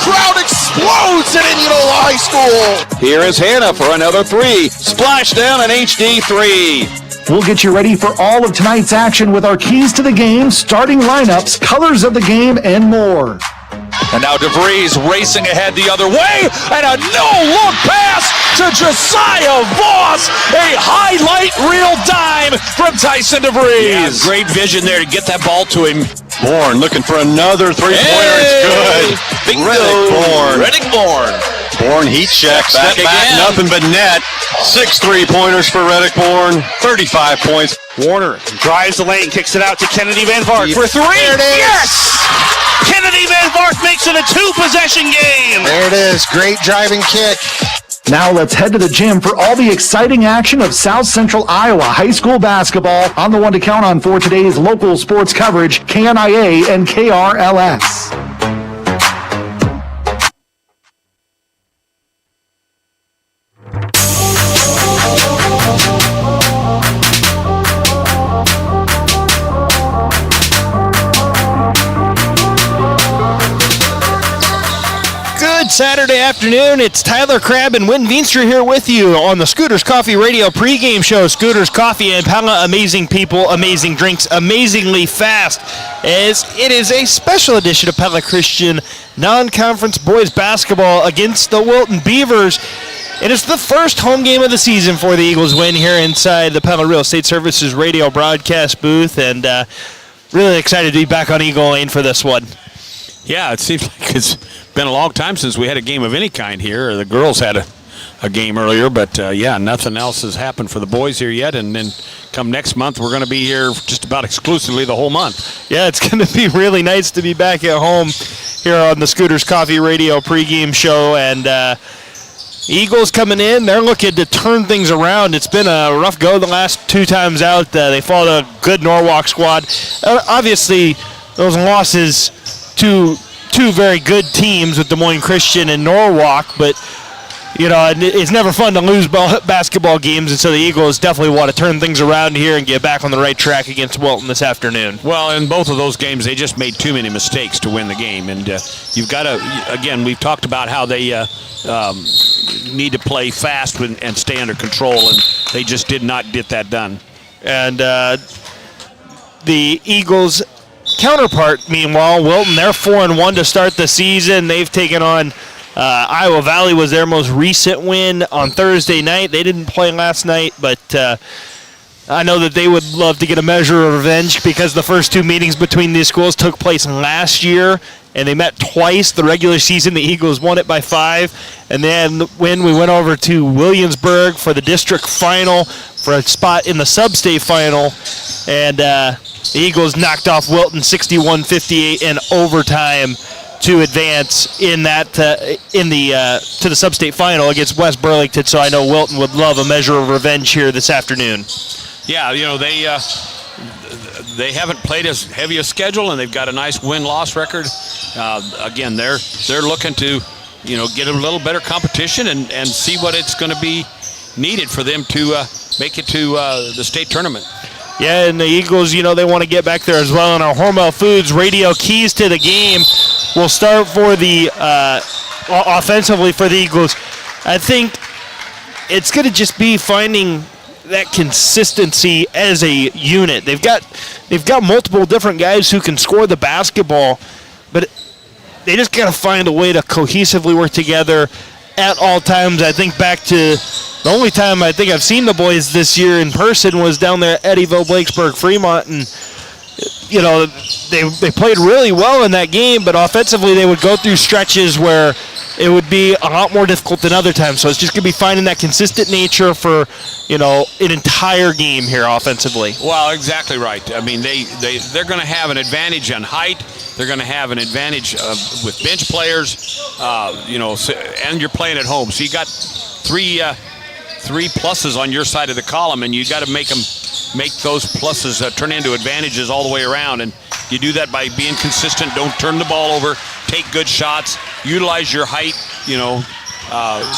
crowd explodes at Indianola High School. Here is Hannah for another three. Splash down an HD three. We'll get you ready for all of tonight's action with our keys to the game, starting lineups, colors of the game, and more. And now DeVries racing ahead the other way, and a no-look pass to Josiah Voss. A highlight reel dime from Tyson DeVries. Yeah, great vision there to get that ball to him. Bourne looking for another three-pointer. It's good. Reddick Bourne. Bourne heat check, step back, nothing but net. 6 3-pointers for Reddick Bourne, 35 points. Warner drives the lane, kicks it out to Kennedy Van Vark for three. There it is. Yes! Kennedy Van Vark makes it a 2-possession game. There it is. Great driving kick. Now let's head to the gym for all the exciting action of South Central Iowa high school basketball on the one to count on for today's local sports coverage, KNIA and KRLS. Saturday afternoon, it's Tyler Crabb and Wynn Veenstra here with you on the Scooters Coffee Radio pregame show. Scooters Coffee and Pella, amazing people, amazing drinks, amazingly fast, as it is a special edition of Pella Christian non-conference boys basketball against the Wilton Beavers. And it's the first home game of the season for the Eagles win here inside the Pella Real Estate Services radio broadcast booth, and really excited to be back on Eagle Lane for this one. Yeah, it seems like it's been a long time since we had a game of any kind here. The girls had a game earlier, but yeah, nothing else has happened for the boys here yet. And then come next month, we're going to be here just about exclusively the whole month. Yeah, it's going to be really nice to be back at home here on the Scooters Coffee Radio pregame show. And Eagles coming in, they're looking to turn things around. It's been a rough go the last 2 times out. They fought a good Norwalk squad. Obviously, those losses to two very good teams with Des Moines Christian and Norwalk, but you know, it's never fun to lose basketball games, and so the Eagles definitely want to turn things around here and get back on the right track against Wilton this afternoon. Well, in both of those games, they just made too many mistakes to win the game, and you've got to, again, we've talked about how they need to play fast and stay under control, and they just did not get that done. And the Eagles' counterpart, meanwhile, Wilton, they're 4-1 to start the season. They've taken on Iowa Valley was their most recent win on Thursday night. They didn't play last night, but I know that they would love to get a measure of revenge because the first 2 meetings between these schools took place last year, and they met twice the regular season. The Eagles won it by 5, and then when we went over to Williamsburg for the district final for a spot in the sub-state final, and the Eagles knocked off Wilton 61-58 in overtime to advance in that to the sub-state final against West Burlington. So I know Wilton would love a measure of revenge here this afternoon. Yeah, you know, they haven't played as heavy a schedule, and they've got a nice win-loss record. Again, they're looking to, you know, get a little better competition and see what it's going to be needed for them to make it to the state tournament. Yeah, and the Eagles, you know, they want to get back there as well. And our Hormel Foods radio keys to the game will start for the offensively for the Eagles. I think it's going to just be finding that consistency as a unit. They've got multiple different guys who can score the basketball, but they just got to find a way to cohesively work together at all times. I think back to the only time I think I've seen the boys this year in person was down there at Eddyville, Blakesburg, Fremont, and you know, they played really well in that game, but offensively they would go through stretches where it would be a lot more difficult than other times. So it's just going to be finding that consistent nature for, you know, an entire game here offensively. Well, exactly right. I mean, they're going to have an advantage on height. They're going to have an advantage with bench players, you know, and you're playing at home. So you got three pluses on your side of the column, and you got to make those pluses turn into advantages all the way around. And you do that by being consistent. Don't turn the ball over. Take good shots. Utilize your height. You know,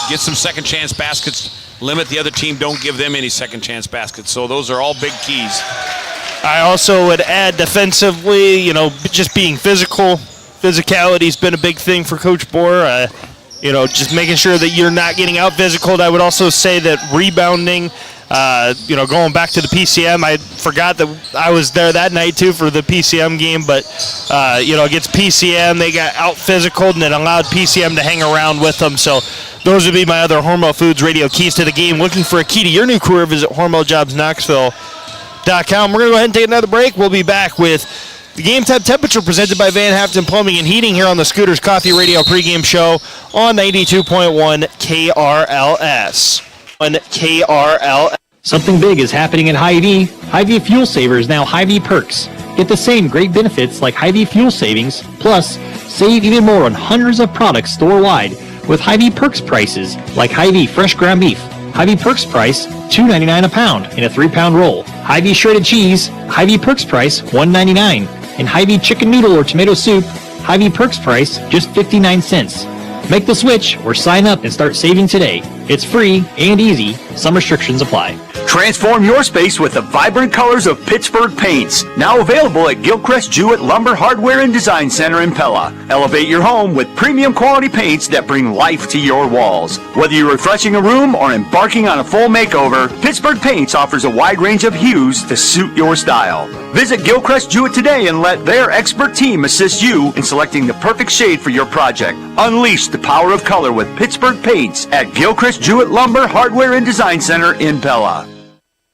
get some second chance baskets. Limit the other team. Don't give them any second chance baskets. So those are all big keys. I also would add defensively, you know, just being physical, physicality's been a big thing for Coach Bohr. Just making sure that you're not getting out physical. I would also say that rebounding, going back to the PCM, I forgot that I was there that night too for the PCM game, but, against PCM, they got out physical and it allowed PCM to hang around with them. So those would be my other Hormel Foods radio keys to the game. Looking for a key to your new career, visit HormelJobsKnoxville.com. We're going to go ahead and take another break. We'll be back with the Game Time Temperature presented by Van Haften Plumbing and Heating here on the Scooters Coffee Radio pregame show on 92.1 KRLS. On KRLS. Something big is happening at Hy-Vee. Hy-Vee Fuel Saver is now Hy-Vee Perks. Get the same great benefits like Hy-Vee Fuel Savings, plus save even more on hundreds of products store-wide with Hy-Vee Perks prices like Hy-Vee Fresh Ground Beef. Hy-Vee Perks price, $2.99 a pound in a 3-pound roll. Hy-Vee Shredded Cheese, Hy-Vee Perks price, $1.99. And Hy-Vee Chicken Noodle or Tomato Soup, Hy-Vee Perks price, just 59 cents. Make the switch or sign up and start saving today. It's free and easy. Some restrictions apply. Transform your space with the vibrant colors of Pittsburgh paints. Now available at Gilchrist Jewett Lumber Hardware and Design Center in Pella. Elevate your home with premium quality paints that bring life to your walls. Whether you're refreshing a room or embarking on a full makeover, Pittsburgh Paints offers a wide range of hues to suit your style. Visit Gilchrist Jewett today and let their expert team assist you in selecting the perfect shade for your project. Unleash the power of color with Pittsburgh Paints at Gilchrist Jewett Lumber Hardware and Design Center in Pella.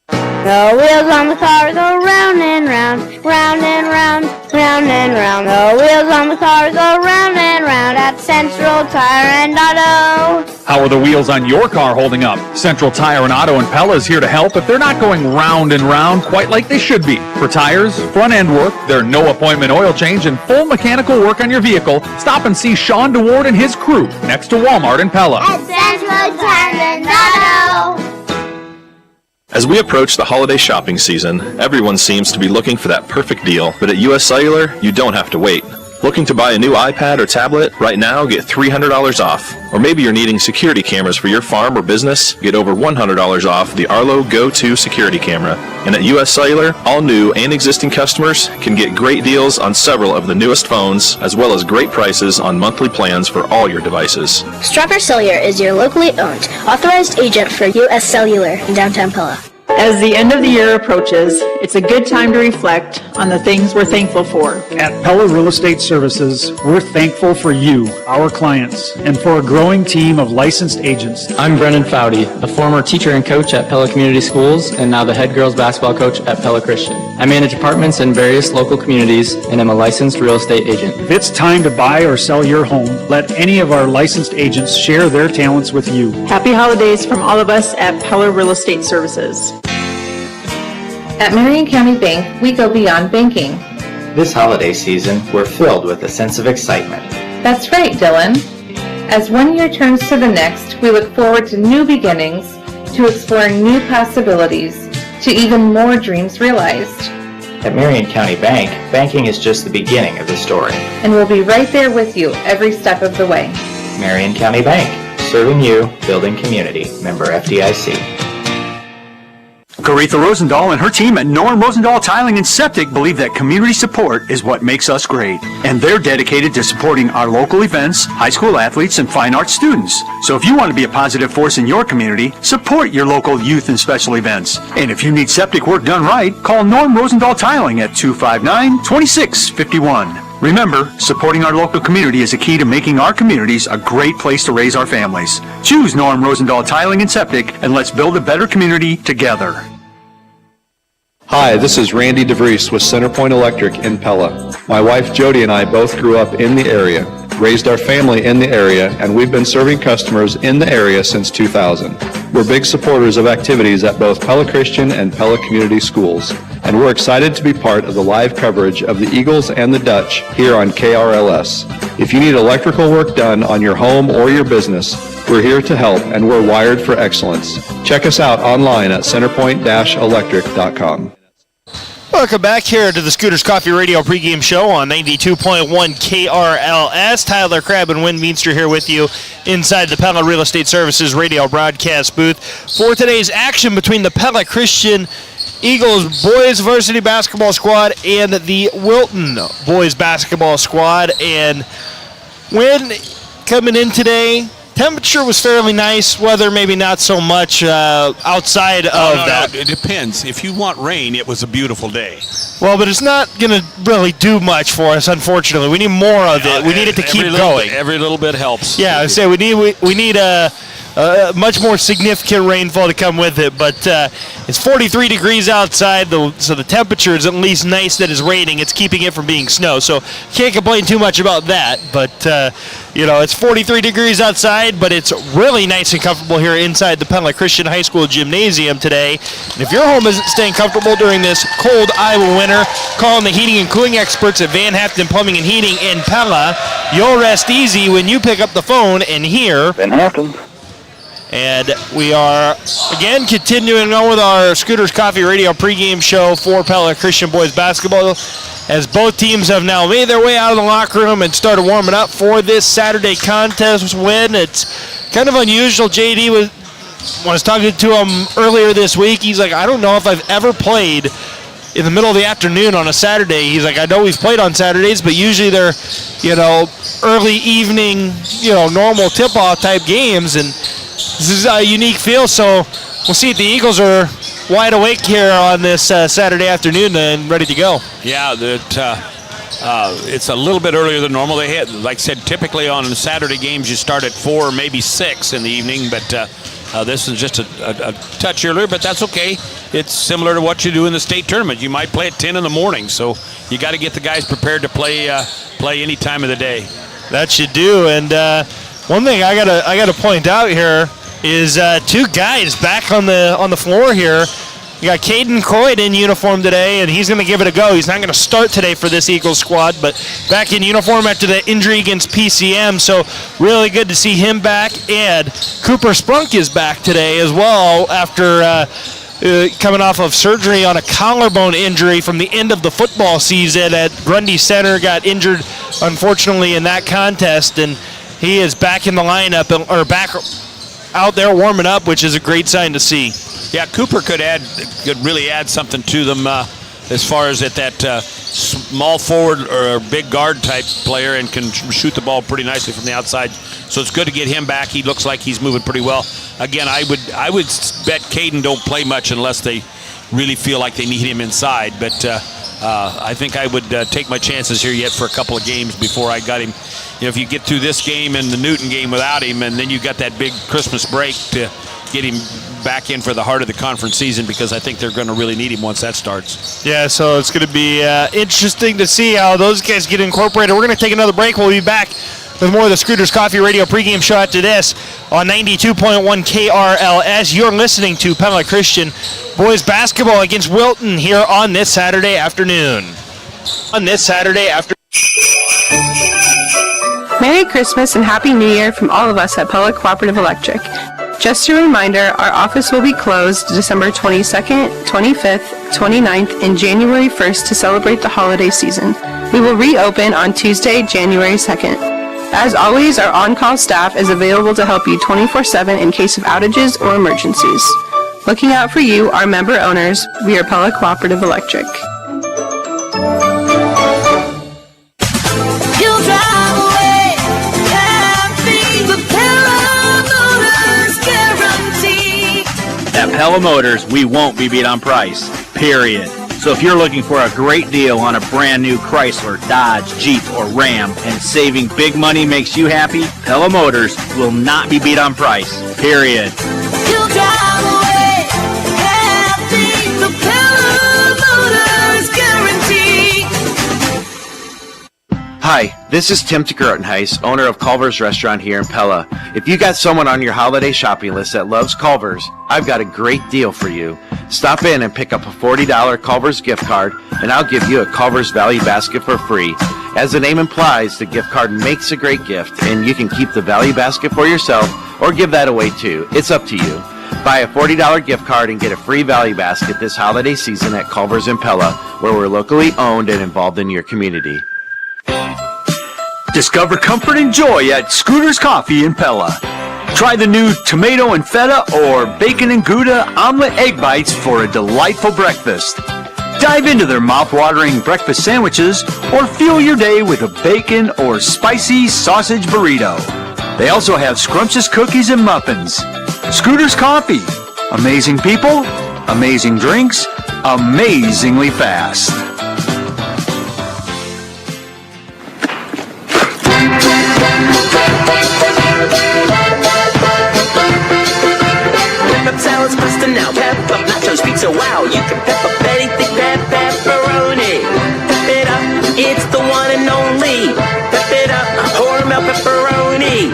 The wheels on the car go round and round, round and round, round and round. The wheels on the car go round and round at Central Tire and Auto. How are the wheels on your car holding up? Central Tire and Auto and Pella is here to help if they're not going round and round quite like they should be. For tires, front end work, their no appointment oil change, and full mechanical work on your vehicle, stop and see Sean DeWard and his crew next to Walmart in Pella. At Central Tire and Auto. As we approach the holiday shopping season, everyone seems to be looking for that perfect deal, but at US Cellular, you don't have to wait. Looking to buy a new iPad or tablet? Right now, get $300 off. Or maybe you're needing security cameras for your farm or business? Get over $100 off the Arlo Go 2 security camera. And at US Cellular, all new and existing customers can get great deals on several of the newest phones, as well as great prices on monthly plans for all your devices. Strocker Cellular is your locally owned, authorized agent for US Cellular in downtown Pella. As the end of the year approaches, it's a good time to reflect on the things we're thankful for. At Pella Real Estate Services, we're thankful for you, our clients, and for a growing team of licensed agents. I'm Brennan Fowdy, a former teacher and coach at Pella Community Schools and now the head girls basketball coach at Pella Christian. I manage apartments in various local communities and am a licensed real estate agent. If it's time to buy or sell your home, let any of our licensed agents share their talents with you. Happy holidays from all of us at Pella Real Estate Services. At Marion County Bank, we go beyond banking. This holiday season, we're filled with a sense of excitement. That's right, Dylan. As one year turns to the next, we look forward to new beginnings, to exploring new possibilities, to even more dreams realized. At Marion County Bank, banking is just the beginning of the story. And we'll be right there with you every step of the way. Marion County Bank, serving you, building community. Member FDIC. Garetha Rosendahl and her team at Norm Rosendahl Tiling and Septic believe that community support is what makes us great. And they're dedicated to supporting our local events, high school athletes, and fine arts students. So if you want to be a positive force in your community, support your local youth and special events. And if you need septic work done right, call Norm Rosendahl Tiling at 259-2651. Remember, supporting our local community is a key to making our communities a great place to raise our families. Choose Norm Rosendahl Tiling and Septic, and let's build a better community together. Hi, this is Randy DeVries with Centerpoint Electric in Pella. My wife Jody and I both grew up in the area, raised our family in the area, and we've been serving customers in the area since 2000. We're big supporters of activities at both Pella Christian and Pella Community Schools, and we're excited to be part of the live coverage of the Eagles and the Dutch here on KRLS. If you need electrical work done on your home or your business, we're here to help, and we're wired for excellence. Check us out online at centerpoint-electric.com. Welcome back here to the Scooters Coffee Radio pregame show on 92.1 KRLS. Tyler Crabb and Wynn Meenstra here with you inside the Pella Real Estate Services radio broadcast booth for today's action between the Pella Christian Eagles boys varsity basketball squad and the Wilton boys basketball squad. And when coming in today, temperature was fairly nice. Weather maybe not so much outside of that. No, it depends. If you want rain, it was a beautiful day. Well, but it's not going to really do much for us, unfortunately. We need more of it. We need it to keep going. Every little bit helps. Yeah, I say we need a much more significant rainfall to come with it, but it's 43 degrees outside, so the temperature is at least nice that it's raining. It's keeping it from being snow, so can't complain too much about that. But it's 43 degrees outside, but it's really nice and comfortable here inside the Pella Christian High School gymnasium today. And if your home isn't staying comfortable during this cold Iowa winter, call on the heating and cooling experts at Van Haften Plumbing and Heating in Pella. You'll rest easy when you pick up the phone and hear Van Haften. And we are, again, continuing on with our Scooters Coffee Radio pregame show for Pella Christian boys basketball, as both teams have now made their way out of the locker room and started warming up for this Saturday contest win. It's kind of unusual. JD was talking to him earlier this week. He's like, I don't know if I've ever played in the middle of the afternoon on a Saturday. He's like, I know we've played on Saturdays, but usually they're, early evening, normal tip-off type games, and this is a unique feel, so we'll see if the Eagles are wide awake here on this Saturday afternoon and ready to go. Yeah, it's a little bit earlier than normal. They had, like I said, typically on Saturday games you start at 4, maybe 6 in the evening, but this is just a touch earlier, but that's okay. It's similar to what you do in the state tournament. You might play at 10 in the morning, so you got to get the guys prepared to play any time of the day. That you do, and one thing I gotta point out here is two guys back on the floor here. You got Caden Coyd in uniform today, and he's going to give it a go. He's not going to start today for this Eagles squad, but back in uniform after the injury against PCM, so really good to see him back. And Cooper Sprunk is back today as well after coming off of surgery on a collarbone injury from the end of the football season at Grundy Center. Got injured, unfortunately, in that contest, and he is back in the lineup, or back out there warming up, which is a great sign to see. Yeah, Cooper could really add something to them as far as that small forward or big guard type player, and can shoot the ball pretty nicely from the outside. So it's good to get him back. He looks like he's moving pretty well. Again, I would bet Caden don't play much unless they really feel like they need him inside. But I think I would take my chances here yet for a couple of games before I got him. If you get through this game and the Newton game without him, and then you got that big Christmas break to get him back in for the heart of the conference season, because I think they're going to really need him once that starts. Yeah, so it's going to be interesting to see how those guys get incorporated. We're going to take another break. We'll be back with more of the Scooters Coffee Radio pregame show after this on 92.1 KRLS. You're listening to Pella Christian boys basketball against Wilton here on this Saturday afternoon. Merry Christmas and Happy New Year from all of us at Pella Cooperative Electric. Just a reminder, our office will be closed December 22nd, 25th, 29th, and January 1st to celebrate the holiday season. We will reopen on Tuesday, January 2nd. As always, our on-call staff is available to help you 24/7 in case of outages or emergencies. Looking out for you, our member owners, we are Pella Cooperative Electric. At Pella Motors, we won't be beat on price, period. So if you're looking for a great deal on a brand new Chrysler, Dodge, Jeep, or Ram, and saving big money makes you happy, Pella Motors will not be beat on price, period. You'll drive away happy, the Pella Motors guarantee. Hi, this is Tim Tegertenhuis, owner of Culver's Restaurant here in Pella. If you got someone on your holiday shopping list that loves Culver's, I've got a great deal for you. Stop in and pick up a $40 Culver's gift card, and I'll give you a Culver's Value Basket for free. As the name implies, the gift card makes a great gift, and you can keep the value basket for yourself or give that away too. It's up to you. Buy a $40 gift card and get a free value basket this holiday season at Culver's in Pella, where we're locally owned and involved in your community. Discover comfort and joy at Scooters Coffee in Pella. Try the new tomato and feta or bacon and Gouda omelet egg bites for a delightful breakfast. Dive into their mouth-watering breakfast sandwiches or fuel your day with a bacon or spicy sausage burrito. They also have scrumptious cookies and muffins. Scooter's Coffee. Amazing people, amazing drinks, amazingly fast. Pep salad's pasta now. Pep up nachos, pizza, wow. You can pep up anything, pepperoni. Pep it up, it's the one and only. Pep it up, Hormel pepperoni.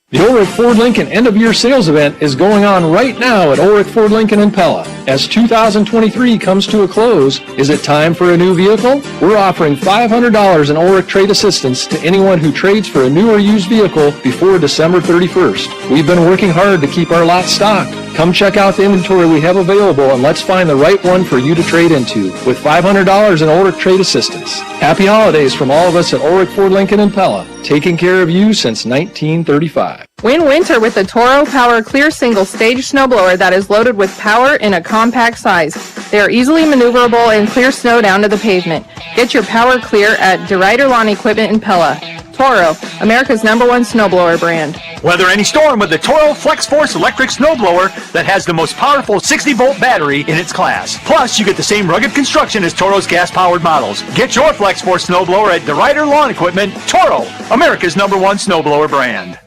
The Ulrich Ford Lincoln end-of-year sales event is going on right now at Ulrich Ford Lincoln in Pella. As 2023 comes to a close, is it time for a new vehicle? We're offering $500 in Ulrich trade assistance to anyone who trades for a new or used vehicle before December 31st. We've been working hard to keep our lot stocked. Come check out the inventory we have available and let's find the right one for you to trade into with $500 in Ulrich trade assistance. Happy holidays from all of us at Ulrich Ford Lincoln in Pella, taking care of you since 1935. Win winter with the Toro Power Clear Single Stage Snowblower that is loaded with power in a compact size. They are easily maneuverable and clear snow down to the pavement. Get your power clear at DeRuyter Lawn Equipment in Pella. Toro, America's #1 snowblower brand. Weather any storm with the Toro Flex Force electric snowblower that has the most powerful 60-volt battery in its class. Plus, you get the same rugged construction as Toro's gas-powered models. Get your Flex Force snowblower at DeRuyter Lawn Equipment. Toro, America's #1 snowblower brand.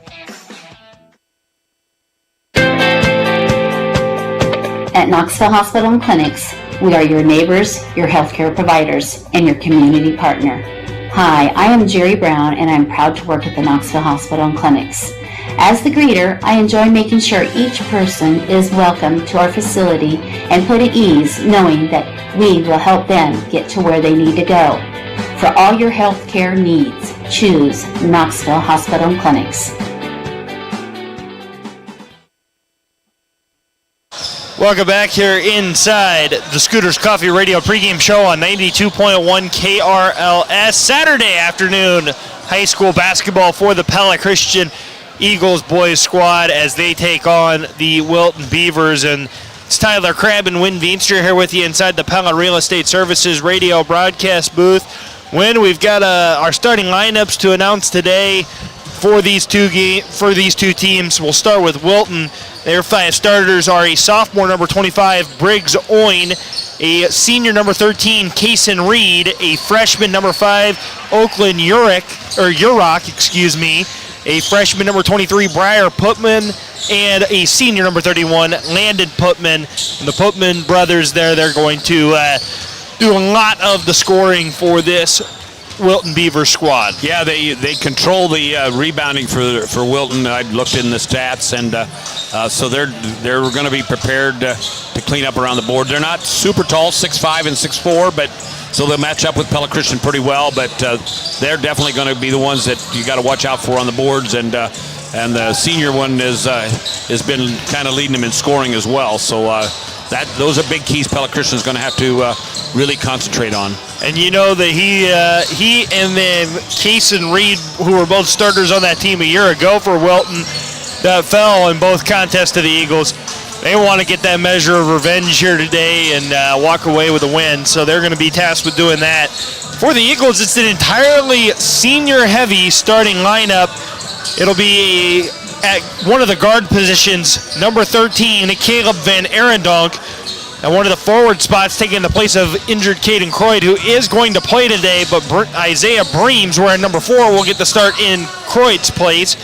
At Knoxville Hospital and Clinics, we are your neighbors, your healthcare providers, and your community partner. Hi, I am Jerry Brown, and I'm proud to work at the Knoxville Hospital and Clinics. As the greeter, I enjoy making sure each person is welcome to our facility and put at ease knowing that we will help them get to where they need to go. For all your healthcare needs, choose Knoxville Hospital and Clinics. Welcome back here inside the Scooters Coffee Radio pregame show on 92.1 KRLS. Saturday afternoon, high school basketball for the Pella Christian Eagles boys squad as they take on the Wilton Beavers. And it's Tyler Crabb and Wynn Veenstra here with you inside the Pella Real Estate Services radio broadcast booth. Wynn, we've got our starting lineups to announce today for these two teams. We'll start with Wilton. Their 5 starters are a sophomore, number 25, Briggs Oyne, a senior, number 13, Kaysen Reed, a freshman, number 5, Oakland Urach, a freshman, number 23, Briar Putman, and a senior, number 31, Landon Putman. And the Putman brothers there, they're going to do a lot of the scoring for this Wilton Beaver squad. Yeah, they control the rebounding for Wilton. I looked in the stats, and so they're going to be prepared to clean up around the board. They're not super tall, 6'5" and 6'4", but so they'll match up with Pella Christian pretty well. But they're definitely going to be the ones that you got to watch out for on the boards. And the senior one has been kind of leading them in scoring as well. So those are big keys Pella Christian is going to have to really concentrate on. And you know that he and then Kaysen Reed, who were both starters on that team a year ago for Wilton, that fell in both contests to the Eagles. They want to get that measure of revenge here today and walk away with a win, so they're going to be tasked with doing that. For the Eagles, it's an entirely senior-heavy starting lineup. It'll be at one of the guard positions, number 13, Caleb Van Arendonk. And one of the forward spots taking the place of injured Caden Croyd, who is going to play today, but Isaiah Breams, wearing number 4, will get the start in Croyd's place.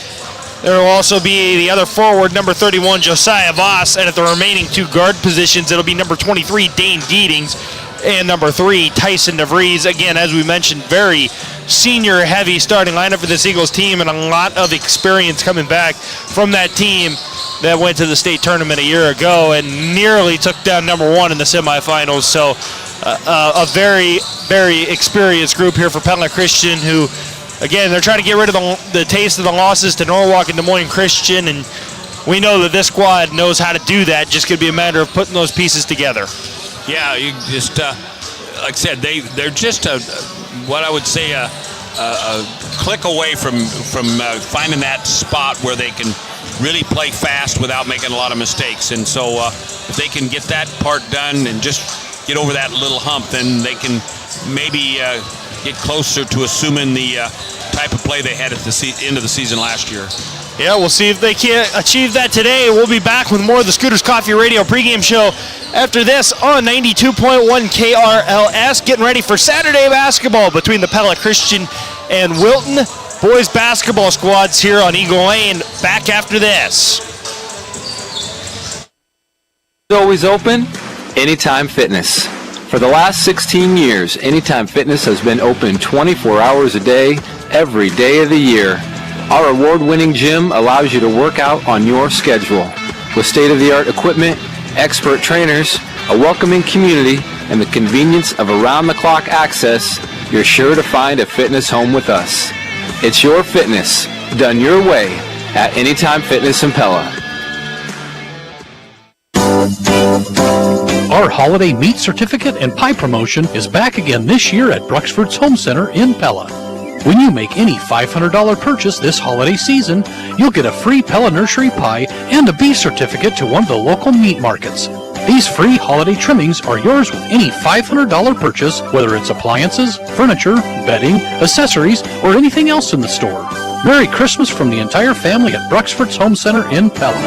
There will also be the other forward, number 31, Josiah Voss, and at the remaining 2 guard positions, it'll be number 23, Dane Deedings, and number 3, Tyson DeVries. Again, as we mentioned, very senior-heavy starting lineup for this Eagles team, and a lot of experience coming back from that team that went to the state tournament a year ago and nearly took down number 1 in the semifinals. So a very, very experienced group here for Pella Christian, who, again, they're trying to get rid of the taste of the losses to Norwalk and Des Moines Christian, and we know that this squad knows how to do that. Just going to be a matter of putting those pieces together. Yeah, you just like I said, they're just what I would say a click away from finding that spot where they can really play fast without making a lot of mistakes. And so if they can get that part done and just get over that little hump, then they can maybe get closer to assuming the type of play they had at the end of the season last year. Yeah, we'll see if they can achieve that today. We'll be back with more of the Scooters Coffee Radio pregame show after this on 92.1 KRLS. Getting ready for Saturday basketball between the Pella Christian and Wilton boys basketball squads here on Eagle Lane. Back after this. Always open, Anytime Fitness. For the last 16 years, Anytime Fitness has been open 24 hours a day, every day of the year. Our award-winning gym allows you to work out on your schedule. With state-of-the-art equipment, expert trainers, a welcoming community, and the convenience of around-the-clock access, you're sure to find a fitness home with us. It's your fitness, done your way, at Anytime Fitness in Pella. Our holiday meat certificate and pie promotion is back again this year at Bruxford's Home Center in Pella. When you make any $500 purchase this holiday season, you'll get a free Pella Nursery pie and a beef certificate to one of the local meat markets. These free holiday trimmings are yours with any $500 purchase, whether it's appliances, furniture, bedding, accessories, or anything else in the store. Merry Christmas from the entire family at Bruxford's Home Center in Pella.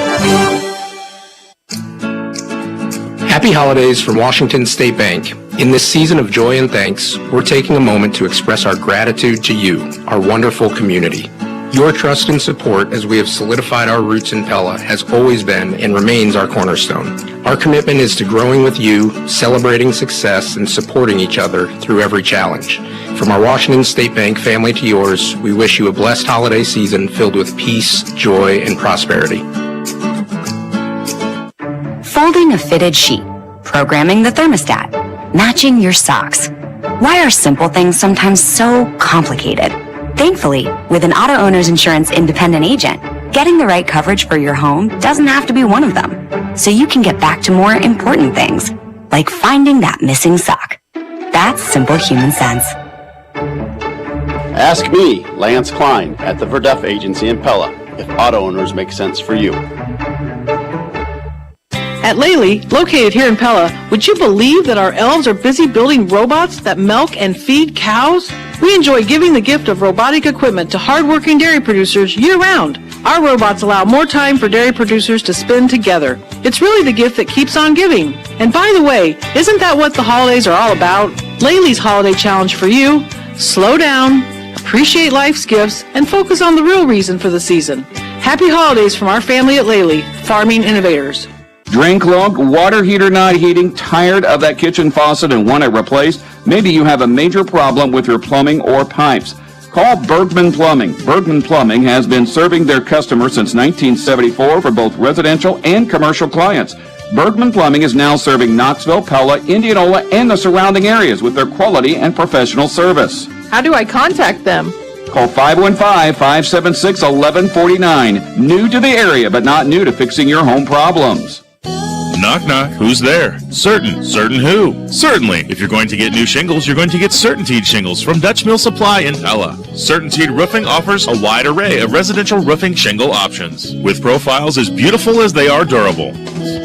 Happy holidays from Washington State Bank. In this season of joy and thanks, we're taking a moment to express our gratitude to you, our wonderful community. Your trust and support as we have solidified our roots in Pella has always been and remains our cornerstone. Our commitment is to growing with you, celebrating success, and supporting each other through every challenge. From our Washington State Bank family to yours, we wish you a blessed holiday season filled with peace, joy, and prosperity. Folding a fitted sheet, programming the thermostat, matching your socks. Why are simple things sometimes so complicated? Thankfully, with an auto owner's insurance independent agent, getting the right coverage for your home doesn't have to be one of them. So you can get back to more important things, like finding that missing sock. That's simple human sense. Ask me, Lance Klein, at the Verduff Agency in Pella, if auto owners make sense for you. At Lely, located here in Pella, would you believe that our elves are busy building robots that milk and feed cows? We enjoy giving the gift of robotic equipment to hardworking dairy producers year-round. Our robots allow more time for dairy producers to spend together. It's really the gift that keeps on giving. And by the way, isn't that what the holidays are all about? Lely's holiday challenge for you: slow down, appreciate life's gifts, and focus on the real reason for the season. Happy holidays from our family at Lely, Farming Innovators. Drain clogged, water heater not heating, tired of that kitchen faucet and want it replaced? Maybe you have a major problem with your plumbing or pipes. Call Bergman Plumbing. Bergman Plumbing has been serving their customers since 1974 for both residential and commercial clients. Bergman Plumbing is now serving Knoxville, Pella, Indianola, and the surrounding areas with their quality and professional service. How do I contact them? Call 515-576-1149. New to the area, but not new to fixing your home problems. Knock, knock. Who's there? Certain. Certain who? Certainly. If you're going to get new shingles, you're going to get Certainteed shingles from Dutch Mill Supply in Pella. Certainteed Roofing offers a wide array of residential roofing shingle options, with profiles as beautiful as they are durable.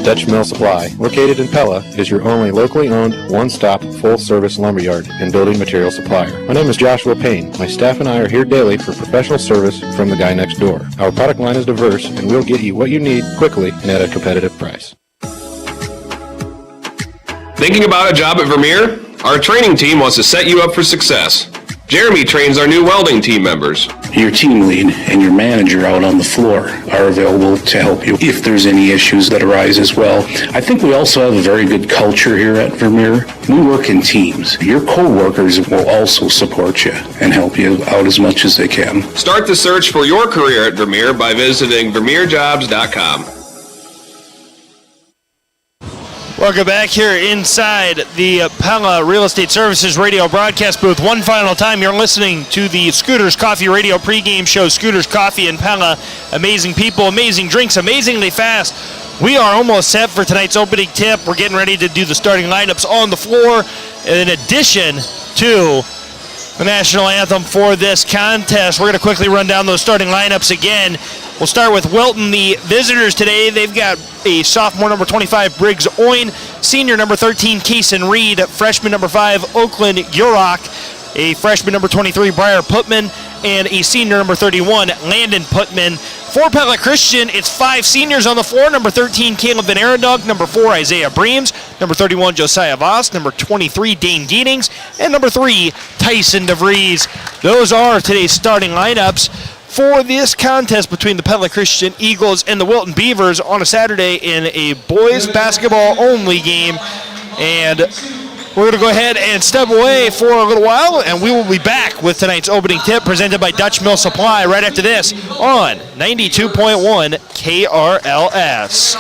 Dutch Mill Supply, located in Pella, is your only locally owned, one-stop, full-service lumberyard and building material supplier. My name is Joshua Payne. My staff and I are here daily for professional service from the guy next door. Our product line is diverse, and we'll get you what you need quickly and at a competitive price. Thinking about a job at Vermeer? Our training team wants to set you up for success. Jeremy trains our new welding team members. Your team lead and your manager out on the floor are available to help you if there's any issues that arise as well. I think we also have a very good culture here at Vermeer. We work in teams. Your co-workers will also support you and help you out as much as they can. Start the search for your career at Vermeer by visiting vermeerjobs.com. Welcome back here inside the Pella Real Estate Services radio broadcast booth. One final time, you're listening to the Scooters Coffee Radio pregame show. Scooters Coffee in Pella. Amazing people, amazing drinks, amazingly fast. We are almost set for tonight's opening tip. We're getting ready to do the starting lineups on the floor. In addition to the national anthem for this contest, we're going to quickly run down those starting lineups again. We'll start with Wilton, the visitors today. They've got a sophomore number 25, Briggs Owen, senior number 13, Kaysen Reed, freshman number 5, Oakland Gurok, a freshman number 23, Briar Putman, and a senior number 31, Landon Putman. For Pella Christian, it's 5 seniors on the floor. Number 13, Caleb Van Arendonk. Number 4, Isaiah Breams. Number 31, Josiah Voss. Number 23, Dane Giedings. And number 3, Tyson DeVries. Those are today's starting lineups for this contest between the Pella Christian Eagles and the Wilton Beavers on a Saturday in a boys basketball only game. And we're going to go ahead and step away for a little while, and we will be back with tonight's opening tip presented by Dutch Mill Supply right after this on 92.1 KRLS.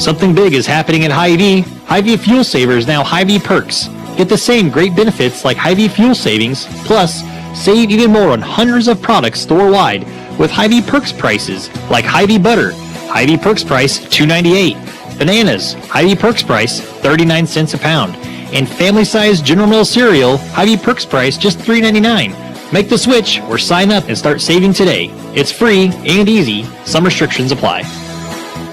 Something big is happening at Hy-Vee. Hy-Vee Fuel Savers now Hy-Vee Perks. Get the same great benefits like Hy-Vee Fuel Savings, plus save even more on hundreds of products store-wide with Hy-Vee Perks prices like Hy-Vee Butter, Hy-Vee Perks price $2.98. Bananas, Hy-Vee Perks price 39 cents a pound. And family-sized General Mills cereal, Hy-Vee Perks price just $3.99. Make the switch or sign up and start saving today. It's free and easy. Some restrictions apply.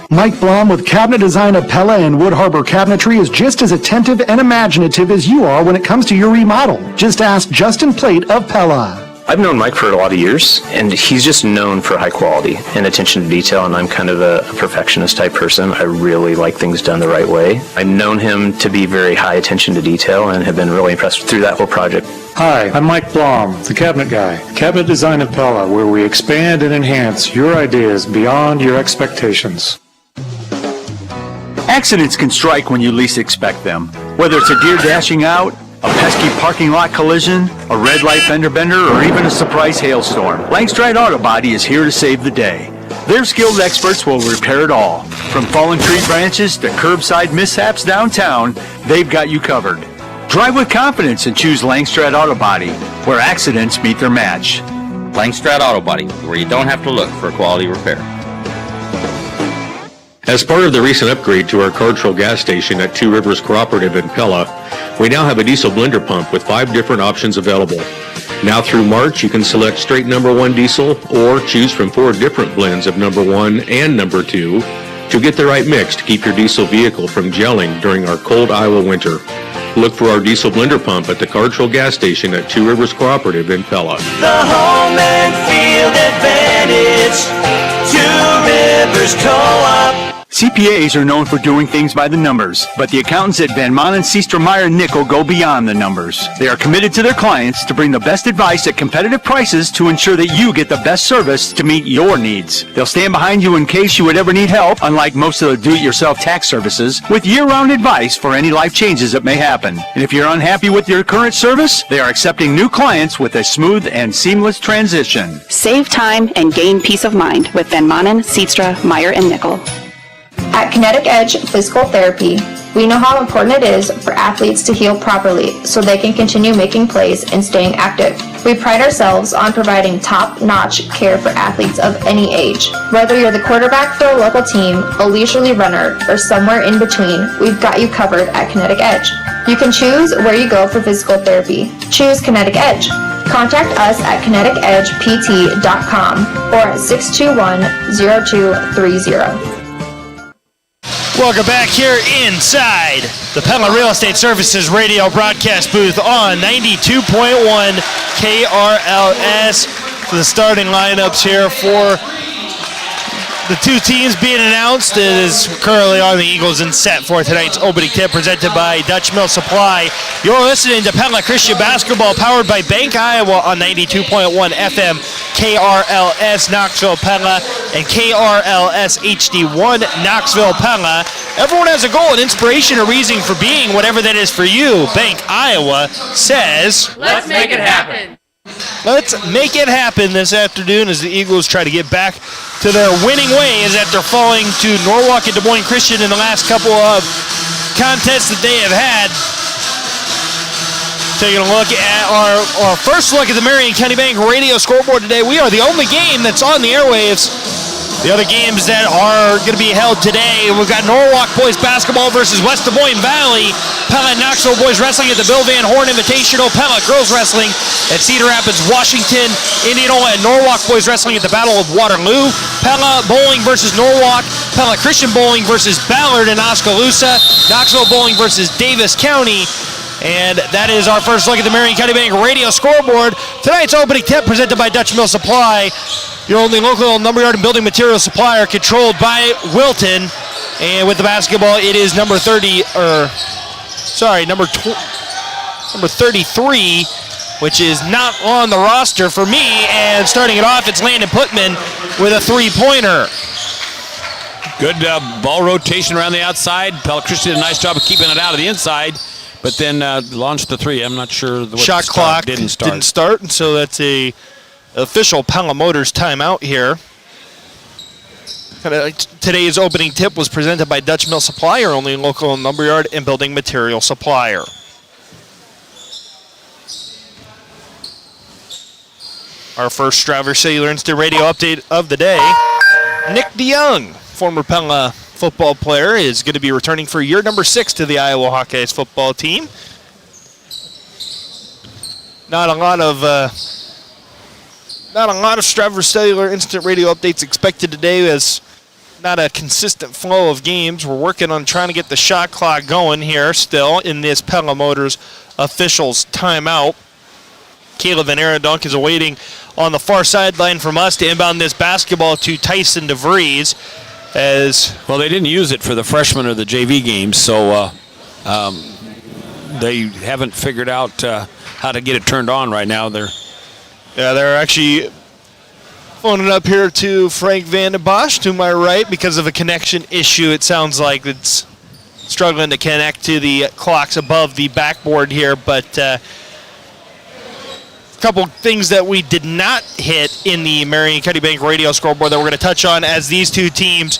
Mike Blom with Cabinet Design of Pella and Wood Harbor Cabinetry is just as attentive and imaginative as you are when it comes to your remodel. Just ask Justin Plate of Pella. I've known Mike for a lot of years, and he's just known for high quality and attention to detail, and I'm kind of a perfectionist type person. I really like things done the right way. I've known him to be very high attention to detail and have been really impressed through that whole project. Hi, I'm Mike Blom, the Cabinet Guy. Cabinet Design of Pella, where we expand and enhance your ideas beyond your expectations. Accidents can strike when you least expect them. Whether it's a deer dashing out, a pesky parking lot collision, a red light fender bender, or even a surprise hailstorm, Langstride Auto Body is here to save the day. Their skilled experts will repair it all. From fallen tree branches to curbside mishaps downtown, they've got you covered. Drive with confidence and choose Langstrad Auto Body, where accidents meet their match. Langstrad Auto Body, where you don't have to look for a quality repair. As part of the recent upgrade to our Cartrol gas station at Two Rivers Cooperative in Pella, we now have a diesel blender pump with 5 different options available. Now through March, you can select straight number 1 diesel or choose from 4 different blends of number 1 and number 2 to get the right mix to keep your diesel vehicle from gelling during our cold Iowa winter. Look for our diesel blender pump at the Cartrol gas station at Two Rivers Cooperative in Pella. The home and field advantage, Two Rivers Co-op. CPAs are known for doing things by the numbers, but the accountants at Van Manen, Seastra, Meyer, Nickel go beyond the numbers. They are committed to their clients to bring the best advice at competitive prices to ensure that you get the best service to meet your needs. They'll stand behind you in case you would ever need help, unlike most of the do-it-yourself tax services, with year-round advice for any life changes that may happen. And if you're unhappy with your current service, they are accepting new clients with a smooth and seamless transition. Save time and gain peace of mind with Van Manen, Seastra, Meyer, and Nickel. At Kinetic Edge Physical Therapy, we know how important it is for athletes to heal properly so they can continue making plays and staying active. We pride ourselves on providing top-notch care for athletes of any age. Whether you're the quarterback for a local team, a leisurely runner, or somewhere in between, we've got you covered at Kinetic Edge. You can choose where you go for physical therapy. Choose Kinetic Edge. Contact us at kineticedgept.com or at 621-0230. Welcome back here inside the Pella Real Estate Services radio broadcast booth on 92.1 KRLS. The starting lineups here for the 2 teams being announced. It is currently on the Eagles and set for tonight's opening tip presented by Dutch Mill Supply. You're listening to Pella Christian Basketball powered by Bank Iowa on 92.1 FM KRLS Knoxville Pella and KRLS HD1 Knoxville Pella. Everyone has a goal, an inspiration, a reason for being, whatever that is for you. Bank Iowa says, let's make it happen. Let's make it happen this afternoon as the Eagles try to get back to their winning ways after falling to Norwalk and Des Moines Christian in the last couple of contests that they have had. Taking a look at our first look at the Marion County Bank radio scoreboard today. We are the only game that's on the airwaves. The other games that are going to be held today, we've got Norwalk boys basketball versus West Des Moines Valley. Pella and Knoxville boys wrestling at the Bill Van Horn Invitational. Pella girls wrestling at Cedar Rapids, Washington. Indianola and Norwalk boys wrestling at the Battle of Waterloo. Pella bowling versus Norwalk. Pella Christian bowling versus Ballard and Oskaloosa. Knoxville bowling versus Davis County. And that is our first look at the Marion County Bank radio scoreboard. Tonight's opening tip presented by Dutch Mill Supply, your only local lumberyard and building material supplier, controlled by Wilton. And with the basketball, it is number 33, which is not on the roster for me. And starting it off, it's Landon Putman with a three-pointer. Good ball rotation around the outside. Pella Christian did a nice job of keeping it out of the inside. But then launched the three. I'm not sure the shot clock didn't start, and so that's a official Pella Motors timeout here. Today's opening tip was presented by Dutch Mill Supply, your only local lumberyard and building material supplier. Our first Stravers Cellular Instant Radio update of the day. Nick DeYoung, former Pella football player, is going to be returning for year number 6 to the Iowa Hawkeyes football team. Not a lot of Stravers Cellular Instant Radio updates expected today, as not a consistent flow of games. We're working on trying to get the shot clock going here still in this Pella Motors officials timeout. Caleb Van Arendonk is awaiting on the far sideline from us to inbound this basketball to Tyson DeVries. Well, they didn't use it for the freshman or the JV games, so they haven't figured out how to get it turned on right now. They're actually phoning up here to Frank Van den Bosch to my right because of a connection issue. It sounds like it's struggling to connect to the clocks above the backboard here, but a couple things that we did not hit in the Marion County Bank radio scoreboard that we're going to touch on as these two teams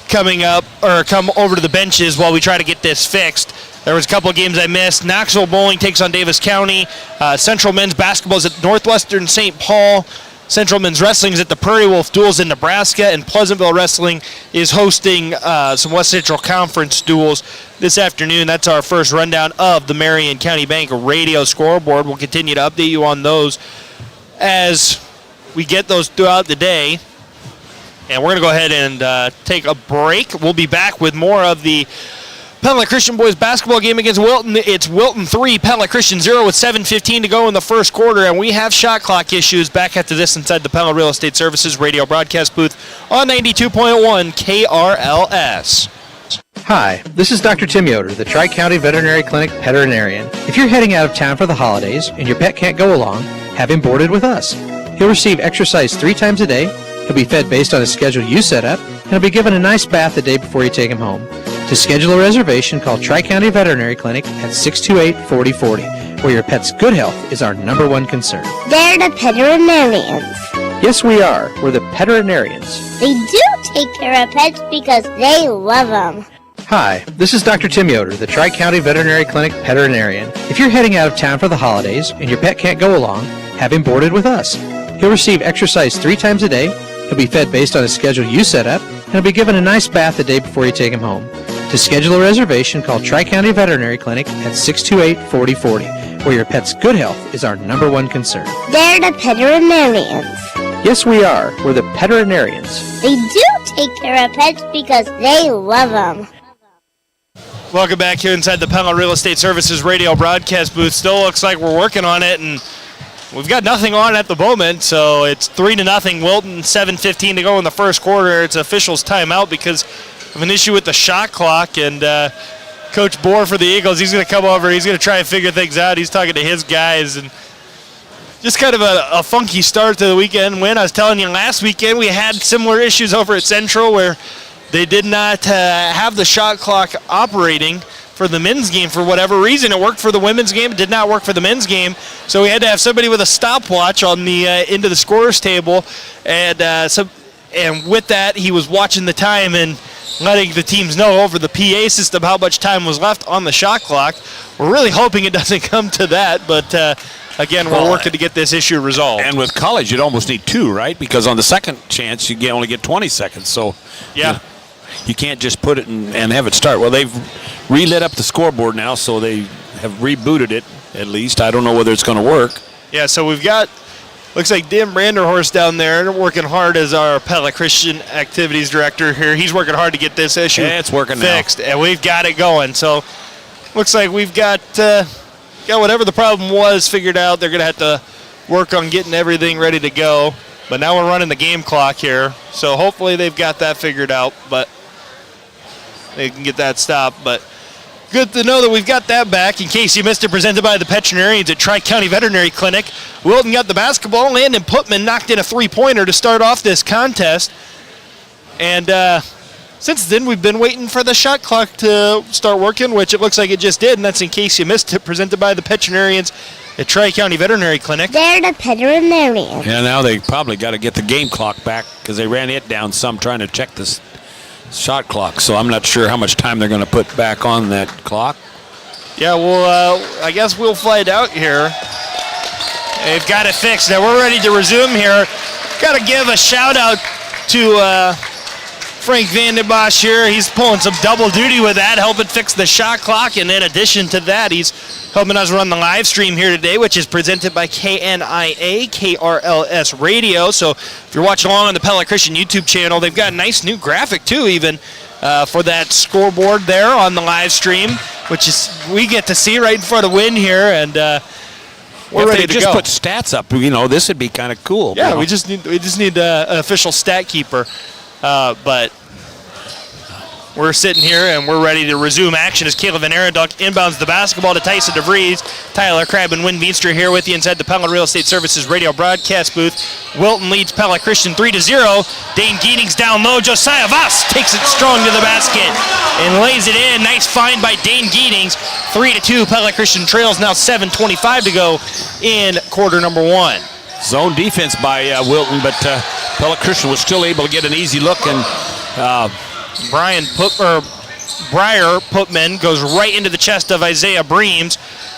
come over to the benches while we try to get this fixed. There was a couple of games I missed. Knoxville bowling takes on Davis County. Central men's basketball is at Northwestern St. Paul. Central men's wrestling is at the Prairie Wolf Duels in Nebraska, and Pleasantville Wrestling is hosting some West Central Conference duels this afternoon. That's our first rundown of the Marion County Bank radio scoreboard. We'll continue to update you on those as we get those throughout the day. And we're going to go ahead and take a break. We'll be back with more of the Pella Christian boys basketball game against Wilton. It's Wilton 3, Pella Christian 0 with 7:15 to go in the first quarter, and we have shot clock issues. Back after this inside the Pella Real Estate Services radio broadcast booth on 92.1 KRLS. Hi, this is Dr. Tim Yoder, the Tri-County Veterinary Clinic veterinarian. If you're heading out of town for the holidays and your pet can't go along, have him boarded with us. He'll receive exercise 3 times a day. He'll be fed based on a schedule you set up, and he'll be given a nice bath the day before you take him home. To schedule a reservation, call Tri-County Veterinary Clinic at 628-4040, where your pet's good health is our #1 concern. They're the veterinarians. Yes, we are. We're the veterinarians. They do take care of pets because they love them. Hi, this is Dr. Tim Yoder, the Tri-County Veterinary Clinic veterinarian. If you're heading out of town for the holidays and your pet can't go along, have him boarded with us. He'll receive exercise 3 times a day. He'll be fed based on a schedule you set up, and he'll be given a nice bath the day before you take him home. To schedule a reservation, call Tri-County Veterinary Clinic at 628-4040, where your pet's good health is our #1 concern. They're the veterinarians. Yes, we are. We're the veterinarians. They do take care of pets because they love them. Welcome back here inside the Pella Real Estate Services radio broadcast booth. Still looks like we're working on it, and we've got nothing on at the moment, so it's 3-0 Wilton, 7:15 to go in the first quarter. It's officials timeout because of an issue with the shot clock, and Coach Bohr for the Eagles, he's going to come over. He's going to try and figure things out. He's talking to his guys, and just kind of a funky start to the weekend win. I was telling you last weekend we had similar issues over at Central where they did not have the shot clock operating for the men's game for whatever reason. It worked for the women's game. It did not work for the men's game. So we had to have somebody with a stopwatch on the end of the scorer's table. And with that, he was watching the time and letting the teams know over the PA system how much time was left on the shot clock. We're really hoping it doesn't come to that, but again, we're working to get this issue resolved. And with college, you'd almost need 2, right? Because on the second chance, you only get 20 seconds. So yeah, you can't just put it and have it start. Well, they've relit up the scoreboard now, so they have rebooted it at least. I don't know whether it's going to work. Yeah, so we've got, looks like Dim Branderhorst down there working hard as our Pella Christian Activities Director here. He's working hard to get this issue it's working fixed, now. And we've got it going. So looks like we've got whatever the problem was figured out. They're going to have to work on getting everything ready to go. But now we're running the game clock here, so hopefully they've got that figured out, but they can get that stopped. But good to know that we've got that back. In case you missed it, presented by the veterinarians at Tri-County Veterinary Clinic. Wilton got the basketball. Landon Putman knocked in a three-pointer to start off this contest. And since then, we've been waiting for the shot clock to start working, which it looks like it just did, and that's in case you missed it, presented by the veterinarians at Tri-County Veterinary Clinic. They're the veterinarians. Yeah, now they probably got to get the game clock back because they ran it down some trying to check this shot clock. So I'm not sure how much time they're going to put back on that clock. Yeah, well, I guess we'll find out here. They've got it fixed. Now we're ready to resume here. Got to give a shout-out to Frank Vandenbosch here. He's pulling some double duty with that, helping fix the shot clock. And in addition to that, he's helping us run the live stream here today, which is presented by KNIA, KRLS Radio. So if you're watching along on the Pella Christian YouTube channel, they've got a nice new graphic, too, even for that scoreboard there on the live stream, which is we get to see right in front of Wynn here. And we're ready to just go. Put stats up, this would be kind of cool. Yeah, we just need an official stat keeper. But we're sitting here and we're ready to resume action as Caleb Van Arendonk inbounds the basketball to Tyson DeVries. Tyler Crabb and Wynn Veenstra here with you inside the Pella Real Estate Services radio broadcast booth. Wilton leads Pella Christian 3-0. Dane Geetings down low. Josiah Voss takes it strong to the basket and lays it in. Nice find by Dane Geetings. 3-2. Pella Christian trails now 7:25 to go in quarter number 1. Zone defense by Wilton, but Pella Christian was still able to get an easy look, and Briar Putman goes right into the chest of Isaiah Breams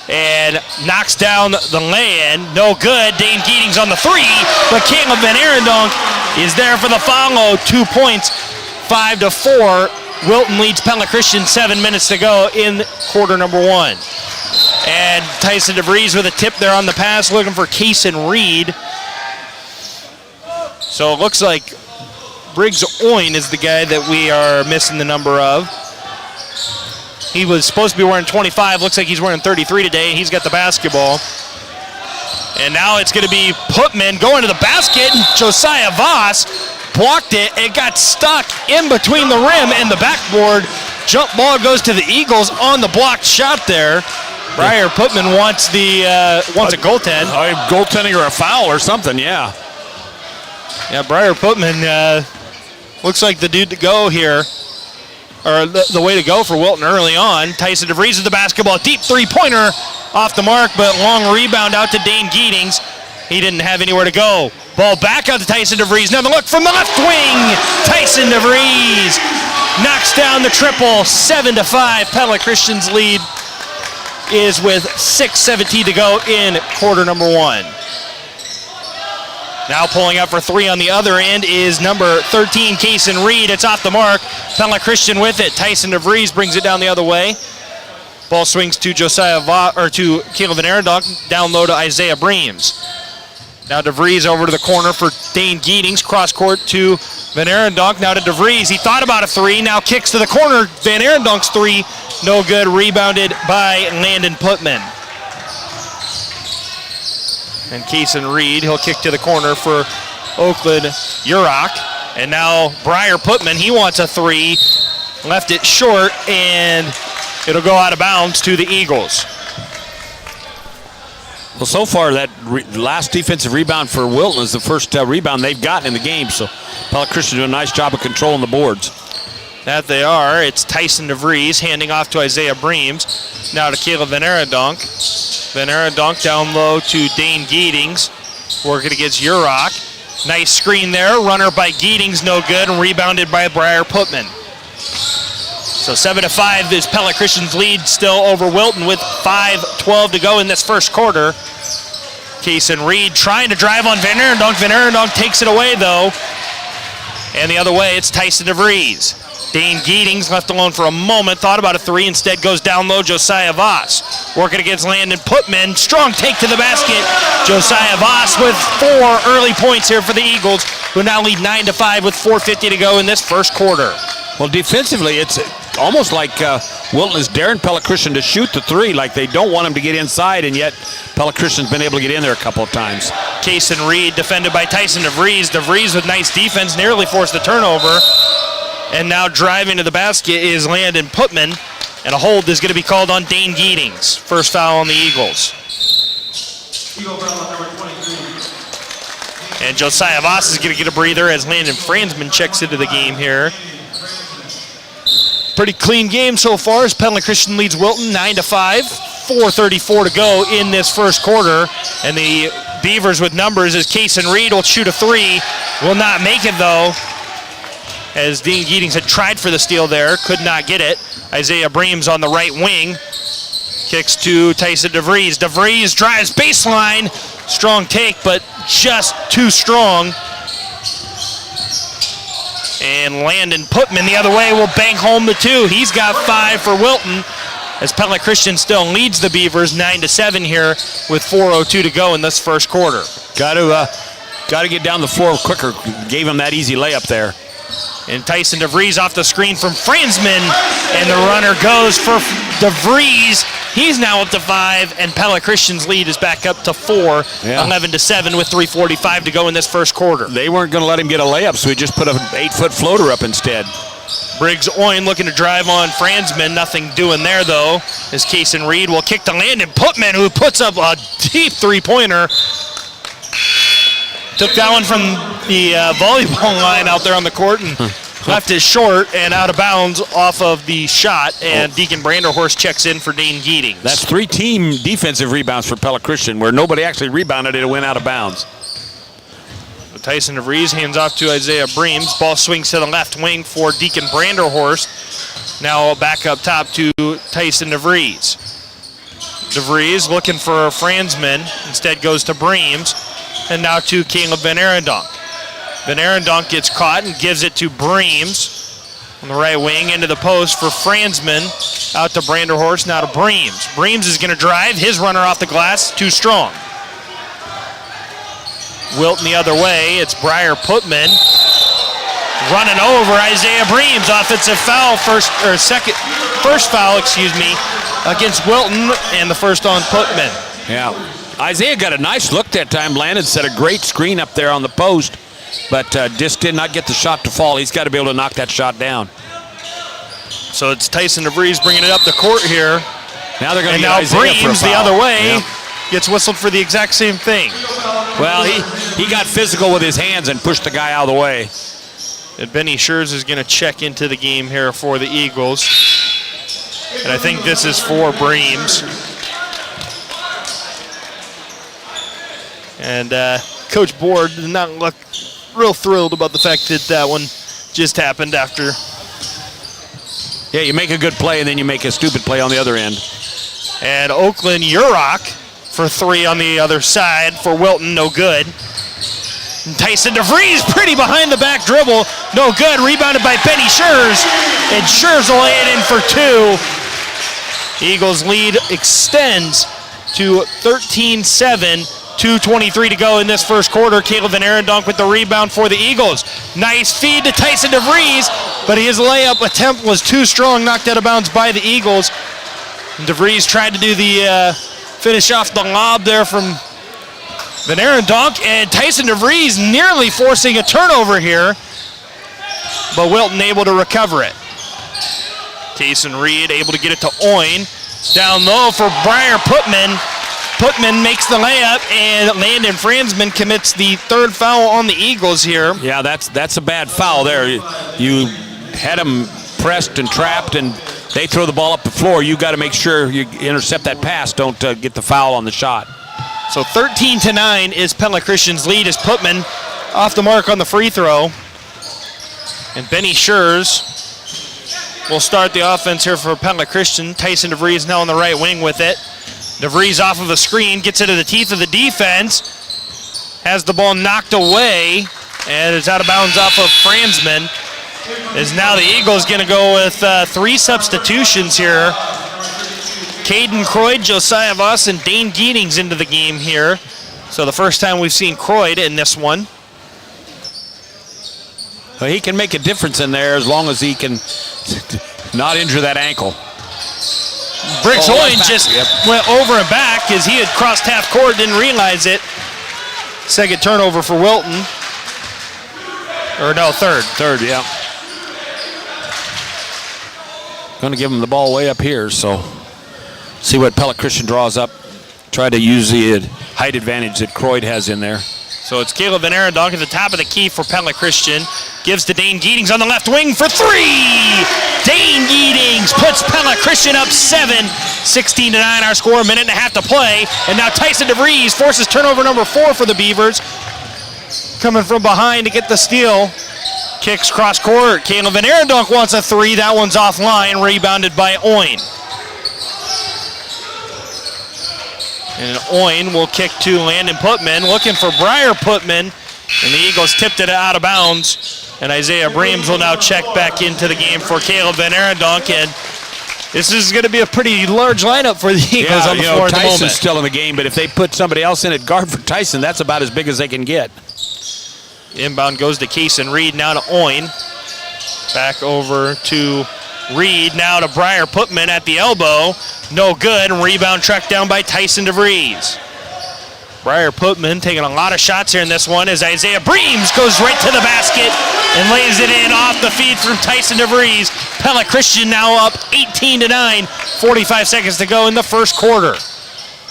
and knocks down the lay-in. No good. Dane Geetings on the three, but Caleb Van Arendonk is there for the follow. 2 points, 5-4. Wilton leads Pella Christian, 7 minutes to go in quarter number 1. And Tyson DeVries with a tip there on the pass, looking for Kaysen Reed. So it looks like Briggs Oin is the guy that we are missing the number of. He was supposed to be wearing 25. Looks like he's wearing 33 today. He's got the basketball. And now it's going to be Putman going to the basket. And Josiah Voss blocked it. It got stuck in between the rim and the backboard. Jump ball goes to the Eagles on the blocked shot there. Briar Putman wants a goaltend. Goaltending or a foul or something, yeah. Yeah, Briar Putman looks like the dude to go here, or the way to go for Wilton early on. Tyson DeVries with the basketball. Deep three-pointer off the mark, but long rebound out to Dane Geetings. He didn't have anywhere to go. Ball back out to Tyson DeVries. Another look from the left wing. Tyson DeVries knocks down the triple. 7-5. Pella Christian's lead is with 6:17 to go in quarter number 1. Now pulling up for three on the other end is number 13, Kaysen Reed. It's off the mark. Pella Christian with it. Tyson DeVries brings it down the other way. Ball swings to to Caleb Van Arendonk. Down low to Isaiah Breams. Now DeVries over to the corner for Dane Geetings. Cross court to Van Arendonk. Now to DeVries. He thought about a three. Now kicks to the corner. Van Arendonk's three. No good. Rebounded by Landon Putman. And Kaysen Reed, he'll kick to the corner for Oakland Urok. And now Briar Putman, he wants a three. Left it short, and it'll go out of bounds to the Eagles. Well, so far, that last defensive rebound for Wilton is the first rebound they've gotten in the game. So Pella Christian doing a nice job of controlling the boards. That they are. It's Tyson DeVries handing off to Isaiah Breams. Now to Caleb Van Arendonk. Van Arendonk down low to Dane Giedings. Working against Urach. Nice screen there. Runner by Giedings, no good. And rebounded by Briar Putman. So 7-5 is Pella Christian's lead still over Wilton with 5:12 to go in this first quarter. Kason Reed trying to drive on Van Arendonk. Van Arendonk takes it away though. And the other way, it's Tyson DeVries. Dane Giedings left alone for a moment, thought about a three, instead goes down low, Josiah Voss. Working against Landon Putman, strong take to the basket. Josiah Voss with 4 early points here for the Eagles, who now lead 9-5 with 4:50 to go in this first quarter. Well, defensively, it's almost like Wilton is daring Pella Christian to shoot the three, like they don't want him to get inside, and yet Pella Christian's been able to get in there a couple of times. Kason Reed defended by Tyson DeVries. DeVries with nice defense, nearly forced the turnover. And now driving to the basket is Landon Putman, and a hold is going to be called on Dane Giedings. First foul on the Eagles. And Josiah Voss is going to get a breather as Landon Franzman checks into the game here. Pretty clean game so far as Pella Christian leads Wilton 9-5. 4:34 to go in this first quarter. And the Beavers with numbers as Kason Reed will shoot a three. Will not make it though, as Dean Giedings had tried for the steal there, could not get it. Isaiah Breams on the right wing. Kicks to Tyson DeVries. DeVries drives baseline. Strong take, but just too strong. And Landon Putman the other way will bank home the two. He's got 5 for Wilton, as Pella Christian still leads the Beavers 9-7 here with 4:02 to go in this first quarter. Got to get down the floor quicker. Gave him that easy layup there. And Tyson DeVries off the screen from Franzman, and the runner goes for DeVries. He's now up to 5, and Pella Christian's lead is back up to 4, 11-7 with 3:45 to go in this first quarter. They weren't going to let him get a layup, so he just put an 8-foot floater up instead. Briggs Oin looking to drive on Franzman. Nothing doing there, though, as Kason Reed will kick to Landon Putman, who puts up a deep three-pointer. Took that one from the volleyball line out there on the court and left it short and out of bounds off of the shot. And Deacon Branderhorst checks in for Dane Giedings. That's 3 team defensive rebounds for Pella Christian, where nobody actually rebounded it. It went out of bounds. Tyson DeVries hands off to Isaiah Breams. Ball swings to the left wing for Deacon Branderhorst. Now back up top to Tyson DeVries. DeVries looking for Franzman. Instead goes to Breams. And now to Caleb Van Arendonk. Van Arendonk gets caught and gives it to Breams on the right wing into the post for Franzman. Out to Branderhorst, now to Breams. Breams is going to drive. His runner off the glass, too strong. Wilton the other way. It's Briar Putman running over Isaiah Breams. Offensive foul, first foul, against Wilton, and the first on Putman. Yeah. Isaiah got a nice look that time. Landon set a great screen up there on the post, but just did not get the shot to fall. He's got to be able to knock that shot down. So it's Tyson DeVries bringing it up the court here. Now they're going to get Isaiah Breams for a foul. The other way. Gets whistled for the exact same thing. Well, he got physical with his hands and pushed the guy out of the way. And Benny Schurz is going to check into the game here for the Eagles. And I think this is for Breams. And Coach Board did not look real thrilled about the fact that that one just happened after. Yeah, you make a good play and then you make a stupid play on the other end. And Oakland Urach for 3 on the other side for Wilton, no good. And Tyson DeVries pretty behind the back dribble, no good. Rebounded by Benny Schurz, and Schurz will lay it in for 2. Eagles lead extends to 13-7. 2:23 to go in this first quarter. Caleb Van Arendonk with the rebound for the Eagles. Nice feed to Tyson DeVries, but his layup attempt was too strong, knocked out of bounds by the Eagles. And DeVries tried to do the finish off the lob there from Van Arendonk, and Tyson DeVries nearly forcing a turnover here, but Wilton able to recover it. Kason Reed able to get it to Oin. Down low for Briar Putman. Putman makes the layup, and Landon Franzman commits the 3rd foul on the Eagles here. Yeah, that's a bad foul there. You had him pressed and trapped and they throw the ball up the floor, you got to make sure you intercept that pass. Don't get the foul on the shot. So 13-9 is Pella Christian's lead as Putman off the mark on the free throw. And Benny Schurz will start the offense here for Pella Christian. Tyson DeVries now on the right wing with it. DeVries off of a screen, gets into the teeth of the defense, has the ball knocked away, and it's out of bounds off of Franzman. Is now the Eagles going to go with 3 substitutions here. Caden Croyd, Josiah Voss, and Dane Geetings into the game here. So the first time we've seen Croyd in this one. Well, he can make a difference in there as long as he can not injure that ankle. Briggs Owen just went over and back as he had crossed half court, didn't realize it. Second turnover for Wilton. Or no, third. Third, yeah. Going to give him the ball way up here, so see what Pella Christian draws up. Try to use the height advantage that Croyd has in there. So it's Caleb Van Arendonk at the top of the key for Pella Christian. Gives to Dane Geetings on the left wing for 3! Dane Geetings puts Pella Christian up 7. 16-9 our score, a minute and a half to play. And now Tyson DeVries forces turnover number 4 for the Beavers. Coming from behind to get the steal. Kicks cross court. Caleb Van Arendonk wants a 3. That one's offline, rebounded by Oin. And Oin will kick to Landon Putman, looking for Briar Putman, and the Eagles tipped it out of bounds. And Isaiah Breams will now check back into the game for Caleb Van Arendonk, and this is going to be a pretty large lineup for the Eagles on the floor at the moment. Tyson's still in the game, but if they put somebody else in at guard for Tyson, that's about as big as they can get. Inbound goes to Kaysen Reed, now to Oin. Back over to Reed, now to Briar Putman at the elbow. No good, and rebound tracked down by Tyson DeVries. Briar Putman taking a lot of shots here in this one as Isaiah Breams goes right to the basket and lays it in off the feed from Tyson DeVries. Pella Christian now up 18-9, 45 seconds to go in the first quarter.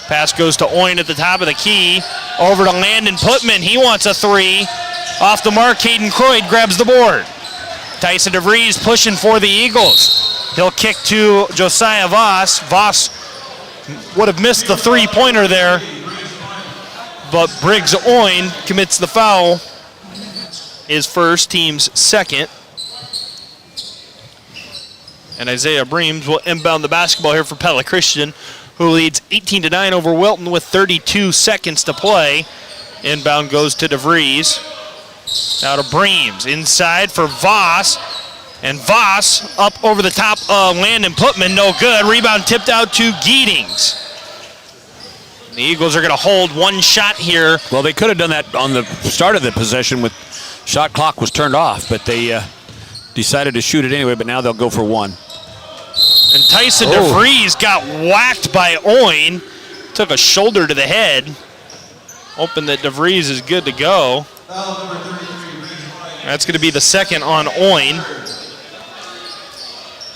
Pass goes to Oin at the top of the key, over to Landon Putman. He wants a 3. Off the mark, Caden Croyd grabs the board. Tyson DeVries pushing for the Eagles. He'll kick to Josiah Voss. Voss would have missed the 3-pointer there, but Briggs Oin commits the foul. His first, team's second. And Isaiah Breams will inbound the basketball here for Pella Christian, who leads 18-9 over Wilton with 32 seconds to play. Inbound goes to DeVries. Now to Breams, inside for Voss. And Voss up over the top of Landon Putman, no good. Rebound tipped out to Geetings. The Eagles are going to hold one shot here. Well, they could have done that on the start of the possession with shot clock was turned off, but they decided to shoot it anyway, but now they'll go for 1. And Tyson DeVries got whacked by Oin. Took a shoulder to the head. Hoping that DeVries is good to go. That's going to be the second on Oin.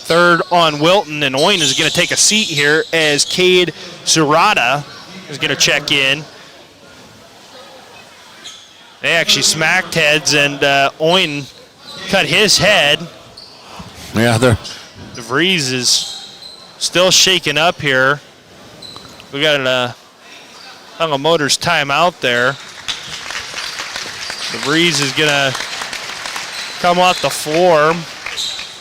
Third on Wilton, and Oin is going to take a seat here as Cade Zurada is going to check in. They actually smacked heads, and Oin cut his head. Yeah, DeVries is still shaking up here. We got a Pella Motors timeout there. DeVries is going to come off the floor.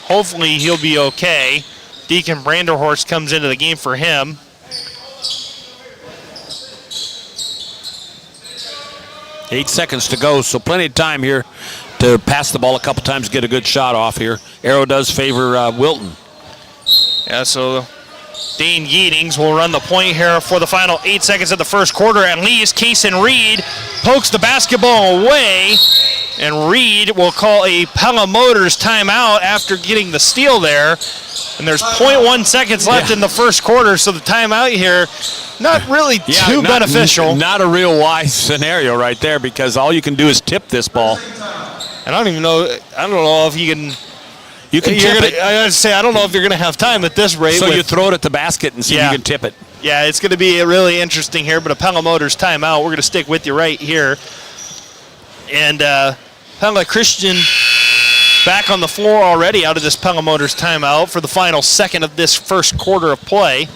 Hopefully he'll be okay. Deacon Branderhorst comes into the game for him. Eight seconds to go, so plenty of time here to pass the ball a couple times, get a good shot off here. Arrow does favor Wilton. Yeah, so Dane Geetings will run the point here for the final 8 seconds of the first quarter at least. Kaysen Reed pokes the basketball away, and Reed will call a Pella Motors timeout after getting the steal there. And there's 0.1 seconds left in the first quarter, so the timeout here, not really too beneficial. Not a real wise scenario right there, because all you can do is tip this ball. And I don't know if you can. You can tip it. I gotta say, I don't know if you're gonna have time at this rate. So you throw it at the basket and see if you can tip it. Yeah, it's gonna be really interesting here, but a Pella Motors timeout. We're gonna stick with you right here. And Pella Christian back on the floor already out of this Pella Motors timeout for the final second of this first quarter of play.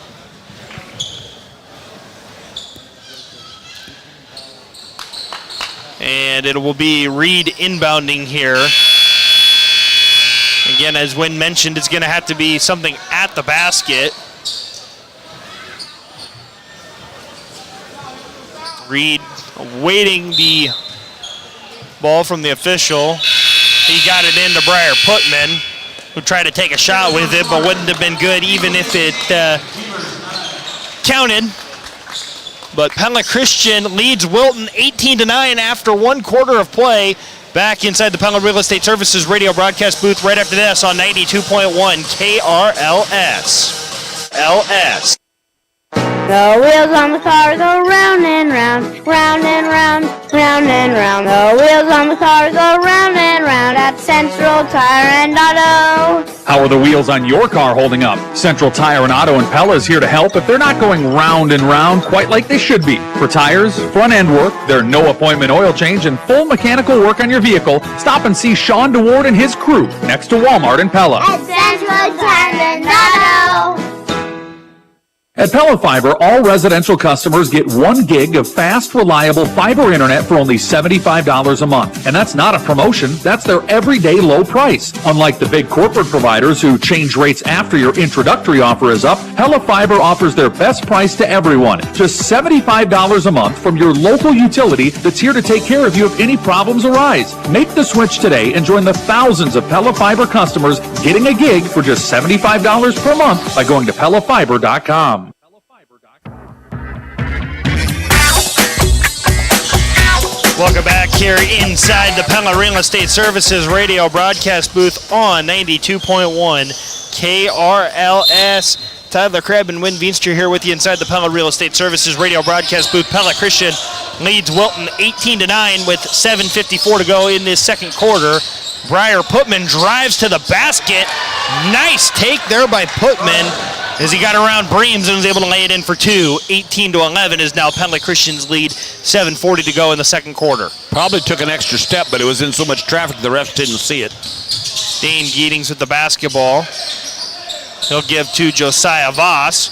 And it will be Reed inbounding here. Again, as Wynn mentioned, it's going to have to be something at the basket. Reed awaiting the ball from the official. He got it into Briar Putman, who tried to take a shot with it, but wouldn't have been good even if it counted. But Pella Christian leads Wilton 18-9 after 1 quarter of play. Back inside the Pella Real Estate Services radio broadcast booth right after this on 92.1 KRLS. LS. The wheels on the car go round and round, round and round, round and round. The wheels on the car go round and round at Central Tire and Auto. How are the wheels on your car holding up? Central Tire and Auto in Pella is here to help if they're not going round and round quite like they should be. For tires, front end work, their no appointment oil change, and full mechanical work on your vehicle, stop and see Sean DeWard and his crew next to Walmart in Pella. At Central Tire and Auto. At Pella Fiber, all residential customers get 1 gig of fast, reliable fiber internet for only $75 a month. And that's not a promotion, that's their everyday low price. Unlike the big corporate providers who change rates after your introductory offer is up, Pella Fiber offers their best price to everyone. Just $75 a month from your local utility that's here to take care of you if any problems arise. Make the switch today and join the thousands of Pella Fiber customers getting a gig for just $75 per month by going to PellaFiber.com. Welcome back here inside the Pella Real Estate Services radio broadcast booth on 92.1 KRLS. Tyler Crabb and Wynn Veenstra here with you inside the Pella Real Estate Services radio broadcast booth. Pella Christian leads Wilton 18-9 with 7:54 to go in this second quarter. Briar Putman drives to the basket. Nice take there by Putman as he got around Breams and was able to lay it in for 2. 18-11 is now Pella Christian's lead. 7:40 to go in the second quarter. Probably took an extra step, but it was in so much traffic the refs didn't see it. Dane Geetings with the basketball. He'll give to Josiah Voss.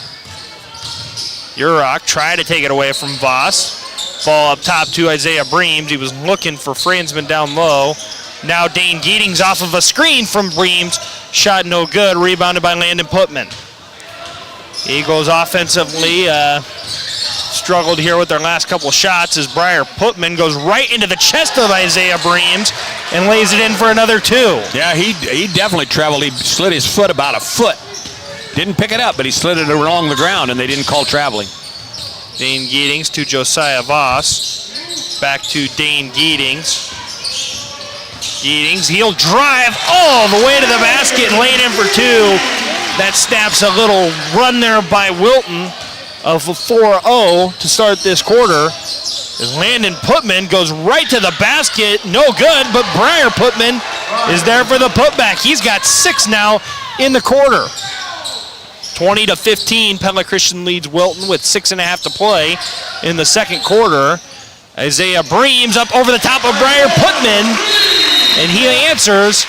Urach tried to take it away from Voss. Ball up top to Isaiah Breams. He was looking for Franzman down low. Now Dane Geetings off of a screen from Breams. Shot no good. Rebounded by Landon Putman. Eagles offensively struggled here with their last couple shots as Briar Putman goes right into the chest of Isaiah Breams and lays it in for another 2. Yeah, he definitely traveled. He slid his foot about a foot. Didn't pick it up, but he slid it along the ground, and they didn't call traveling. Dane Geetings to Josiah Voss. Back to Dane Geetings. Geetings, he'll drive all the way to the basket and lay it in for 2. That snaps a little run there by Wilton of a 4-0 to start this quarter. As Landon Putman goes right to the basket, no good, but Briar Putman is there for the putback. He's got 6 now in the quarter. 20-15, Pella Christian leads Wilton with 6.5 to play in the second quarter. Isaiah Breams up over the top of Briar Putman, and he answers.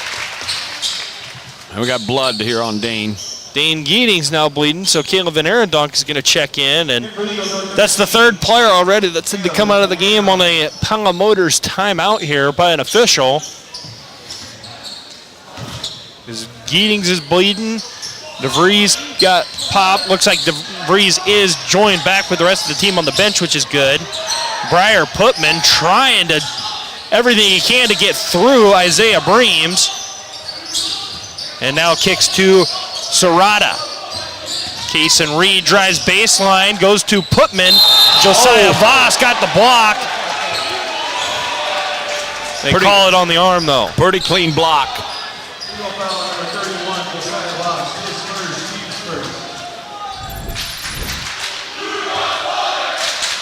We got blood here on Dane. Dane Geetings now bleeding, so Caleb Van Arendonk is going to check in, and that's the third player already that's had to come out of the game on a Pella Motors timeout here by an official. As Geetings is bleeding, DeVries got popped. Looks like DeVries is joined back with the rest of the team on the bench, which is good. Briar Putman trying to everything he can to get through Isaiah Breams. And now kicks to Serrata. Kason Reed drives baseline, goes to Putman. Josiah Voss got the block. They call it on the arm, though. Pretty clean block.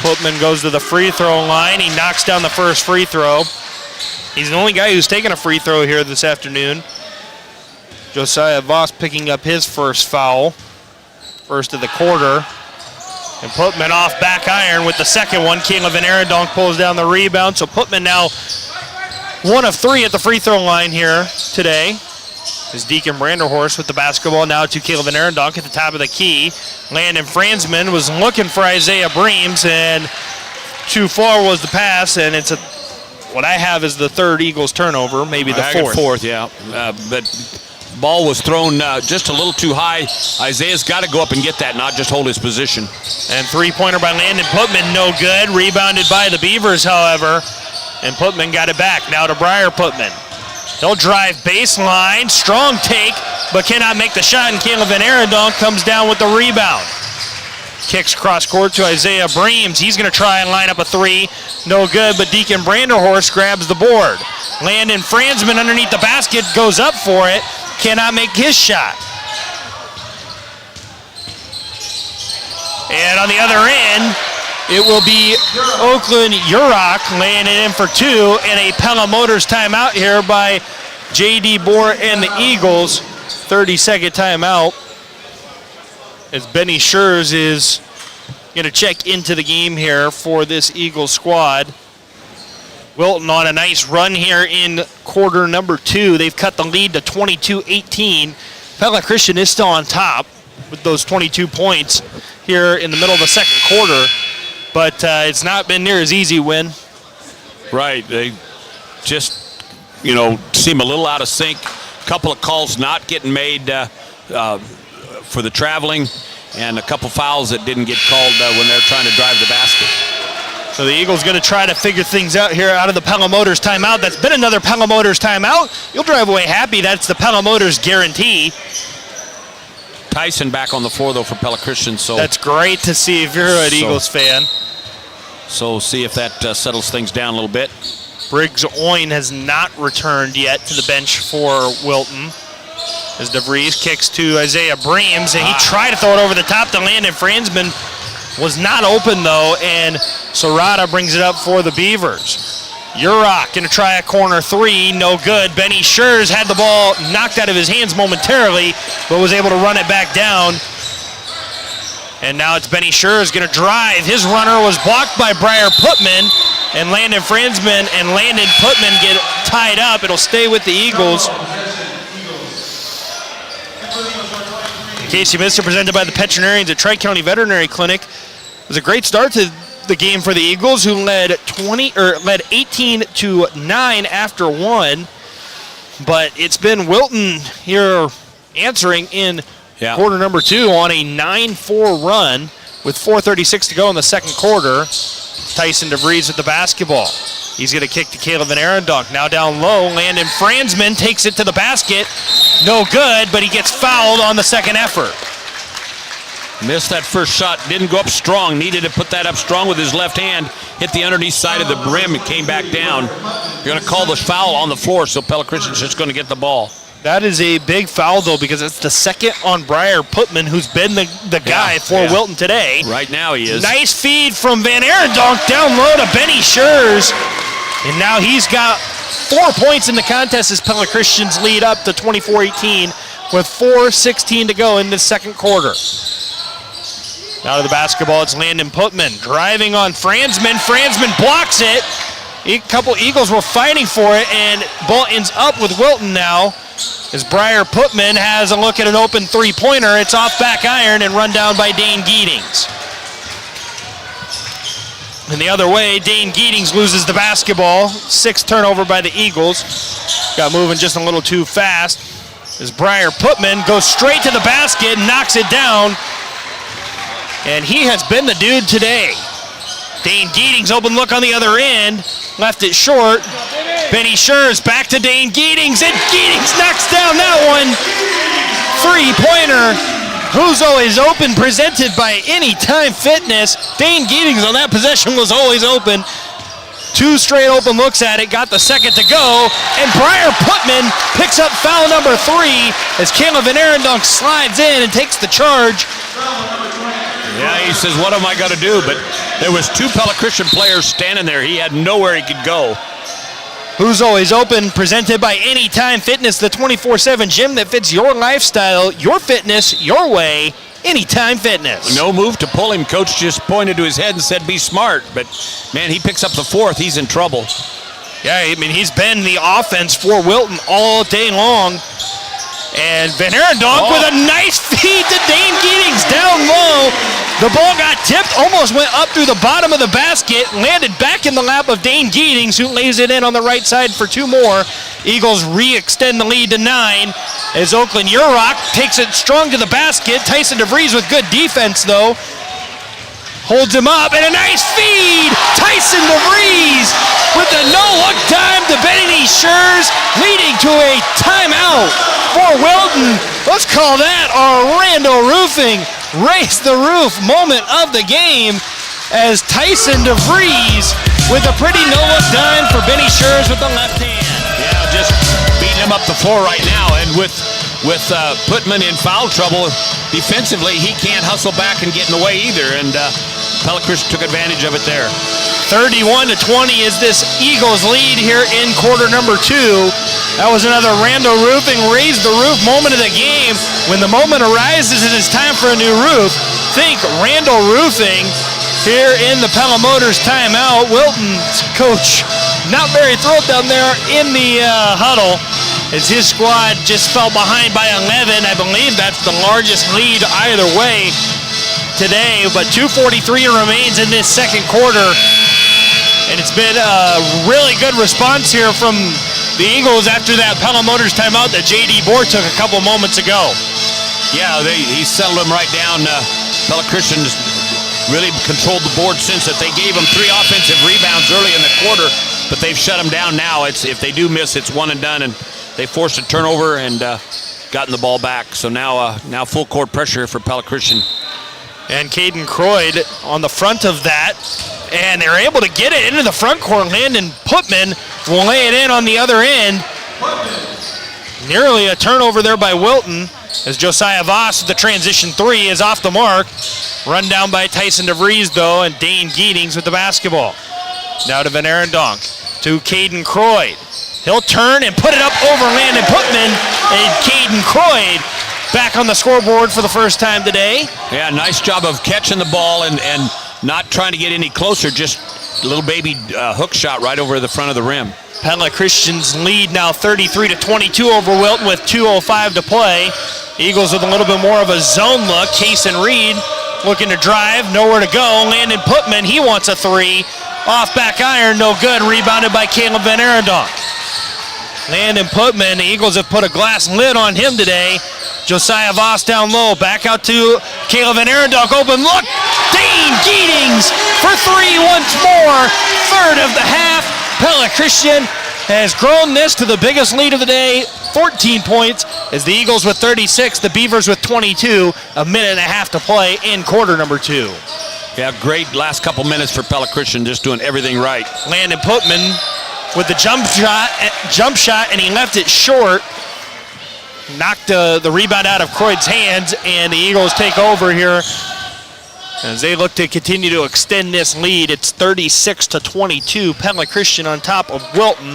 Putman goes to the free throw line. He knocks down the first free throw. He's the only guy who's taken a free throw here this afternoon. Josiah Voss picking up his first foul. First of the quarter. And Putman off back iron with the second one. Caleb Van Arendonk pulls down the rebound. So Putman now 1 of 3 at the free throw line here today. Is Deacon Branderhorst with the basketball now to Caleb Van Arendonk at the top of the key. Landon Franzman was looking for Isaiah Breams, and too far was the pass, and it's what I have is the third Eagles turnover, maybe the fourth. Fourth, yeah. But ball was thrown just a little too high. Isaiah's got to go up and get that, not just hold his position. And three-pointer by Landon Putman, no good. Rebounded by the Beavers, however, and Putman got it back. Now to Briar Putman. He'll drive baseline, strong take, but cannot make the shot, and Caleb Van Arendonk comes down with the rebound. Kicks cross court to Isaiah Breams. He's going to try and line up a three. No good, but Deacon Branderhorst grabs the board. Landon Franzman underneath the basket goes up for it. Cannot make his shot. And on the other end, it will be Oakland Urach laying it in for two, and a Pella Motors timeout here by J.D. Bohr and the Eagles. 30-second timeout as Benny Schurz is going to check into the game here for this Eagles squad. Wilton on a nice run here in quarter number 2. They've cut the lead to 22-18. Pella Christian is still on top with those 22 points here in the middle of the second quarter. But it's not been near as easy, Win. Right. They just, seem a little out of sync. A couple of calls not getting made for the traveling, and a couple fouls that didn't get called when they're trying to drive the basket. So the Eagles going to try to figure things out here out of the Pella Motors timeout. That's been another Pella Motors timeout. You'll drive away happy. That's the Pella Motors guarantee. Tyson back on the floor, though, for Pella Christian. So that's great to see if you're an Eagles fan. So see if that settles things down a little bit. Briggs Oin has not returned yet to the bench for Wilton. As DeVries kicks to Isaiah Breams, and he tried to throw it over the top to Landon Franzman. Was not open, though, and Serrata brings it up for the Beavers. Urach going to try a corner three, no good. Benny Schurz had the ball knocked out of his hands momentarily, but was able to run it back down. And now it's Benny Schurz going to drive. His runner was blocked by Briar Putman, and Landon Franzman and Landon Putman get tied up. It'll stay with the Eagles. In case you missed it, presented by the Veterinarians at Tri-County Veterinary Clinic. It was a great start to the game for the Eagles, who led 18-9 after one. But it's been Wilton here answering in quarter number 2 on a 9-4 run with 4:36 to go in the second quarter. Tyson DeVries with the basketball. He's going to kick to Caleb Van Arendonk. Now down low, Landon Franzman takes it to the basket. No good, but he gets fouled on the second effort. Missed that first shot, didn't go up strong. Needed to put that up strong with his left hand. Hit the underneath side of the rim and came back down. You're going to call the foul on the floor, so Pella Christian's just going to get the ball. That is a big foul, though, because it's the second on Briar Putman, who's been the guy for Wilton today. Right now he is. Nice feed from Van Arendonk down low to Benny Schurz. And now he's got 4 points in the contest as Pella Christians lead up to 24-18 with 4:16 to go in the second quarter. Now to the basketball, it's Landon Putman driving on Franzman. Franzman blocks it. A couple Eagles were fighting for it, and ball ends up with Wilton now as Briar Putman has a look at an open three-pointer. It's off back iron and run down by Dane Geetings. And the other way, Dane Geetings loses the basketball. 6th turnover by the Eagles. Got moving just a little too fast as Briar Putman goes straight to the basket, knocks it down. And he has been the dude today. Dane Geetings, open look on the other end. Left it short. Benny Schurz back to Dane Geetings, and Geetings knocks down that one. Three-pointer. Who's always open, presented by Anytime Fitness. Dane Geetings on that possession was always open. 2 straight open looks at it, got the second to go, and Briar Putman picks up foul number 3 as Caleb Van Arendonk slides in and takes the charge. Yeah, he says, what am I going to do? But there was 2 Pella Christian players standing there. He had nowhere he could go. Who's Always Open, presented by Anytime Fitness, the 24/7 gym that fits your lifestyle, your fitness, your way. Anytime Fitness. No move to pull him. Coach just pointed to his head and said, be smart. But, man, he picks up the 4th. He's in trouble. Yeah, I mean, he's been the offense for Wilton all day long. And Van Arendonk with a nice feed to Dane Gietings down low. The ball got tipped, almost went up through the bottom of the basket, landed back in the lap of Dane Gietings, who lays it in on the right side for 2 more. Eagles re-extend the lead to 9 as Oakland Yurok takes it strong to the basket. Tyson DeVries with good defense, though. Holds him up, and a nice feed! Tyson DeVries with the no-look time to Benny Schurz, leading to a timeout for Wilton. Let's call that our Randall Roofing raise the roof moment of the game as Tyson DeVries with a pretty no-look dime for Benny Schurz with the left hand. Yeah, just beating him up the floor right now, and with Putman in foul trouble defensively, he can't hustle back and get in the way either, and Pella Christian took advantage of it there. 31-20 is this Eagles lead here in quarter number 2. That was another Randall Roofing raise the roof moment of the game. When the moment arises and it's time for a new roof, think Randall Roofing here in the Pella Motors timeout. Wilton's coach not very thrilled down there in the huddle as his squad just fell behind by 11. I believe that's the largest lead either way today, but 2:43 remains in this second quarter, and it's been a really good response here from the Eagles after that Pella Motors timeout that J.D. Bohr took a couple moments ago. Yeah, he settled them right down. Pella Christian really controlled the board since that. They gave them 3 offensive rebounds early in the quarter, but they've shut them down now. If they do miss, it's one and done, and they forced a turnover and gotten the ball back. So now full court pressure for Pella Christian. And Caden Croyd on the front of that, and they're able to get it into the front court. Landon Putman will lay it in on the other end. Nearly a turnover there by Wilton as Josiah Voss with the transition 3 is off the mark. Run down by Tyson DeVries, though, and Dane Gietings with the basketball. Now to Van Arendonk, to Caden Croyd. He'll turn and put it up over Landon Putman, and Caden Croyd back on the scoreboard for the first time today. Yeah, nice job of catching the ball and not trying to get any closer, just a little baby hook shot right over the front of the rim. Pella Christian's lead now 33-22 over Wilton with 2:05 to play. Eagles with a little bit more of a zone look. Kason Reed looking to drive, nowhere to go. Landon Putman, he wants a 3. Off back iron, no good. Rebounded by Caleb Van Arendonk. Landon Putman, the Eagles have put a glass lid on him today. Josiah Voss down low, back out to Caleb Van Arendonk, open look. Dane Gietings for 3 once more. Third of the half. Pella Christian has grown this to the biggest lead of the day, 14 points, as the Eagles with 36, the Beavers with 22, a minute and a half to play in quarter number 2. Yeah, great last couple minutes for Pella Christian, just doing everything right. Landon Putman with the jump shot, and he left it short. Knocked the rebound out of Croyd's hands, and the Eagles take over here as they look to continue to extend this lead. It's 36-22. Pella Christian on top of Wilton.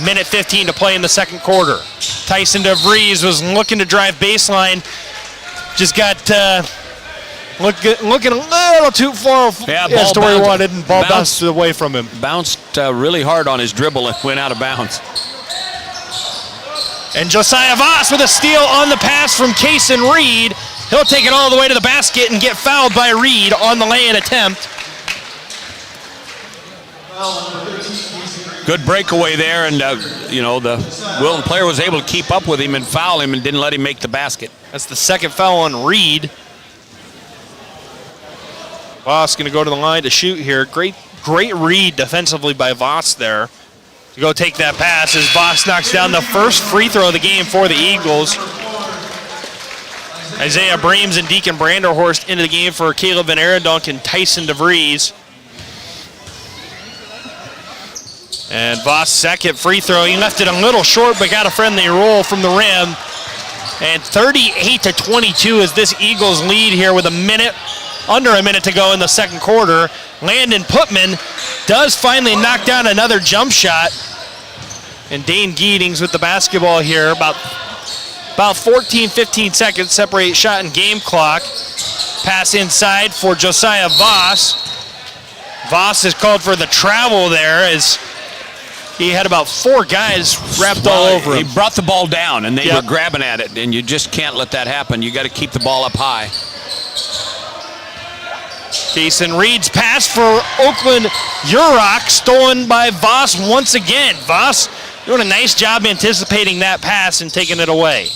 Minute 15 to play in the second quarter. Tyson DeVries was looking to drive baseline. Just got looking a little too far as to where he wanted, and ball bounced away from him. Bounced really hard on his dribble and went out of bounds. And Josiah Voss with a steal on the pass from Kason Reed. He'll take it all the way to the basket and get fouled by Reed on the lay-in attempt. Good breakaway there, and the Wilton player was able to keep up with him and foul him and didn't let him make the basket. That's the second foul on Reed. Voss going to go to the line to shoot here. Great read defensively by Voss there. To go take that pass as Voss knocks down the first free throw of the game for the Eagles. Isaiah Breams and Deacon Branderhorst into the game for Caleb Van Arendonk and Tyson DeVries. And Voss' second free throw. He left it a little short, but got a friendly roll from the rim. And 38-22 is this Eagles lead here with under a minute to go in the second quarter. Landon Putman does finally knock down another jump shot. And Dane Gietings with the basketball here. About 14, 15 seconds separate shot and game clock. Pass inside for Josiah Voss. Voss is called for the travel there as He had about 4 guys wrapped all over him. He brought the ball down, and they were grabbing at it, and you just can't let that happen. You got to keep the ball up high. Jason Reed's pass for Oakland Yurok, stolen by Voss once again. Voss doing a nice job anticipating that pass and taking it away.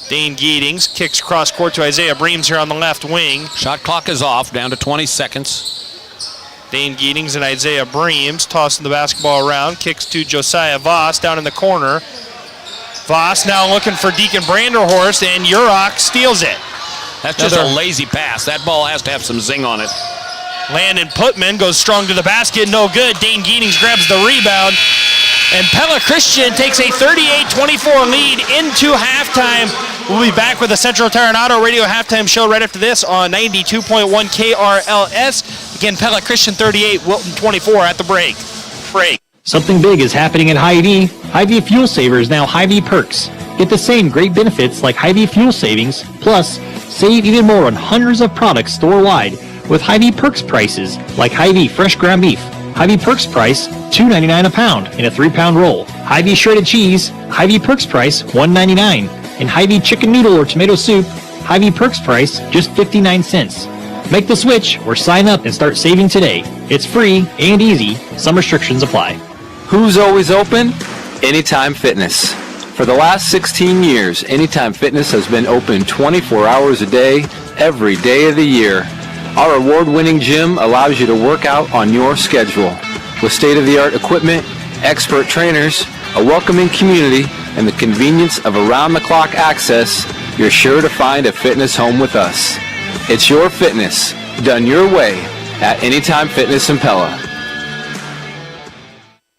Dane Giedings kicks cross court to Isaiah Breams here on the left wing. Shot clock is off, down to 20 seconds. Dane Giedings and Isaiah Breams tossing the basketball around. Kicks to Josiah Voss down in the corner. Voss now looking for Deacon Branderhorst, and Yurok steals it. That's just a lazy pass. That ball has to have some zing on it. Landon Putman goes strong to the basket. No good. Dane Giedings grabs the rebound. And Pella Christian takes a 38-24 lead into halftime. We'll be back with the Central Tire and Auto Radio halftime show right after this on 92.1 KRLS. Again, Pella Christian 38, Wilton 24 at the break. Something big is happening at Hy-Vee. Hy-Vee Fuel Savers now Hy-Vee Perks. Get the same great benefits like Hy-Vee Fuel Savings, plus save even more on hundreds of products store-wide with Hy-Vee Perks prices like Hy-Vee Fresh Ground Beef. Hy-Vee Perks price, $2.99 a pound in a 3-pound roll. Hy-Vee Shredded Cheese, Hy-Vee Perks price, $1.99. And Hy-Vee Chicken Noodle or Tomato Soup, Hy-Vee Perks price, just 59 cents. Make the switch or sign up and start saving today. It's free and easy. Some restrictions apply. Who's always open? Anytime Fitness. For the last 16 years, Anytime Fitness has been open 24 hours a day, every day of the year. Our award-winning gym allows you to work out on your schedule. With state-of-the-art equipment, expert trainers, a welcoming community, and the convenience of around-the-clock access, you're sure to find a fitness home with us. It's your fitness, done your way, at Anytime Fitness in Pella.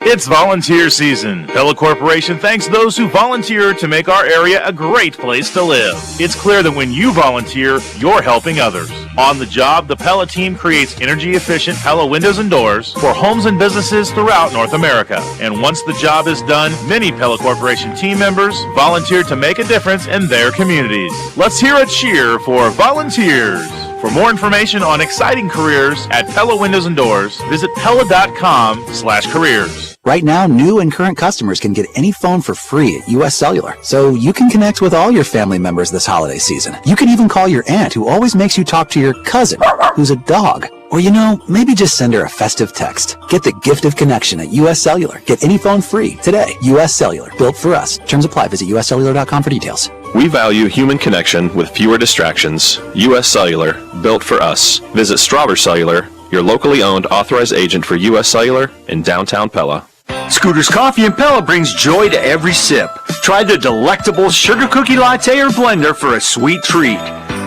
It's volunteer season. Pella Corporation thanks those who volunteer to make our area a great place to live. It's clear that when you volunteer, you're helping others. On the job, the Pella team creates energy-efficient Pella windows and doors for homes and businesses throughout North America. And once the job is done, many Pella Corporation team members volunteer to make a difference in their communities. Let's hear a cheer for volunteers. For more information on exciting careers at Pella Windows and Doors, visit Pella.com/careers. Right now, new and current customers can get any phone for free at US Cellular, so you can connect with all your family members this holiday season. You can even call your aunt who always makes you talk to your cousin, who's a dog. Or, maybe just send her a festive text. Get the gift of connection at US Cellular. Get any phone free today. US Cellular, built for us. Terms apply. Visit uscellular.com for details. We value human connection with fewer distractions. US Cellular, built for us. Visit Strawber Cellular, your locally owned authorized agent for US Cellular in downtown Pella. Scooter's Coffee in Pella brings joy to every sip. Try the delectable sugar cookie latte or blender for a sweet treat.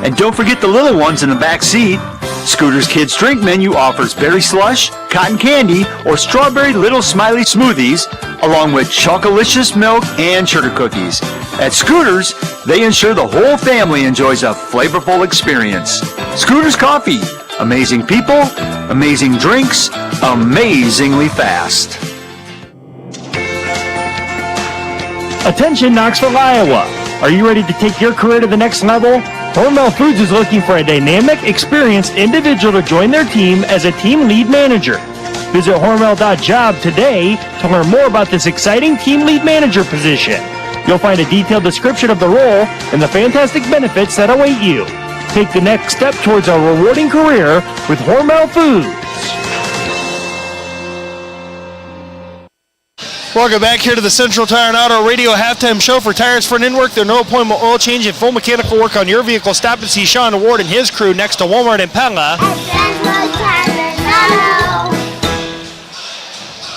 And don't forget the little ones in the back seat. Scooter's Kids Drink menu offers berry slush, cotton candy, or strawberry little smiley smoothies, along with chocolicious milk and sugar cookies. At Scooter's, they ensure the whole family enjoys a flavorful experience. Scooter's Coffee. Amazing people, amazing drinks, amazingly fast. Attention Knoxville, Iowa. Are you ready to take your career to the next level? Hormel Foods is looking for a dynamic, experienced individual to join their team as a team lead manager. Visit Hormel.job today to learn more about this exciting team lead manager position. You'll find a detailed description of the role and the fantastic benefits that await you. Take the next step towards a rewarding career with Hormel Foods. Welcome back here to the Central Tire and Auto Radio halftime show for tires, front end work, their no appointment oil change, and full mechanical work on your vehicle. Stop and see Sean Ward and his crew next to Walmart in Pella.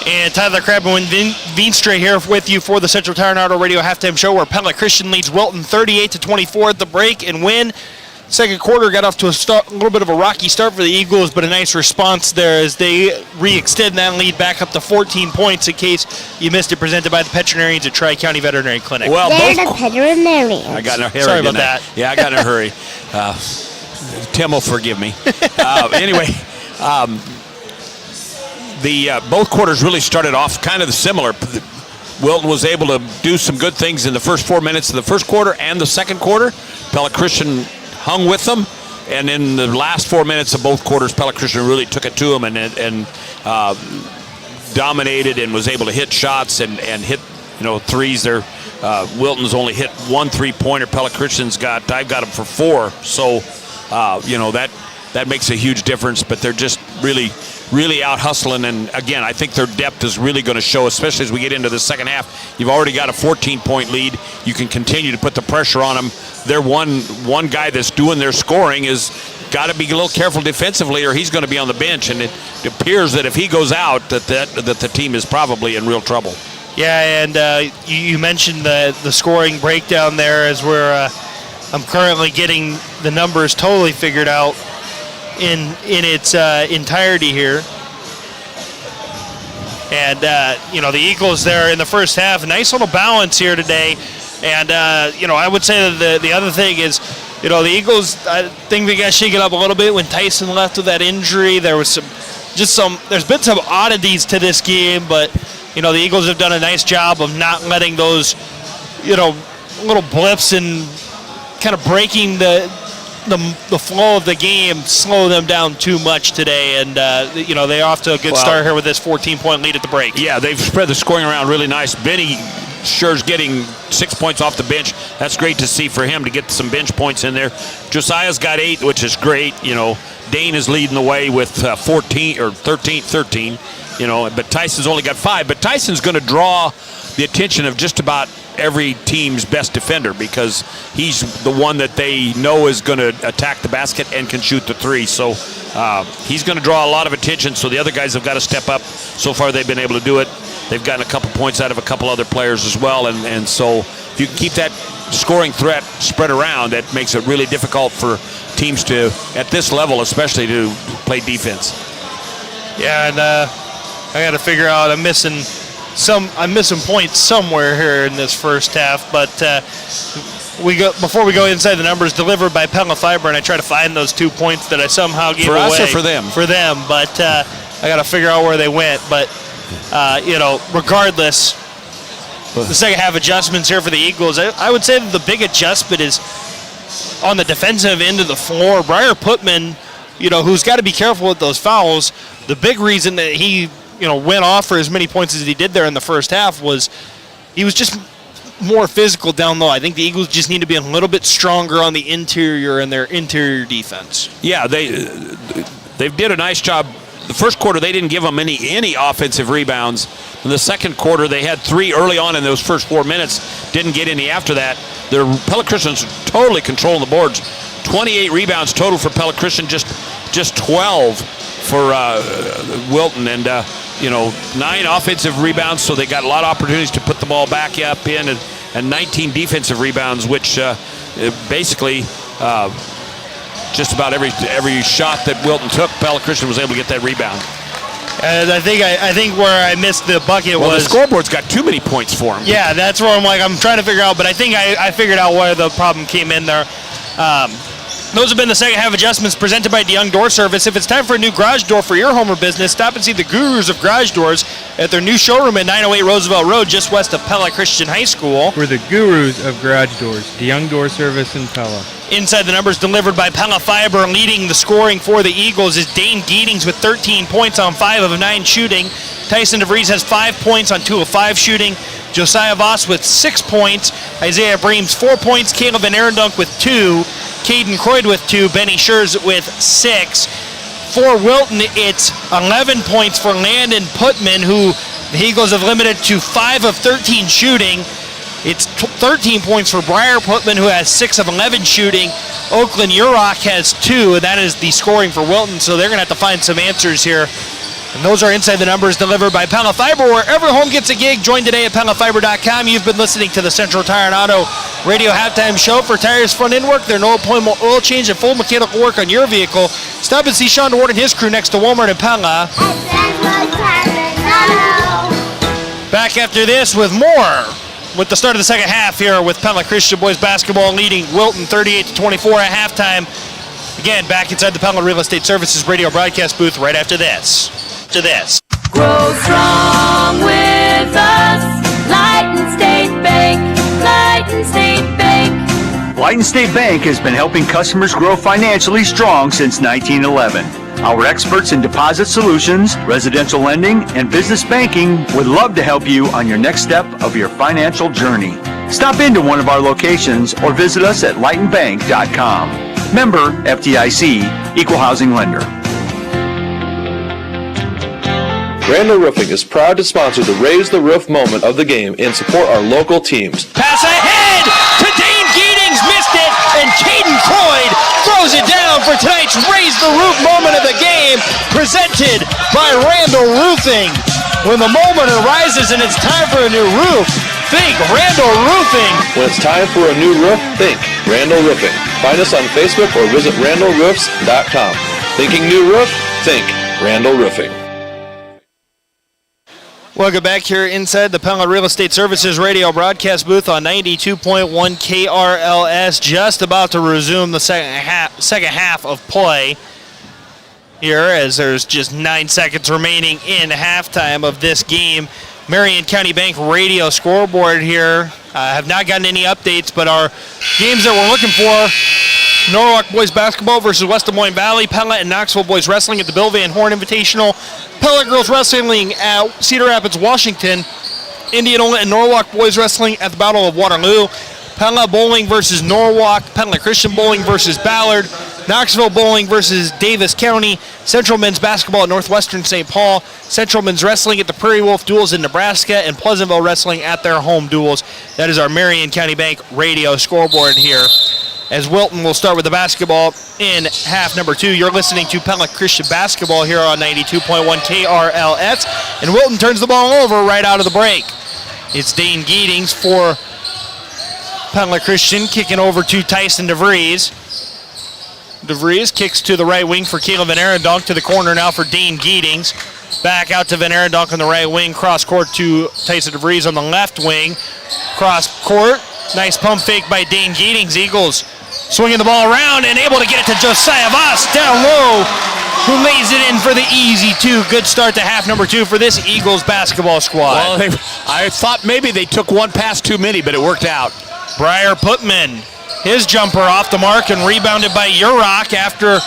And Tyler Crabb and Veenstra here with you for the Central Tire and Auto Radio halftime show, where Pella Christian leads Wilton 38-24 at the break and win. Second quarter got off to a little bit of a rocky start for the Eagles, but a nice response there as they re-extend that lead back up to 14 points in case you missed it, presented by the veterinarians at Tri-County Veterinary Clinic. Well, they're the veterinarians. I got in a hurry. Sorry about that. Yeah, I got in a hurry. Tim will forgive me. Anyway, both quarters really started off kind of similar. Wilton was able to do some good things in the first 4 minutes of the first quarter and the second quarter. Pella Christian hung with them, and in the last 4 minutes of both quarters, Pella Christian really took it to them, and dominated and was able to hit shots and hit threes there. Wilton's only hit 1 3-pointer. Pella Christian's I've got him for 4. So that makes a huge difference. But they're just really out hustling. And again, I think their depth is really going to show, especially as we get into the second half. You've already got a 14-point lead. You can continue to put the pressure on them. Their one guy that's doing their scoring is got to be a little careful defensively, or he's going to be on the bench. And it appears that if he goes out, that the team is probably in real trouble. Yeah, and you mentioned the scoring breakdown there as I'm currently getting the numbers totally figured out in its entirety here. And, the Eagles there in the first half, a nice little balance here today. And, I would say that the other thing is, the Eagles, I think they got shaken up a little bit when Tyson left with that injury. There's been some oddities to this game, but the Eagles have done a nice job of not letting those, little blips and kind of breaking the flow of the game slow them down too much today. And, they're off to a good start here with this 14-point lead at the break. Yeah, they've spread the scoring around really nice. Benny sure's getting 6 points off the bench. That's great to see for him to get some bench points in there. Josiah's got 8, which is great. Dane is leading the way with 14 or 13. But Tyson's only got 5. But Tyson's going to draw the attention of just about every team's best defender because he's the one that they know is going to attack the basket and can shoot the 3. So he's going to draw a lot of attention. So the other guys have got to step up. So far they've been able to do it. They've gotten a couple points out of a couple other players as well. And so if you can keep that scoring threat spread around, that makes it really difficult for teams to, at this level especially, to play defense. Yeah, and I got to figure out I'm missing points somewhere here in this first half, but before we go inside the numbers, delivered by Pella Fiber, and I try to find those 2 points that I somehow gave away. For us or for them? For them, but I got to figure out where they went. But regardless, the second half adjustments here for the Eagles, I would say that the big adjustment is on the defensive end of the floor. Briar Putman, who's got to be careful with those fouls. The big reason that he went off for as many points as he did there in the first half was he was just more physical down low. I think the Eagles just need to be a little bit stronger on the interior and their interior defense. Yeah, they did a nice job. The first quarter, they didn't give them any offensive rebounds. In the second quarter, they had 3 early on in those first 4 minutes. Didn't get any after that. Their Pella Christian's totally controlling the boards. 28 rebounds total for Pella Christian, just 12 for Wilton, and 9 offensive rebounds. So they got a lot of opportunities to put the ball back up in, and 19 defensive rebounds, which basically. Just about every shot that Wilton took, Pella Christian was able to get that rebound. And I think where I missed the bucket was the scoreboard's got too many points for him. Yeah, that's where I'm trying to figure out, but I think I figured out where the problem came in there. Those have been the second half adjustments presented by DeYoung Door Service. If it's time for a new garage door for your home or business, stop and see the gurus of garage doors at their new showroom at 908 Roosevelt Road, just west of Pella Christian High School. We're the gurus of garage doors, DeYoung Door Service in Pella. Inside the numbers delivered by Pella Fiber, leading the scoring for the Eagles is Dane Geetings with 13 points on 5 of 9 shooting. Tyson DeVries has 5 points on 2 of 5 shooting. Josiah Voss with 6 points. Isaiah Breams 4 points. Caleb Van Arendunk with 2. Caden Croyd with 2. Benny Schurz with 6. For Wilton, it's 11 points for Landon Putman, who the Eagles have limited to 5 of 13 shooting. It's 13 points for Briar Putman, who has 6 of 11 shooting. Oakland Urach has 2, and that is the scoring for Wilton, so they're going to have to find some answers here. And those are inside the numbers delivered by Pella Fiber. Wherever home gets a gig, join today at PellaFiber.com. You've been listening to the Central Tire and Auto Radio Halftime Show. For tires, front-end work, their no-appointment oil change, and full mechanical work on your vehicle. Stop and see Sean Ward and his crew next to Walmart and Pella. Back after this with more. With the start of the second half here with Pella Christian Boys Basketball leading Wilton 38-24 at halftime. Again, back inside the Pella Real Estate Services radio broadcast booth right after this. Grow strong with us. Lighten State Bank. Lighten State Bank. Lighten State Bank has been helping customers grow financially strong since 1911. Our experts in deposit solutions, residential lending, and business banking would love to help you on your next step of your financial journey. Stop into one of our locations or visit us at lightonbank.com. Member FDIC, Equal Housing Lender. Randall Roofing is proud to sponsor the Raise the Roof moment of the game and support our local teams. Pass ahead to Dane Geetings, missed it, and Caden Croyd throws it down for tonight's Raise the Roof moment of the game, presented by Randall Roofing. When the moment arises and it's time for a new roof, think Randall Roofing. When it's time for a new roof, think Randall Roofing. Find us on Facebook or visit randallroofs.com. Thinking new roof? Think Randall Roofing. Welcome back here inside the Pella Real Estate Services radio broadcast booth on 92.1 KRLS. Just about to resume the second half of play here, as there's just 9 seconds remaining in halftime of this game. Marion County Bank radio scoreboard here. Have not gotten any updates, but our games that we're looking for: Norwalk Boys Basketball versus West Des Moines Valley, Pella and Knoxville Boys Wrestling at the Bill Van Horn Invitational, Pella Girls Wrestling at Cedar Rapids, Washington, Indianola and Norwalk Boys Wrestling at the Battle of Waterloo, Pella Bowling versus Norwalk, Pella Christian Bowling versus Ballard, Knoxville Bowling versus Davis County, Central Men's Basketball at Northwestern St. Paul, Central Men's Wrestling at the Prairie Wolf Duels in Nebraska, and Pleasantville Wrestling at their home duels. That is our Marion County Bank radio scoreboard here, as Wilton will start with the basketball in half number 2. You're listening to Pella Christian Basketball here on 92.1 KRLS, and Wilton turns the ball over right out of the break. It's Dane Geetings for Pella Christian, kicking over to Tyson DeVries. DeVries kicks to the right wing for Caleb Van Arendonk, to the corner now for Dane Geetings. Back out to Van Arendonk on the right wing, cross court to Tyson DeVries on the left wing. Cross court, nice pump fake by Dane Geetings. Eagles swinging the ball around and able to get it to Josiah Voss down low, who lays it in for the easy 2. Good start to half number 2 for this Eagles basketball squad. Well, I thought maybe they took one pass too many, but it worked out. Briar Putman, his jumper off the mark and rebounded by Urach after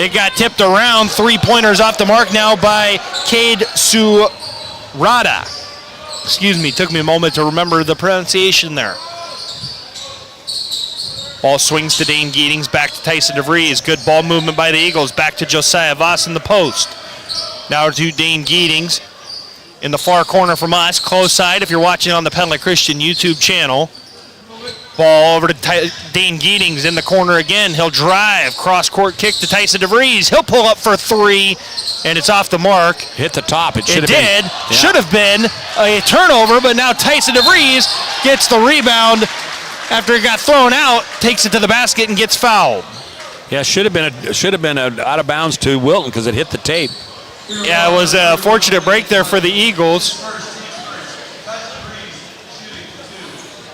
it got tipped around. 3-pointers off the mark now by Cade Surada. Excuse me, took me a moment to remember the pronunciation there. Ball swings to Dane Geetings, back to Tyson DeVries. Good ball movement by the Eagles, back to Josiah Voss in the post. Now to Dane Geetings in the far corner from us, close side if you're watching on the Pella Christian YouTube channel. Ball over to Dane Geetings in the corner again. He'll drive, cross-court kick to Tyson DeVries. He'll pull up for 3, and it's off the mark. Hit the top. It should have been a turnover, but now Tyson DeVries gets the rebound after it got thrown out, takes it to the basket and gets fouled. Yeah, should have been a out of bounds to Wilton because it hit the tape. Yeah, it was a fortunate break there for the Eagles.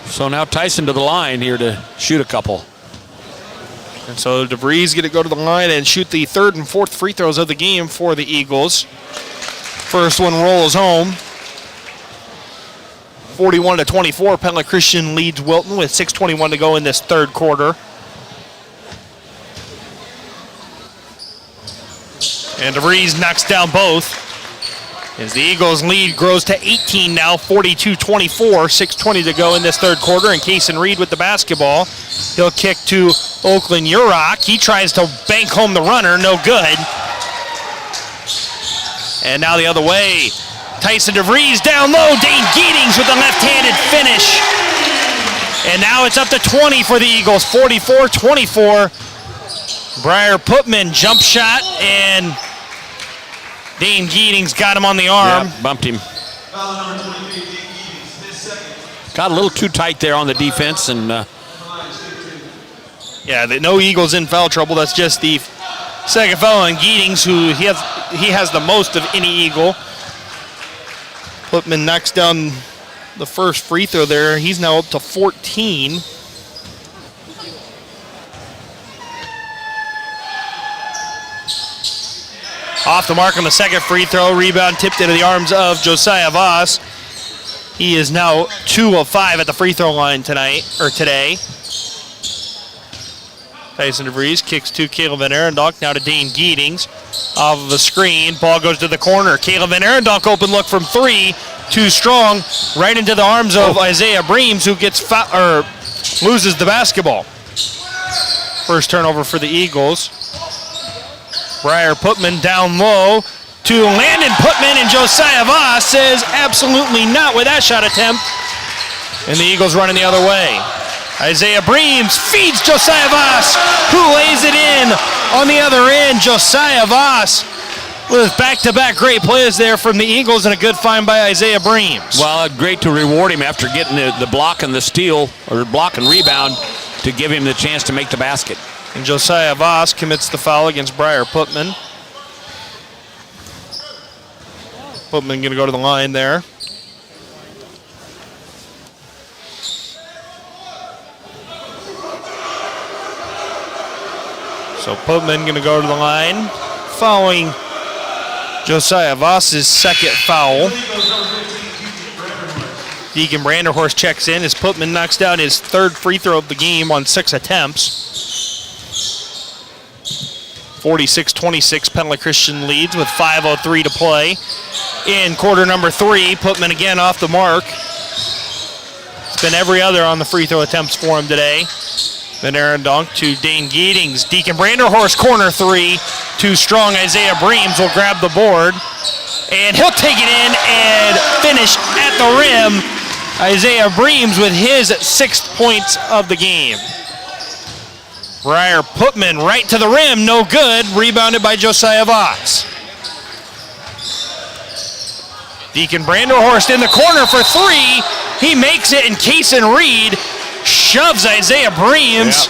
So now Tyson to the line here to shoot a couple. And so DeVries going to go to the line and shoot the 3rd and 4th free throws of the game for the Eagles. First one rolls home. 41-24, Pella Christian leads Wilton with 6:21 to go in this 3rd quarter. And DeVries knocks down both, as the Eagles' lead grows to 18 now, 42-24, 6:20 to go in this 3rd quarter. And Kason Reed with the basketball. He'll kick to Oakland Urach. He tries to bank home the runner, no good. And now the other way. Tyson DeVries down low. Dane Geetings with the left-handed finish. And now it's up to 20 for the Eagles, 44-24. Briar Putman jump shot, and Dane Geetings got him on the arm. Yeah, bumped him. Got a little too tight there on the defense, and yeah, no Eagles in foul trouble. That's just the second foul on Geetings, who he has the most of any Eagle. Putman knocks down the first free throw there. He's now up to 14. Off the mark on the second free throw. Rebound tipped into the arms of Josiah Voss. He is now 2 of 5 at the free throw line today. Tyson DeVries kicks to Caleb Van Arendonk, now to Dane Giedings. Off of a screen, ball goes to the corner. Caleb Van Arendonk open look from 3, too strong, right into the arms of Isaiah Breams, who gets loses the basketball. First turnover for the Eagles. Briar Putman down low to Landon Putman, and Josiah Voss says absolutely not with that shot attempt. And the Eagles running the other way. Isaiah Breams feeds Josiah Voss, who lays it in on the other end. Josiah Voss with back-to-back great plays there from the Eagles, and a good find by Isaiah Breams. Well, great to reward him after getting the block and the steal, or block and rebound, to give him the chance to make the basket. And Josiah Voss commits the foul against Briar Putman. Putman going to go to the line there. So Putman going to go to the line, following Josiah Voss's second foul. Deacon Branderhorst checks in as Putman knocks down his third free throw of the game on 6 attempts. 46-26, Pella Christian leads with 5:03 to play. In quarter number 3, Putman again off the mark. It's been every other on the free throw attempts for him today. Van Arendonk to Dane Giedings. Deacon Branderhorst corner 3. Too strong. Isaiah Breams will grab the board. And he'll take it in and finish at the rim. Isaiah Breams with his 6th points of the game. Briar Putman right to the rim, no good. Rebounded by Josiah Voss. Deacon Branderhorst in the corner for 3. He makes it, and Kaysen Reed shoves Isaiah Breams.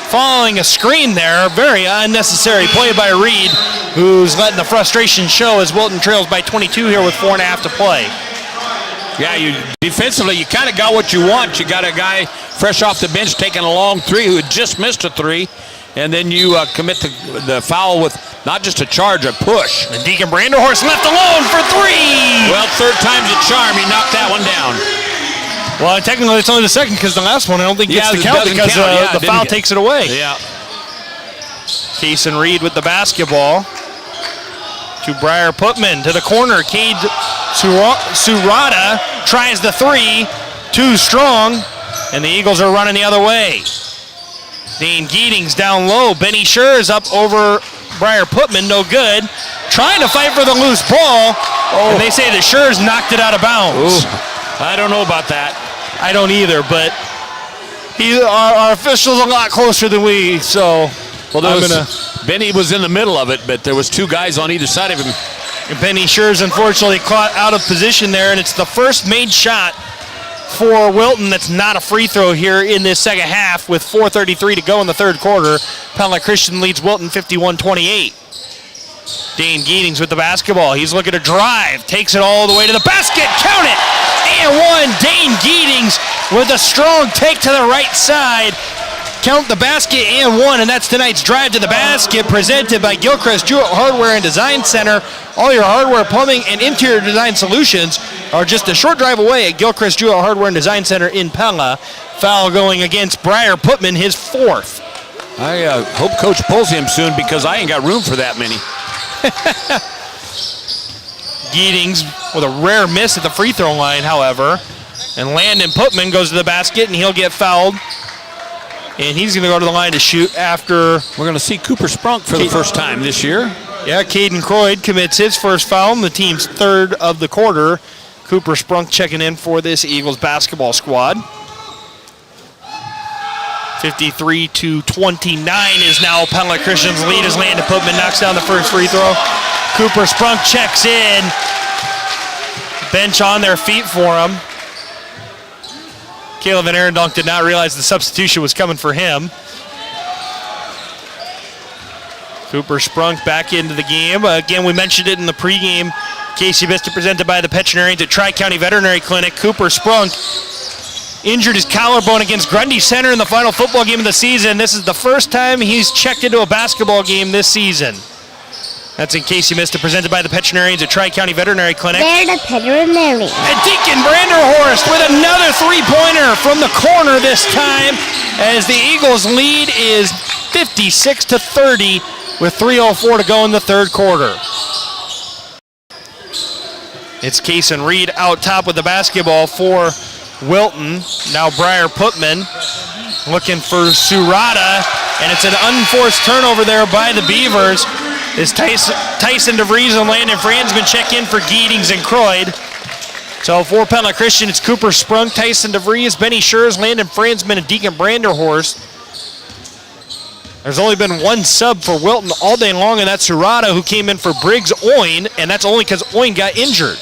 Following a screen there. Very unnecessary play by Reed, who's letting the frustration show as Wilton trails by 22 here with 4.5 to play. Yeah, defensively, you kind of got what you want. You got a guy fresh off the bench taking a long 3 who had just missed a 3, and then you commit the foul with not just a charge, a push. And Deacon Branderhorst left alone for 3. Well, third time's a charm. He knocked that one down. Well, technically it's only the second, because the last one I don't think gets to count because the foul takes it away. Yeah. Kaysen Reed with the basketball. To Briar Putman, to the corner. Cade Surata tries the 3. Too strong. And the Eagles are running the other way. Dane Giedings down low. Benny Schurz up over Briar Putman. No good. Trying to fight for the loose ball. And they say that Schurz knocked it out of bounds. Ooh. I don't know about that. I don't either, but our official's a lot closer than we, so Benny was in the middle of it, but there was 2 guys on either side of him. And Benny Schurz unfortunately caught out of position there, and it's the first made shot for Wilton that's not a free throw here in this second half with 4:33 to go in the third quarter. Pella Christian leads Wilton 51-28. Dane Giedings with the basketball. He's looking to drive. Takes it all the way to the basket. Count it! And 1. Dane Giedings with a strong take to the right side. Count the basket and 1, and that's tonight's drive to the basket presented by Gilchrist Jewett Hardware and Design Center. All your hardware, plumbing, and interior design solutions are just a short drive away at Gilchrist Jewett Hardware and Design Center in Pella. Foul going against Briar Putman, his 4th. I hope Coach pulls him soon, because I ain't got room for that many. Giedings with a rare miss at the free throw line, however. And Landon Putman goes to the basket, and he'll get fouled. And he's going to go to the line to shoot after. We're going to see Cooper Sprunk for the first time this year. Yeah, Caden Croyd commits his first foul, and the team's 3rd of the quarter. Cooper Sprunk checking in for this Eagles basketball squad. 53-29 is now Pella Christian's lead as Landon Putman knocks down the first free throw. Cooper Sprunk checks in. Bench on their feet for him. Caleb Van Arendonk did not realize the substitution was coming for him. Cooper Sprunk back into the game. Again, we mentioned it in the pregame. Casey Vista presented by the Petchnarians at Tri-County Veterinary Clinic. Cooper Sprunk injured his collarbone against Grundy Center in the final football game of the season. This is the first time he's checked into a basketball game this season. That's in case you missed it, presented by the Petchnarians at Tri-County Veterinary Clinic. They're the veterinarians. And Deacon Branderhorst with another 3-pointer from the corner this time, as the Eagles' lead is 56-30 with 3:04 to go in the third quarter. It's Kason Reed out top with the basketball for Wilton. Now Briar Putman looking for Surata, and it's an unforced turnover there by the Beavers as Tyson DeVries and Landon Fransman check in for Giedings and Croyd. So for Pella Christian, it's Cooper Sprunk, Tyson DeVries, Benny Schurz, Landon Fransman, and Deacon Branderhorst. There's only been one sub for Wilton all day long, and that's Surata, who came in for Briggs Oin, and that's only because Oin got injured.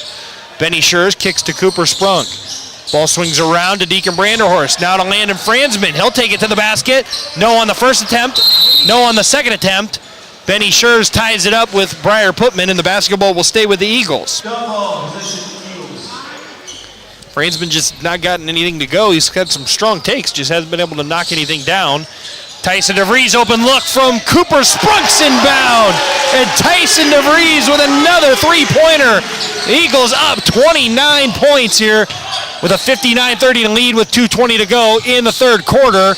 Benny Schurz kicks to Cooper Sprunk. Ball swings around to Deacon Branderhorst. Now to Landon Fransman. He'll take it to the basket. No on the first attempt. No on the second attempt. Benny Schurz ties it up with Briar Putman, and the basketball will stay with the Eagles. Fransman just not gotten anything to go. He's had some strong takes, just hasn't been able to knock anything down. Tyson DeVries, open look from Cooper Sprunk's inbound. And Tyson DeVries with another three-pointer. Eagles up 29 points here with a 59-30 lead with 2:20 to go in the third quarter.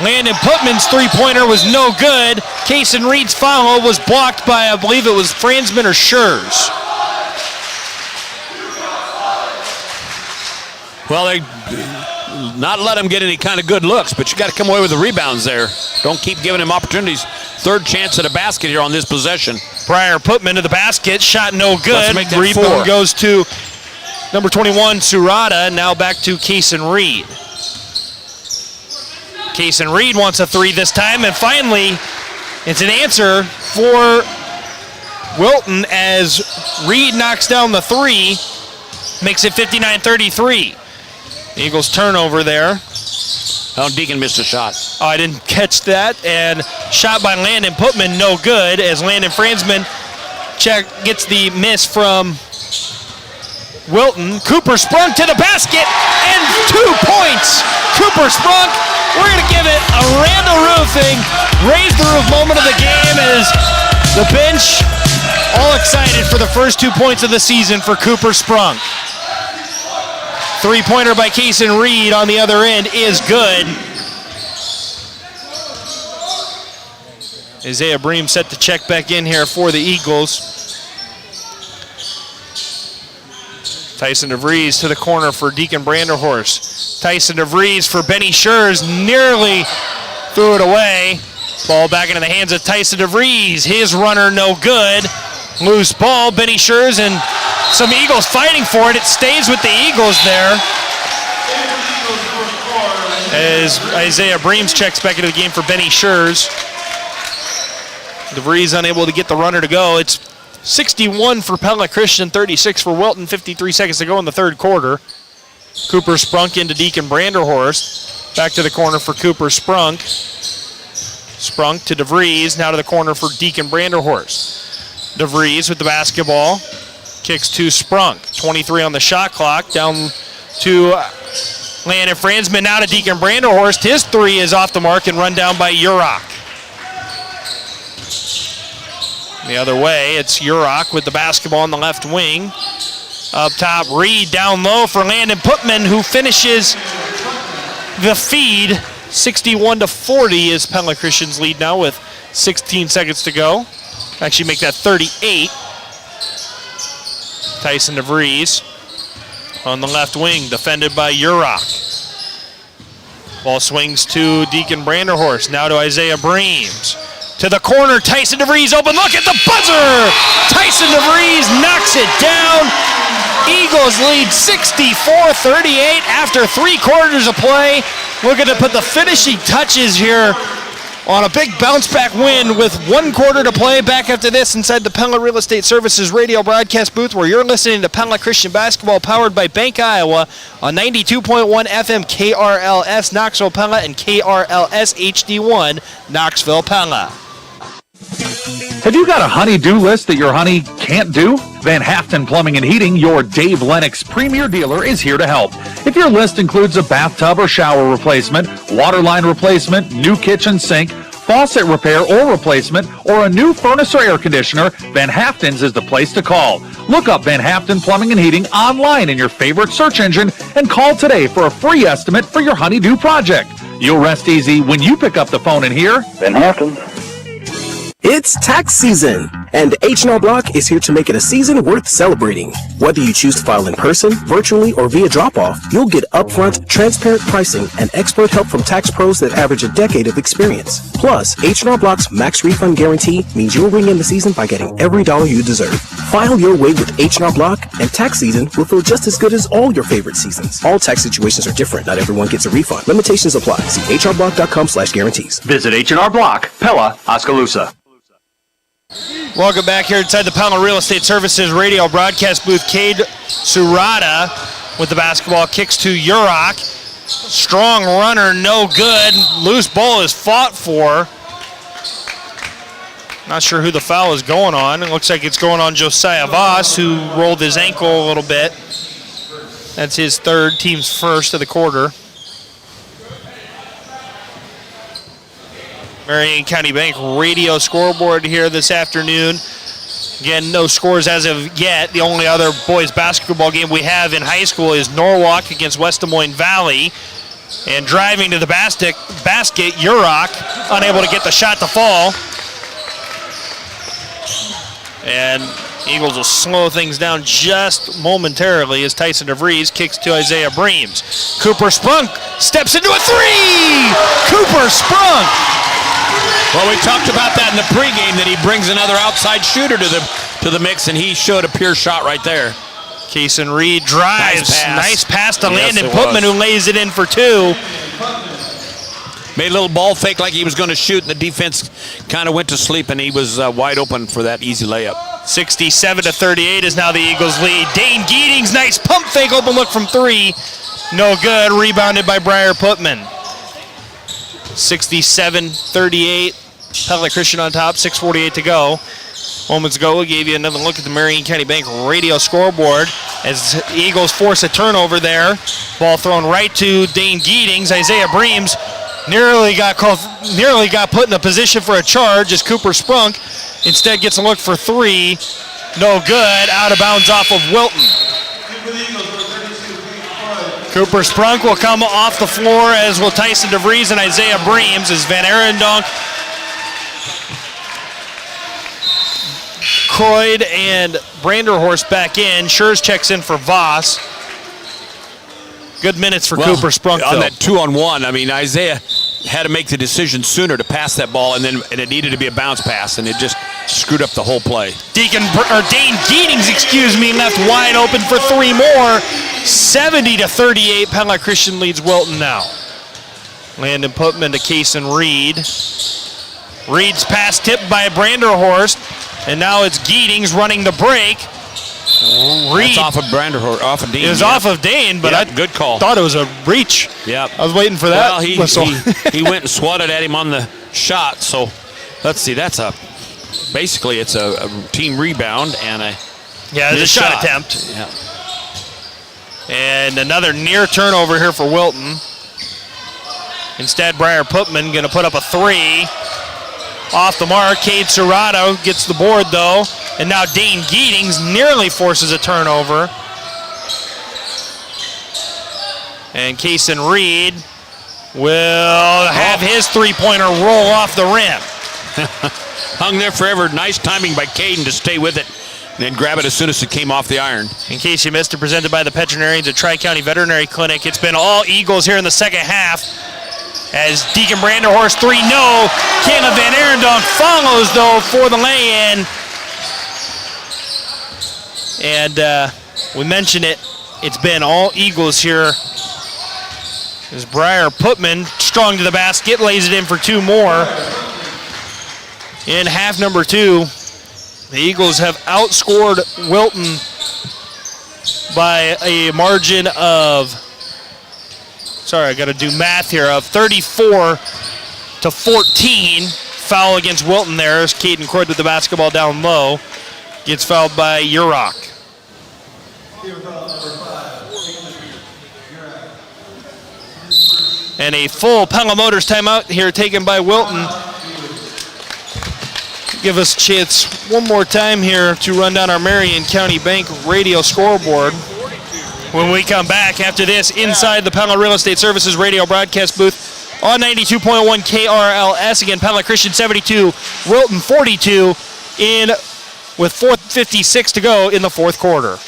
Landon Putman's three-pointer was no good. Kason Reed's foul was blocked by, I believe it was Fransman or Schurz. Well, they not let him get any kind of good looks, but you got to come away with the rebounds there. Don't keep giving him opportunities. Third chance at a basket here on this possession. Briar Putman to the basket, shot no good. Let's make that Rebound 4. goes to number 21, Surata. Now back to Kason Reed. Kason Reed wants a three this time, and finally, it's an answer for Wilton as Reed knocks down the three, makes it 59-33. Eagles turnover there. Oh, Deacon missed a shot. Oh, I didn't catch that. And shot by Landon Putman, no good, as Landon Fransman gets the miss from Wilton. Cooper Sprunk to the basket, and 2 points. Cooper Sprunk, we're going to give it a Randall Roofing raise the roof moment of the game as the bench all excited for the first 2 points of the season for Cooper Sprunk. Three-pointer by Kason Reed on the other end is good. Isaiah Bream set to check back in here for the Eagles. Tyson DeVries to the corner for Deacon Branderhorst. Tyson DeVries for Benny Schurz, nearly threw it away. Ball back into the hands of Tyson DeVries. His runner no good. Loose ball, Benny Schurz, and some Eagles fighting for it. It stays with the Eagles there. As Isaiah Breams checks back into the game for Benny Schurz. DeVries unable to get the runner to go. It's 61 for Pella Christian, 36 for Wilton, 53 seconds to go in the third quarter. Cooper Sprunk into Deacon Branderhorst. Back to the corner for Cooper Sprunk. Sprunk to DeVries, now to the corner for Deacon Branderhorst. DeVries with the basketball, kicks to Sprunk. 23 on the shot clock, down to Landon Fransman, now to Deacon Branderhorst. His three is off the mark and run down by Urach. The other way, it's Urach with the basketball on the left wing. Up top, Reed down low for Landon Putman, who finishes the feed. 61-40 is Pella Christian's lead now with 16 seconds to go. Actually make that 38. Tyson DeVries on the left wing, defended by Urach. Ball swings to Deacon Branderhorst, now to Isaiah Breams. To the corner, Tyson DeVries open, look at the buzzer! Tyson DeVries knocks it down. Eagles lead 64-38 after 3 quarters of play. Looking to put the finishing touches here on a big bounce-back win with 1 quarter to play. Back after this inside the Pella Real Estate Services radio broadcast booth where you're listening to Pella Christian Basketball powered by Bank Iowa on 92.1 FM KRLS Knoxville Pella and KRLS HD1 Knoxville Pella. Have you got a honey-do list that your honey can't do? Van Haften Plumbing and Heating, your Dave Lennox premier dealer, is here to help. If your list includes a bathtub or shower replacement, water line replacement, new kitchen sink, faucet repair or replacement, or a new furnace or air conditioner, Van Haften's is the place to call. Look up Van Haften Plumbing and Heating online in your favorite search engine and call today for a free estimate for your honey-do project. You'll rest easy when you pick up the phone and hear Ben Hampton. It's tax season, and H&R Block is here to make it a season worth celebrating. Whether you choose to file in person, virtually, or via drop-off, you'll get upfront, transparent pricing and expert help from tax pros that average a decade of experience. Plus, H&R Block's max refund guarantee means you'll ring in the season by getting every dollar you deserve. File your way with H&R Block, and tax season will feel just as good as all your favorite seasons. All tax situations are different. Not everyone gets a refund. Limitations apply. See hrblock.com/guarantees. Visit H&R Block, Pella, Oskaloosa. Welcome back here inside the Pella Real Estate Services radio broadcast booth. Cade Surata with the basketball, kicks to Urach. Strong runner, no good. Loose ball is fought for. Not sure who the foul is going on. It looks like it's going on Josiah Voss, who rolled his ankle a little bit. That's his third, team's first of the quarter. Marion County Bank radio scoreboard here this afternoon. Again, no scores as of yet. The only other boys basketball game we have in high school is Norwalk against West Des Moines Valley. And driving to the basket, Urach unable to get the shot to fall. And Eagles will slow things down just momentarily as Tyson DeVries kicks to Isaiah Breams. Cooper Sprunk steps into a three! Cooper Sprunk! Well, we talked about that in the pregame, that he brings another outside shooter to the mix, and he showed a pure shot right there. Kaysen Reed drives. Nice pass to Landon Yes, Putman, who lays it in for two. Made a little ball fake like he was going to shoot, and the defense kind of went to sleep, and he was wide open for that easy layup. 67-38 is now the Eagles' lead. Dane Geetings, nice pump fake, open look from three. No good, rebounded by Briar Putman. 67-38, Pella Christian on top, 6:48 to go. Moments ago, we gave you another look at the Marion County Bank radio scoreboard as the Eagles force a turnover there. Ball thrown right to Dane Geetings. Isaiah Breams nearly got put in a position for a charge as Cooper Sprunk instead gets a look for three. No good, out of bounds off of Wilton. Cooper Sprunk will come off the floor, as will Tyson DeVries and Isaiah Breams, as Van Arendonk, Croyd, and Branderhorst back in. Schurz checks in for Voss. Good minutes for Cooper Sprunk, on though. that 2-on-1, I mean, Isaiah had to make the decision sooner to pass that ball, and it needed to be a bounce pass, and it just screwed up the whole play. Dane Geetings, left wide open for three more. 70-38, Pella Christian leads Wilton now. Landon Putman to Kaysen Reed. Reed's pass tipped by Branderhorst, and now it's Geetings running the break. Reed. That's off of Branderhorst, off of Dane. It was off of Dane, but I good call. Thought it was a reach. Yeah, I was waiting for that. Well, he went and swatted at him on the shot. So let's see. That's basically it's a team rebound and a there's a shot attempt. Yeah. And another near turnover here for Wilton. Instead, Briar Putman going to put up a three. Off the mark, Cade Serrato gets the board though. And now Dane Geetings nearly forces a turnover. And Kaysen Reed will have his three-pointer roll off the rim. Hung there forever. Nice timing by Caden to stay with it and then grab it as soon as it came off the iron. In case you missed it, presented by the Veterinarians at Tri-County Veterinary Clinic. It's been all Eagles here in the second half. As Deacon Branderhorst 3, no. Caleb Van Arendonk follows, though, for the lay-in. And we mentioned it. It's been all Eagles here. As Briar Putman, strong to the basket, lays it in for two more. In half number two, the Eagles have outscored Wilton by a margin of, I got to do math here, of 34-14. Foul against Wilton there as Caden Croyd with the basketball down low. Gets fouled by Urach. And a full Pella Motors timeout here taken by Wilton. Give us a chance one more time here to run down our Marion County Bank radio scoreboard. When we come back after this inside the Pella Real Estate Services radio broadcast booth, on 92.1 KRLS. Again, Pella Christian 72, Wilton 42 with 4:56 to go in the fourth quarter.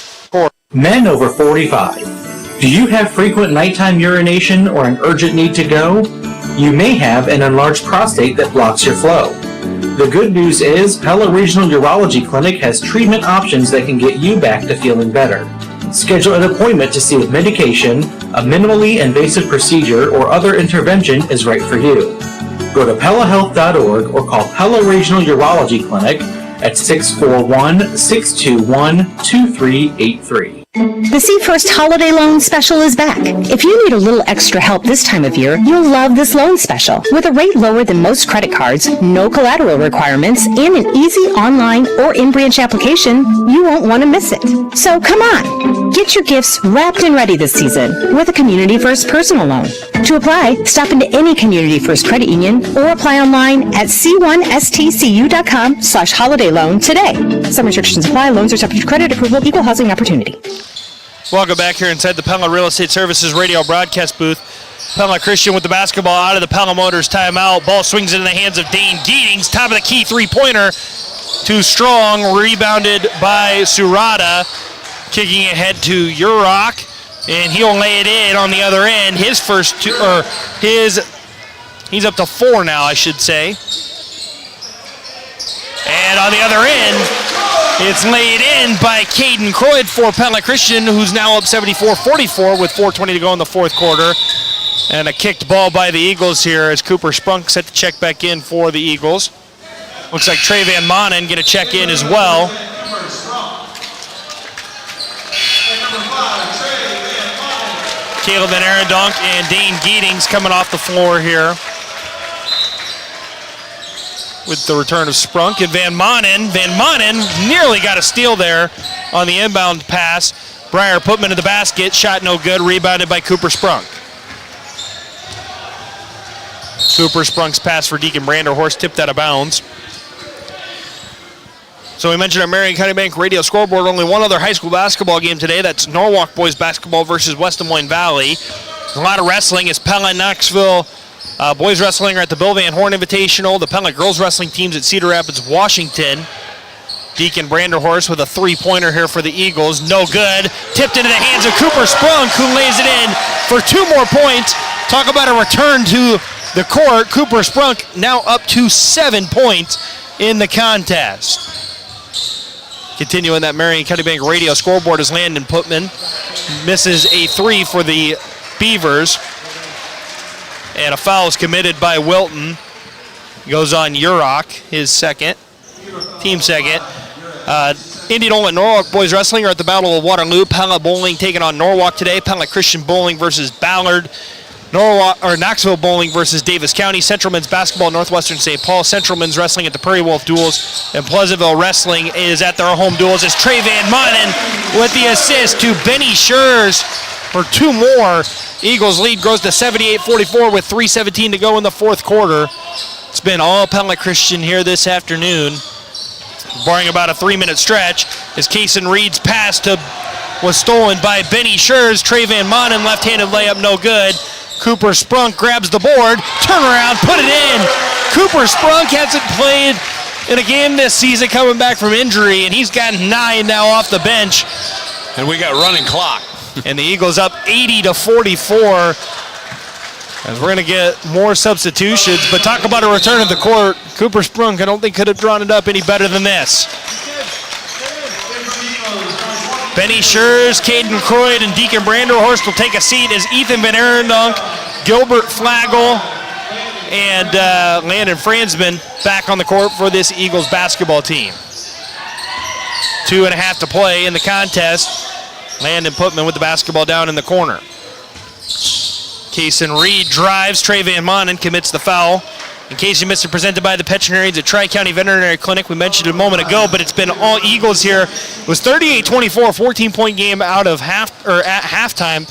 Men over 45. Do you have frequent nighttime urination or an urgent need to go? You may have an enlarged prostate that blocks your flow. The good news is Pella Regional Urology Clinic has treatment options that can get you back to feeling better. Schedule an appointment to see if medication, a minimally invasive procedure, or other intervention is right for you. Go to PellaHealth.org or call Pella Regional Urology Clinic at 641-621-2383. The See First Holiday Loan Special is back. If you need a little extra help this time of year, you'll love this loan special. With a rate lower than most credit cards, no collateral requirements, and an easy online or in-branch application, you won't want to miss it. So come on, get your gifts wrapped and ready this season with a Community First personal loan. To apply, stop into any Community First credit union or apply online at c1stcu.com/holiday loan today. Some restrictions apply. Loans are subject to credit approval, equal housing opportunity. Welcome back here inside the Pella Real Estate Services radio broadcast booth. Pella Christian with the basketball out of the Pella Motors timeout. Ball swings into the hands of Dane Geetings. Top of the key three-pointer. Too strong. Rebounded by Surata. Kicking ahead to Urok. And he'll lay it in on the other end. His first two, he's up to 4 now, I should say. And on the other end, it's laid in by Caden Croyd for Pella Christian, who's now up 74-44 with 4:20 to go in the fourth quarter. And a kicked ball by the Eagles here as Cooper Sprunk set to check back in for the Eagles. Looks like Trey Van Manen going to check in as well. Caleb Van Arendonk and Dane Geetings coming off the floor here with the return of Sprunk and Van Manen. Van Manen nearly got a steal there on the inbound pass. Breyer Putman in the basket, shot no good, rebounded by Cooper Sprunk. Cooper Sprunk's pass for Deacon Branderhorst tipped out of bounds. So we mentioned our Marion County Bank radio scoreboard, only one other high school basketball game today. That's Norwalk boys basketball versus West Des Moines Valley. A lot of wrestling as Pella and Knoxville boys wrestling are at the Bill Van Horn Invitational. The Pella girls wrestling teams at Cedar Rapids, Washington. Deacon Branderhorst with a three-pointer here for the Eagles. No good. Tipped into the hands of Cooper Sprunk, who lays it in for 2 more points. Talk about a return to the court. Cooper Sprunk now up to 7 points in the contest. Continuing that Marion County Bank radio scoreboard is Landon Putman. Misses a 3 for the Beavers. And a foul is committed by Wilton. Goes on Urok, his second. Team second. Indianola and Norwalk boys wrestling are at the Battle of Waterloo. Pella bowling taking on Norwalk today. Pella Christian bowling versus Ballard. Knoxville bowling versus Davis County. Central men's basketball, Northwestern St. Paul. Central men's wrestling at the Prairie Wolf Duels. And Pleasantville wrestling is at their home duels as Trey Van Manen with the assist to Benny Schurz for 2 more. Eagles lead grows to 78-44 with 3:17 to go in the fourth quarter. It's been all Pella Christian here this afternoon, barring about a 3-minute stretch as Kason Reed's pass was stolen by Benny Schurz. Trey Van Manen, left-handed layup, no good. Cooper Sprunk grabs the board, turn around, put it in. Cooper Sprunk hasn't played in a game this season coming back from injury, and he's got 9 now off the bench. And we got running clock. And the Eagles up 80-44. As we're going to get more substitutions, but talk about a return of the court. Cooper Sprunk, I don't think could have drawn it up any better than this. Benny Schurz, Caden Croyd, and Deacon Branderhorst will take a seat as Ethan Van Arendonk, Gilbert Flagel, and Landon Fransman back on the court for this Eagles basketball team. 2.5 to play in the contest. Landon Putman with the basketball down in the corner. Kason Reed drives. Trey Van Manen commits the foul. In case you missed it, presented by the veterinarians at Tri-County Veterinary Clinic. We mentioned it a moment ago, but it's been all Eagles here. It was 38-24, 14-point game out of at halftime.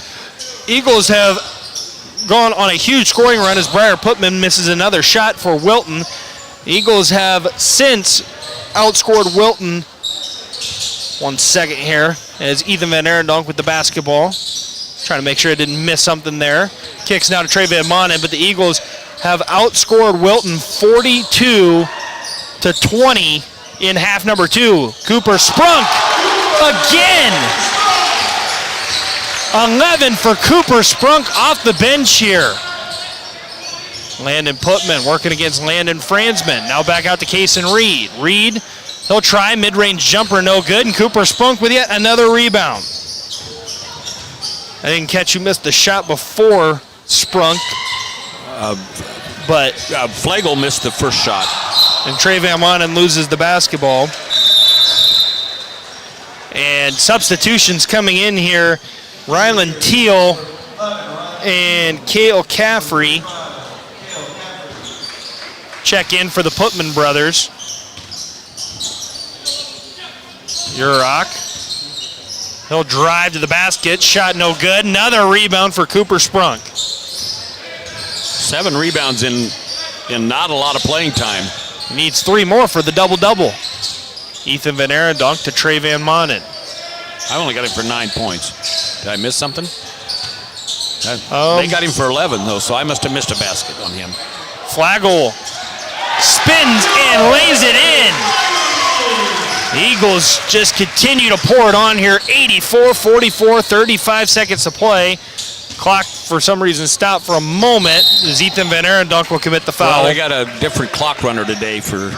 Eagles have gone on a huge scoring run as Breyer Putman misses another shot for Wilton. The Eagles have since outscored Wilton. 1 second here as Ethan Van Arendonk with the basketball. Trying to make sure I didn't miss something there. Kicks now to Trey Van Manen, but the Eagles have outscored Wilton 42-20 in half number 2. Cooper Sprunk again. 11 for Cooper Sprunk off the bench here. Landon Putman working against Landon Franzman. Now back out to Kason Reed. Reed, he'll try, mid-range jumper, no good, and Cooper Sprunk with yet another rebound. I didn't catch who missed the shot before Sprunk, but Flagel missed the first shot. And Trey Van Manen loses the basketball. And substitutions coming in here. Rylan Teal and Cale Caffrey check in for the Putman brothers. Urach. He'll drive to the basket. Shot no good. Another rebound for Cooper Sprunk. 7 rebounds in not a lot of playing time. He needs 3 more for the double-double. Ethan Van Arendonk to Trey Van Manen. I only got him for 9 points. Did I miss something? They got him for 11, though, so I must have missed a basket on him. Flagel spins and lays it in. The Eagles just continue to pour it on here. 84-44, 35 seconds to play. Clock, for some reason, stopped for a moment as Ethan Van Arendonk will commit the foul. Well, they got a different clock runner today for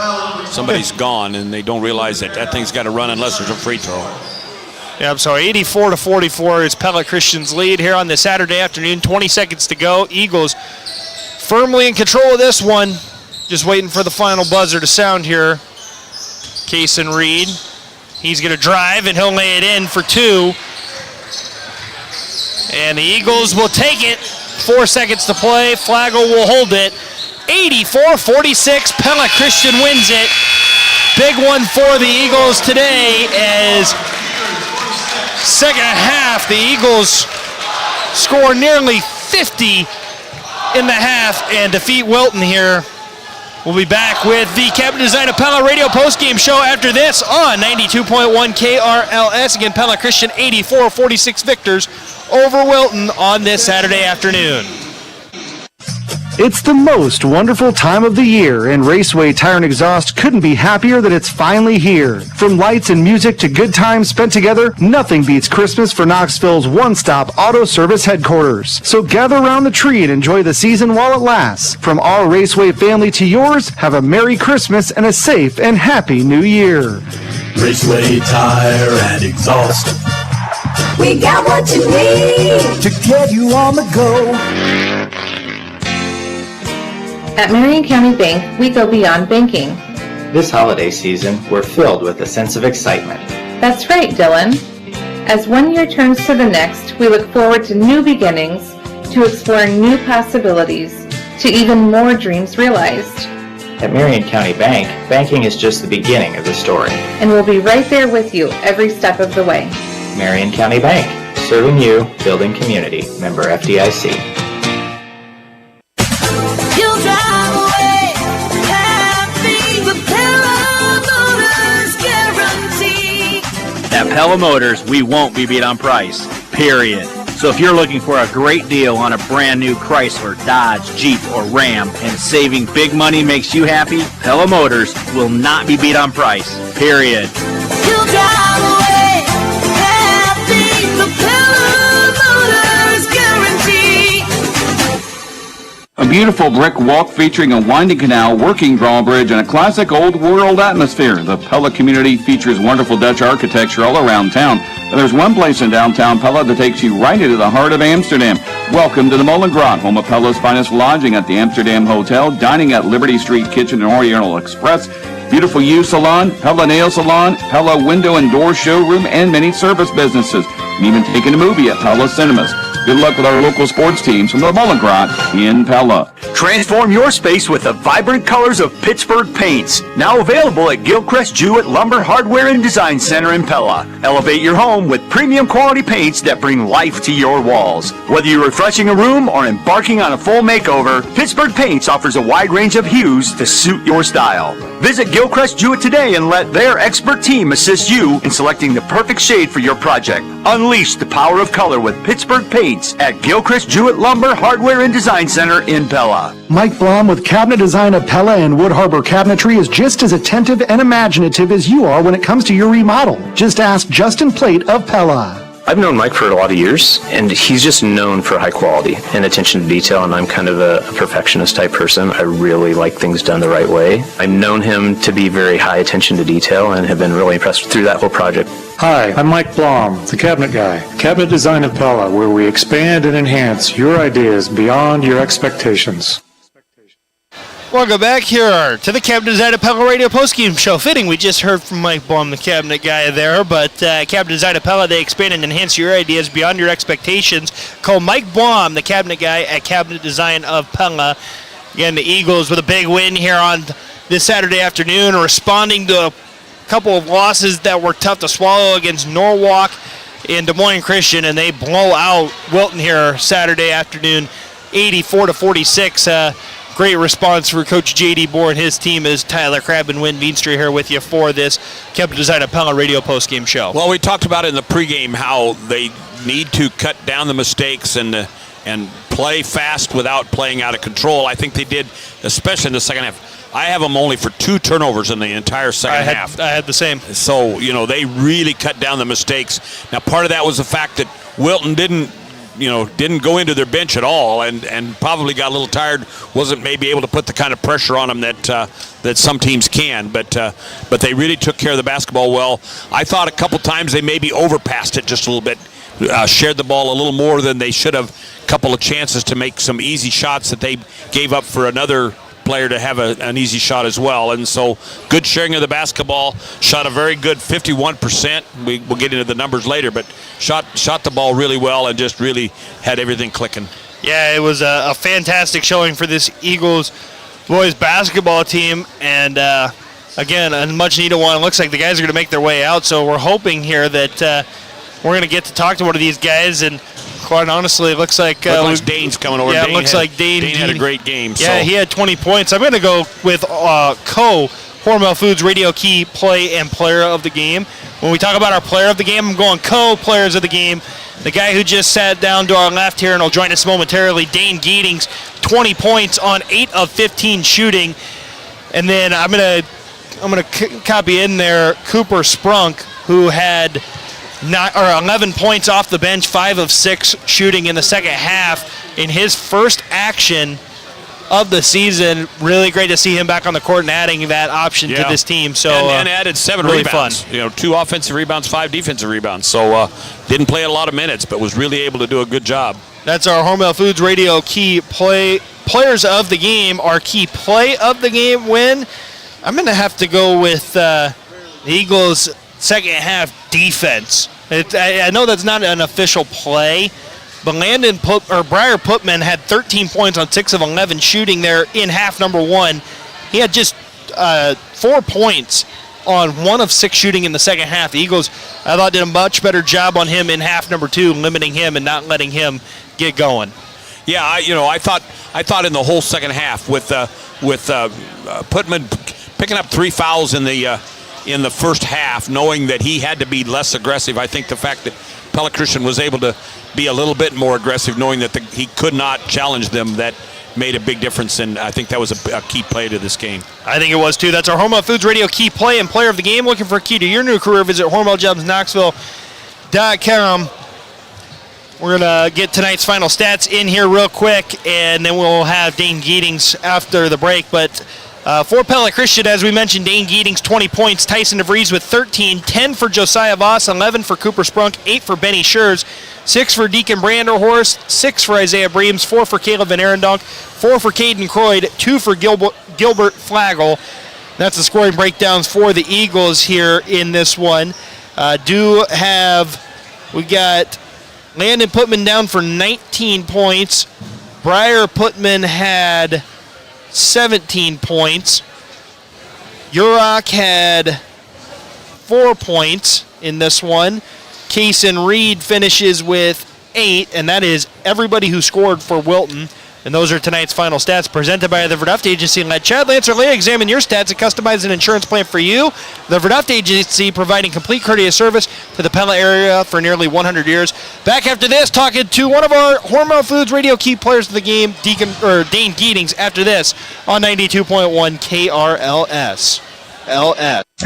somebody's gone, and they don't realize that thing's got to run unless there's a free throw. Yeah, I'm sorry, 84-44 is Pella Christian's lead here on this Saturday afternoon. 20 seconds to go. Eagles firmly in control of this one. Just waiting for the final buzzer to sound here. Kason Reed, he's going to drive, and he'll lay it in for 2. And the Eagles will take it. 4 seconds to play. Flagel will hold it. 84-46, Pella Christian wins it. Big one for the Eagles today as second half, the Eagles score nearly 50 in the half and defeat Wilton here. We'll be back with the Cabin Design of Pella radio postgame show after this on 92.1 KRLS. Again, Pella Christian 84-46 victors over Wilton on this Saturday afternoon. It's the most wonderful time of the year, and Raceway Tire and Exhaust couldn't be happier that it's finally here. From lights and music to good times spent together, nothing beats Christmas for Knoxville's one-stop auto service headquarters. So gather around the tree and enjoy the season while it lasts. From our Raceway family to yours, have a Merry Christmas and a safe and happy New Year. Raceway Tire and Exhaust. We got what you need to get you on the go. At Marion County Bank, we go beyond banking. This holiday season, we're filled with a sense of excitement. That's right, Dylan. As one year turns to the next, we look forward to new beginnings, to exploring new possibilities, to even more dreams realized. At Marion County Bank, banking is just the beginning of the story. And we'll be right there with you every step of the way. Marion County Bank, serving you, building community. Member FDIC. At Pella Motors, we won't be beat on price, period. So if you're looking for a great deal on a brand new Chrysler, Dodge, Jeep, or Ram, and saving big money makes you happy, Pella Motors will not be beat on price, period. You'll drive away happy, the Pella Motors guarantee. A beautiful brick walk featuring a winding canal, working drawbridge, and a classic old world atmosphere. The Pella community features wonderful Dutch architecture all around town. But there's one place in downtown Pella that takes you right into the heart of Amsterdam. Welcome to the Molengraat, home of Pella's finest lodging at the Amsterdam Hotel, dining at Liberty Street Kitchen and Oriental Express, Beautiful U Salon, Pella Nail Salon, Pella Window and Door Showroom, and many service businesses. And even taking a movie at Pella Cinemas. Good luck with our local sports teams from the Molengraat in Pella. Transform your space with the vibrant colors of Pittsburgh paints. Now available at Gilchrist Jewett Lumber Hardware and Design Center in Pella. Elevate your home with premium quality paints that bring life to your walls. Whether you're refreshing a room or embarking on a full makeover, Pittsburgh Paints offers a wide range of hues to suit your style. Visit Gilchrist Jewett today and let their expert team assist you in selecting the perfect shade for your project. Unleash the power of color with Pittsburgh Paints at Gilchrist Jewett Lumber Hardware and Design Center in Pella. Mike Blom with Cabinet Design of Pella and Wood Harbor Cabinetry is just as attentive and imaginative as you are when it comes to your remodel. Just ask Justin Plate of Pella. I've known Mike for a lot of years, and he's just known for high quality and attention to detail, and I'm kind of a perfectionist type person. I really like things done the right way. I've known him to be very high attention to detail and have been really impressed through that whole project. Hi, I'm Mike Blom, the Cabinet Guy. Cabinet Design of Pella, where we expand and enhance your ideas beyond your expectations. Welcome back here to the Cabinet Design of Pella Radio postgame show. Fitting, we just heard from Mike Blum, the Cabinet Guy there, but Cabinet Design of Pella, they expand and enhance your ideas beyond your expectations. Call Mike Blum, the Cabinet Guy at Cabinet Design of Pella. Again, the Eagles with a big win here on this Saturday afternoon, responding to a couple of losses that were tough to swallow against Norwalk and Des Moines Christian, and they blow out Wilton here Saturday afternoon, 84-46. Great response for Coach J.D. Bohr and his team as Tyler Crabb and Wynn Veenstra here with you for this Cabinet Design of Pella radio postgame show. Well, we talked about it in the pregame how they need to cut down the mistakes and play fast without playing out of control. I think they did, especially in the second half. I have them only for 2 turnovers in the entire second half. I had the same. So, they really cut down the mistakes. Now, part of that was the fact that Wilton didn't go into their bench at all and probably got a little tired, wasn't maybe able to put the kind of pressure on them that some teams can, but they really took care of the basketball well. I thought a couple times they maybe overpassed it just a little bit, shared the ball a little more than they should have, a couple of chances to make some easy shots that they gave up for another player to have an easy shot as well. And so good sharing of the basketball, shot a very good 51%. We'll get into the numbers later, but shot the ball really well and just really had everything clicking. Yeah, it was a fantastic showing for this Eagles boys basketball team, and again, a much needed one. It looks like the guys are going to make their way out, so we're hoping here that we're going to get to talk to one of these guys, and quite honestly, it looks like Dane's coming over. Yeah, Dane it looks like Dane had a great game. Yeah, he had 20 points. I'm going to go with Hormel Foods Radio Key Play and Player of the Game. When we talk about our Player of the Game, I'm going Players of the Game. The guy who just sat down to our left here and will join us momentarily, Dane Geetings, 20 points on 8 of 15 shooting. And then I'm gonna copy in there Cooper Sprunk, who had 11 points off the bench, 5 of 6 shooting in the second half in his first action of the season. Really great to see him back on the court and adding that option to this team. So and added 7 really rebounds. Fun. 2 offensive rebounds, 5 defensive rebounds. So didn't play a lot of minutes, but was really able to do a good job. That's our Hormel Foods Radio Key Players of the Game. Our Key Play of the Game win. I'm going to have to go with the Eagles' second half defense. I know that's not an official play, but Briar Putman had 13 points on 6 of 11 shooting there in half number 1. He had just 4 points on 1 of 6 shooting in the second half. The Eagles, I thought, did a much better job on him in half number 2, limiting him and not letting him get going. Yeah, I thought in the whole second half with Putman picking up 3 fouls in the first half, knowing that he had to be less aggressive. I think the fact that Pella Christian was able to be a little bit more aggressive, knowing that he could not challenge them, that made a big difference, and I think that was a key play to this game. I think it was too. That's our Hormel Foods Radio Key Play and Player of the Game. Looking for a key to your new career, visit HormelJobsKnoxville.com. We're going to get tonight's final stats in here real quick, and then we'll have Dane Geetings after the break. But for Pella Christian, as we mentioned, Dane Geetings, 20 points. Tyson DeVries with 13. 10 for Josiah Voss. 11 for Cooper Sprunk. 8 for Benny Schurz. 6 for Deacon Branderhorst. 6 for Isaiah Breams. 4 for Caleb Van Arendonk. 4 for Caden Croyd. 2 for Gilbert Flagel. That's the scoring breakdowns for the Eagles here in this one. We got Landon Putman down for 19 points. Briar Putman had 17 points. Urach had 4 points in this one. Kaysen Reed finishes with 8, and that is everybody who scored for Wilton. And those are tonight's final stats presented by the Verduft Agency. Let Chad Lancer Leah examine your stats and customize an insurance plan for you. The Verduft Agency providing complete courteous service to the Pella area for nearly 100 years. Back after this, talking to one of our Hormel Foods radio key players of the game, Dane Geetings, after this on 92.1 KRLS.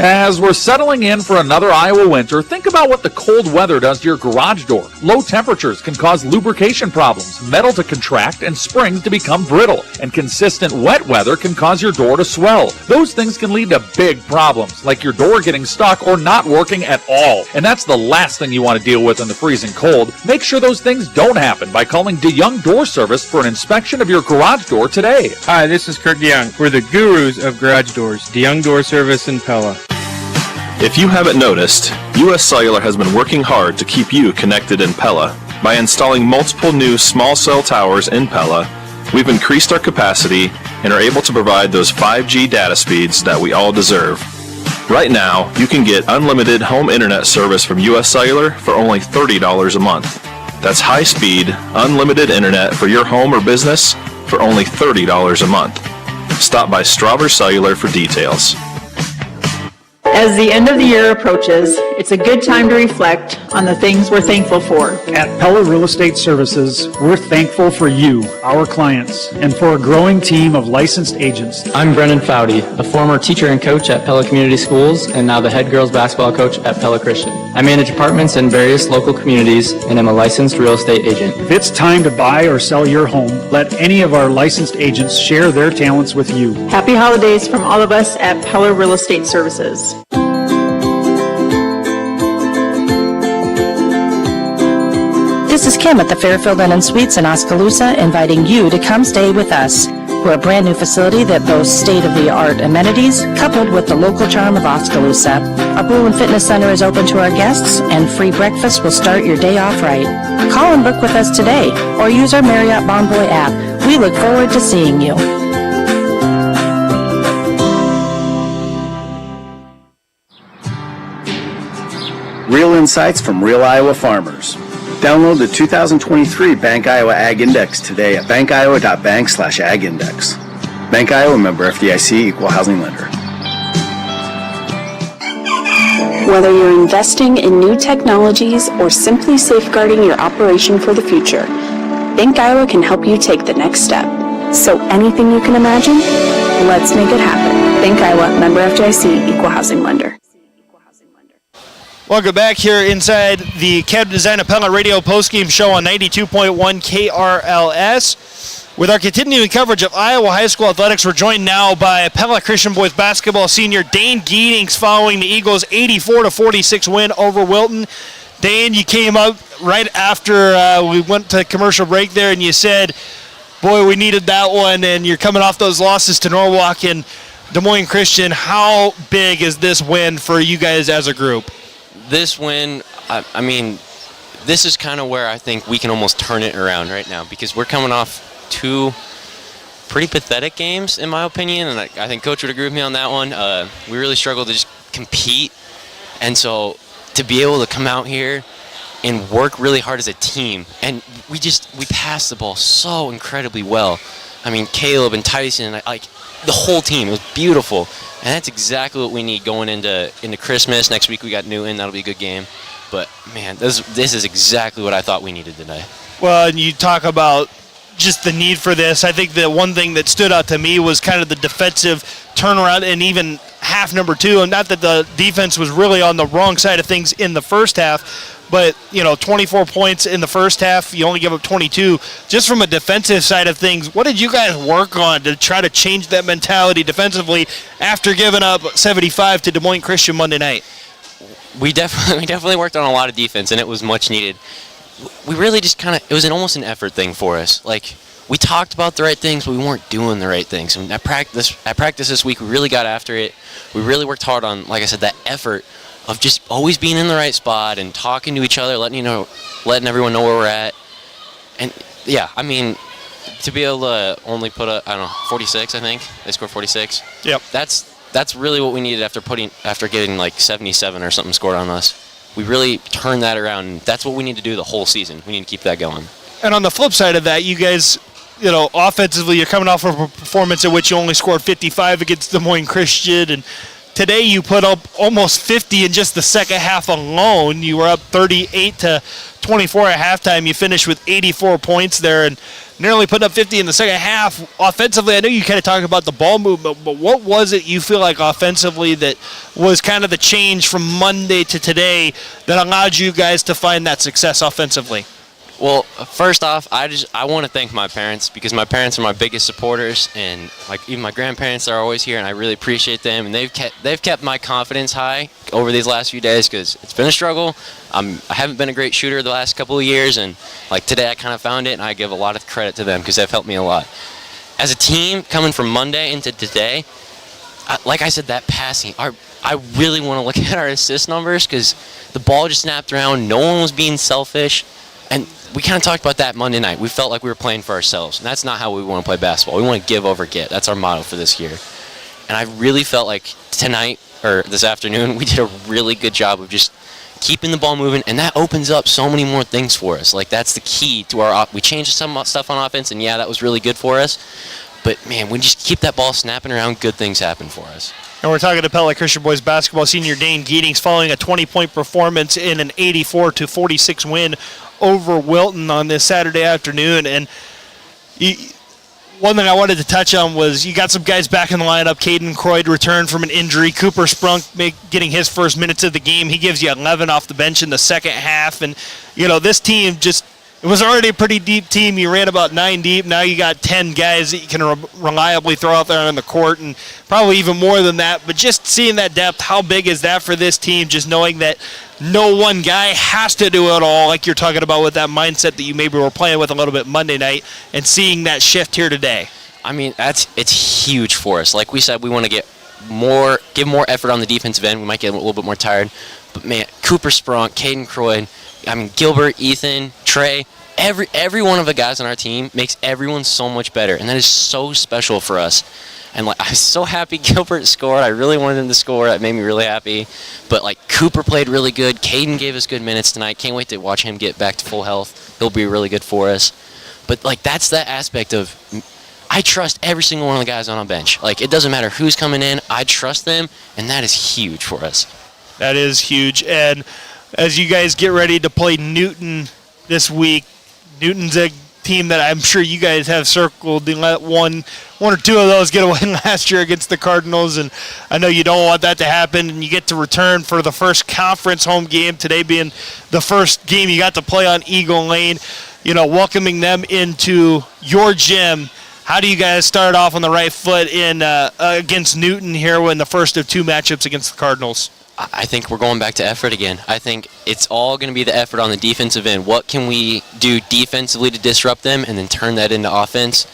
As we're settling in for another Iowa winter, think about what the cold weather does to your garage door. Low temperatures can cause lubrication problems, metal to contract, and springs to become brittle. And consistent wet weather can cause your door to swell. Those things can lead to big problems, like your door getting stuck or not working at all. And that's the last thing you want to deal with in the freezing cold. Make sure those things don't happen by calling DeYoung Door Service for an inspection of your garage door today. Hi, this is Kirk DeYoung. We're the gurus of garage doors. DeYoung Door Service in Pella. If you haven't noticed, US Cellular has been working hard to keep you connected in Pella. By installing multiple new small cell towers in Pella, we've increased our capacity and are able to provide those 5G data speeds that we all deserve. Right now, you can get unlimited home internet service from US Cellular for only $30 a month. That's high-speed, unlimited internet for your home or business for only $30 a month. Stop by Strawber Cellular for details. As the end of the year approaches, it's a good time to reflect on the things we're thankful for. At Pella Real Estate Services, we're thankful for you, our clients, and for a growing team of licensed agents. I'm Brennan Foudy, a former teacher and coach at Pella Community Schools and now the head girls basketball coach at Pella Christian. I manage apartments in various local communities and am a licensed real estate agent. If it's time to buy or sell your home, let any of our licensed agents share their talents with you. Happy holidays from all of us at Pella Real Estate Services. This is Kim at the Fairfield Inn and Suites in Oskaloosa, inviting you to come stay with us. We're a brand new facility that boasts state-of-the-art amenities, coupled with the local charm of Oskaloosa. Our pool and fitness center is open to our guests, and free breakfast will start your day off right. Call and book with us today, or use our Marriott Bonvoy app. We look forward to seeing you. Real insights from real Iowa farmers. Download the 2023 Bank Iowa Ag Index today at bankiowa.bank/ag index. Bank Iowa, member FDIC, equal housing lender. Whether you're investing in new technologies or simply safeguarding your operation for the future, Bank Iowa can help you take the next step. So anything you can imagine, let's make it happen. Bank Iowa, member FDIC, equal housing lender. Welcome back here inside the Cabinet Design Pella radio postgame show on 92.1 KRLS. With our continuing coverage of Iowa High School athletics, we're joined now by Pella Christian boys basketball senior Dane Geetings following the Eagles' 84-46 win over Wilton. Dane, you came up right after we went to commercial break there, and you said, boy, we needed that one, and you're coming off those losses to Norwalk and Des Moines Christian. How big is this win for you guys as a group? This win, I mean, this is kind of where I think we can almost turn it around right now, because we're coming off two pretty pathetic games, in my opinion, and I think Coach would agree with me on that one. We really struggled to just compete, and so to be able to come out here and work really hard as a team, and we passed the ball so incredibly well. I mean, Caleb and Tyson, like the whole team, it was beautiful. And that's exactly what we need going into Christmas. Next week we got Newton. That'll be a good game. But, man, this is exactly what I thought we needed today. Well, and you talk about just the need for this. I think the one thing that stood out to me was kind of the defensive turnaround and even half number two. And not that the defense was really on the wrong side of things in the first half, but, 24 points in the first half, you only give up 22. Just from a defensive side of things, what did you guys work on to try to change that mentality defensively after giving up 75 to Des Moines Christian Monday night? We definitely worked on a lot of defense, and it was much needed. We really just it was almost an effort thing for us. Like, we talked about the right things, but we weren't doing the right things. And at practice this week, we really got after it. We really worked hard on, like I said, that effort of just always being in the right spot and talking to each other, letting everyone know where we're at. And yeah, I mean, to be able to only put 46, I think they scored 46. Yep. That's really what we needed after getting like 77 or something scored on us. We really turned that around. And that's what we need to do the whole season. We need to keep that going. And on the flip side of that, you guys offensively, you're coming off of a performance in which you only scored 55 against Des Moines Christian, and today you put up almost 50 in just the second half alone. You were up 38-24 at halftime. You finished with 84 points there and nearly put up 50 in the second half. Offensively, I know you kind of talked about the ball movement, but what was it you feel like offensively that was kind of the change from Monday to today that allowed you guys to find that success offensively? Well, first off, I want to thank my parents, because my parents are my biggest supporters, and even my grandparents are always here, and I really appreciate them. And they've kept my confidence high over these last few days, because it's been a struggle. I haven't been a great shooter the last couple of years, and today I kind of found it, and I give a lot of credit to them because they've helped me a lot. As a team, coming from Monday into today, like I said, that passing, I really want to look at our assist numbers, because the ball just snapped around. No one was being selfish, and we kind of talked about that Monday night. We felt like we were playing for ourselves, and that's not how we want to play basketball. We want to give over get. That's our motto for this year. And I really felt like tonight, or this afternoon, we did a really good job of just keeping the ball moving, and that opens up so many more things for us. That's the key to our we changed some stuff on offense, and yeah, that was really good for us. But, man, we just keep that ball snapping around, good things happen for us. And we're talking to Pella Christian boys basketball senior Dane Geetings following a 20-point performance in an 84-46 win over Wilton on this Saturday afternoon. And one thing I wanted to touch on was you got some guys back in the lineup. Caden Croyd returned from an injury. Cooper Sprunk getting his first minutes of the game. He gives you 11 off the bench in the second half. And, this team it was already a pretty deep team. You ran about 9 deep. Now you got 10 guys that you can reliably throw out there on the court, and probably even more than that. But just seeing that depth, how big is that for this team, just knowing that no one guy has to do it all, like you're talking about with that mindset that you maybe were playing with a little bit Monday night, and seeing that shift here today? I mean, it's huge for us. Like we said, we want to give more effort on the defensive end. We might get a little bit more tired. But, man, Cooper Sprunk, Caden Croyd, Gilbert, Ethan, Trey, every one of the guys on our team makes everyone so much better, and that is so special for us. And I was so happy Gilbert scored. I really wanted him to score. That made me really happy. But Cooper played really good. Caden gave us good minutes tonight. Can't wait to watch him get back to full health. He'll be really good for us. But that's that aspect of I trust every single one of the guys on our bench. It doesn't matter who's coming in. I trust them, and that is huge for us. That is huge. And as you guys get ready to play Newton this week, Newton's a team that I'm sure you guys have circled. They let one or two of those get away last year against the Cardinals, and I know you don't want that to happen, and you get to return for the first conference home game, today being the first game you got to play on Eagle Lane, welcoming them into your gym. How do you guys start off on the right foot in against Newton here in the first of two matchups against the Cardinals? I think we're going back to effort again. I think it's all going to be the effort on the defensive end. What can we do defensively to disrupt them and then turn that into offense?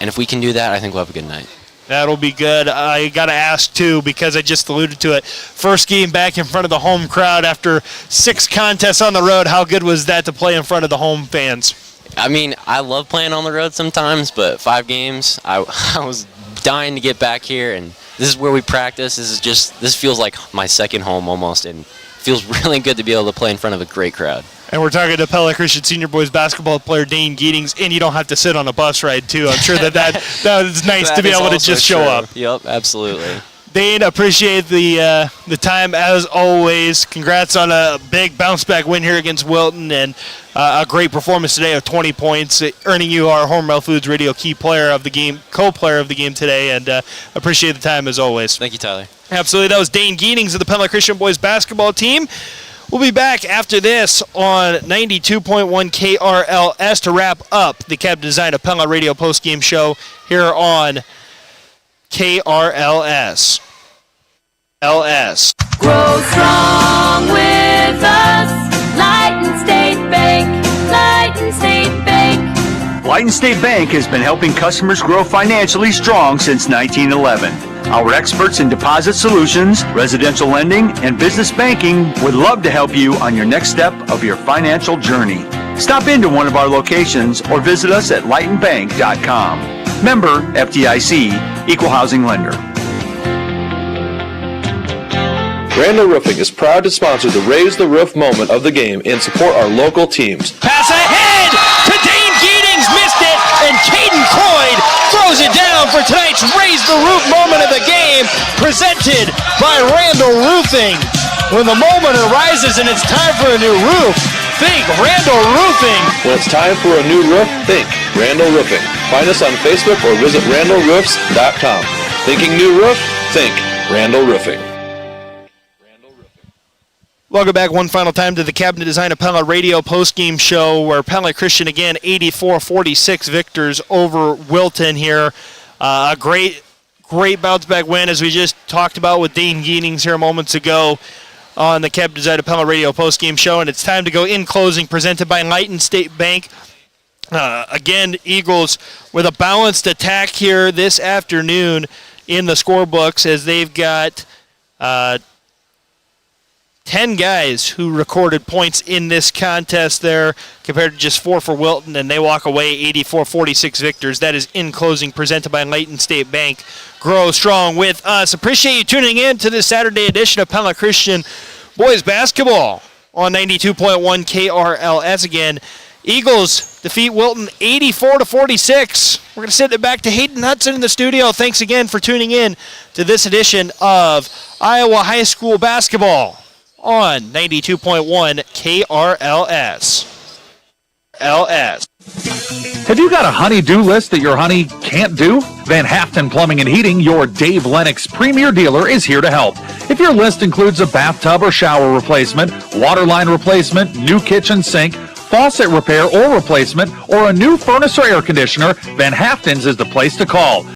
And if we can do that, I think we'll have a good night. That'll be good. I got to ask, too, because I just alluded to it. First game back in front of the home crowd after 6 contests on the road. How good was that to play in front of the home fans? I mean, I love playing on the road sometimes, but 5 games, I was dying to get back here, and this is where we practice. This feels like my second home almost, and it feels really good to be able to play in front of a great crowd. And we're talking to Pella Christian senior boys basketball player Dane Geetings, and you don't have to sit on a bus ride too. I'm sure that is nice to be able to just show up. Yep, absolutely. Dane, appreciate the time as always. Congrats on a big bounce-back win here against Wilton, and a great performance today of 20 points, earning you our Hormel Foods Radio Key Player of the Game, co-player of the game today, and appreciate the time as always. Thank you, Tyler. Absolutely. That was Dane Geetings of the Pella Christian boys basketball team. We'll be back after this on 92.1 KRLS to wrap up the Cabinet Design of Pella Radio post-game show here on KRLS. LS. Grow strong with us. Lighton State Bank. Lighton State Bank. Lighton State Bank has been helping customers grow financially strong since 1911. Our experts in deposit solutions, residential lending, and business banking would love to help you on your next step of your financial journey. Stop into one of our locations or visit us at lightonbank.com. Member FDIC, Equal Housing Lender. Randall Roofing is proud to sponsor the Raise the Roof moment of the game and support our local teams. Pass ahead to Dane Geetings, missed it, and Caden throws it down for tonight's Raise the Roof moment of the game, presented by Randall Roofing. When the moment arises and it's time for a new roof, think Randall Roofing. When it's time for a new roof, think Randall Roofing. Find us on Facebook or visit randallroofs.com. Thinking new roof? Think Randall Roofing. Welcome back one final time to the Cabinet Design of Pella radio postgame show, where Pella Christian again 84-46 victors over Wilton here. A great bounce back win, as we just talked about with Dane Geanings here moments ago on the Cabinet Design of Pella radio postgame show. And it's time to go in closing, presented by Lighton State Bank. Again, Eagles with a balanced attack here this afternoon in the scorebooks, as they've got 10 guys who recorded points in this contest there, compared to just 4 for Wilton, and they walk away 84-46 victors. That is in closing, presented by Lighton State Bank. Grow strong with us. Appreciate you tuning in to this Saturday edition of Pella Christian Boys Basketball on 92.1 KRLS. Again, Eagles defeat Wilton 84-46. We're going to send it back to Hayden Hudson in the studio. Thanks again for tuning in to this edition of Iowa High School Basketball on 92.1 KRLS. Have you got a honey-do list that your honey can't do? Van Haften Plumbing and Heating, your Dave Lennox premier dealer, is here to help. If your list includes a bathtub or shower replacement, water line replacement, new kitchen sink, faucet repair or replacement, or a new furnace or air conditioner, Van Haften's is the place to call.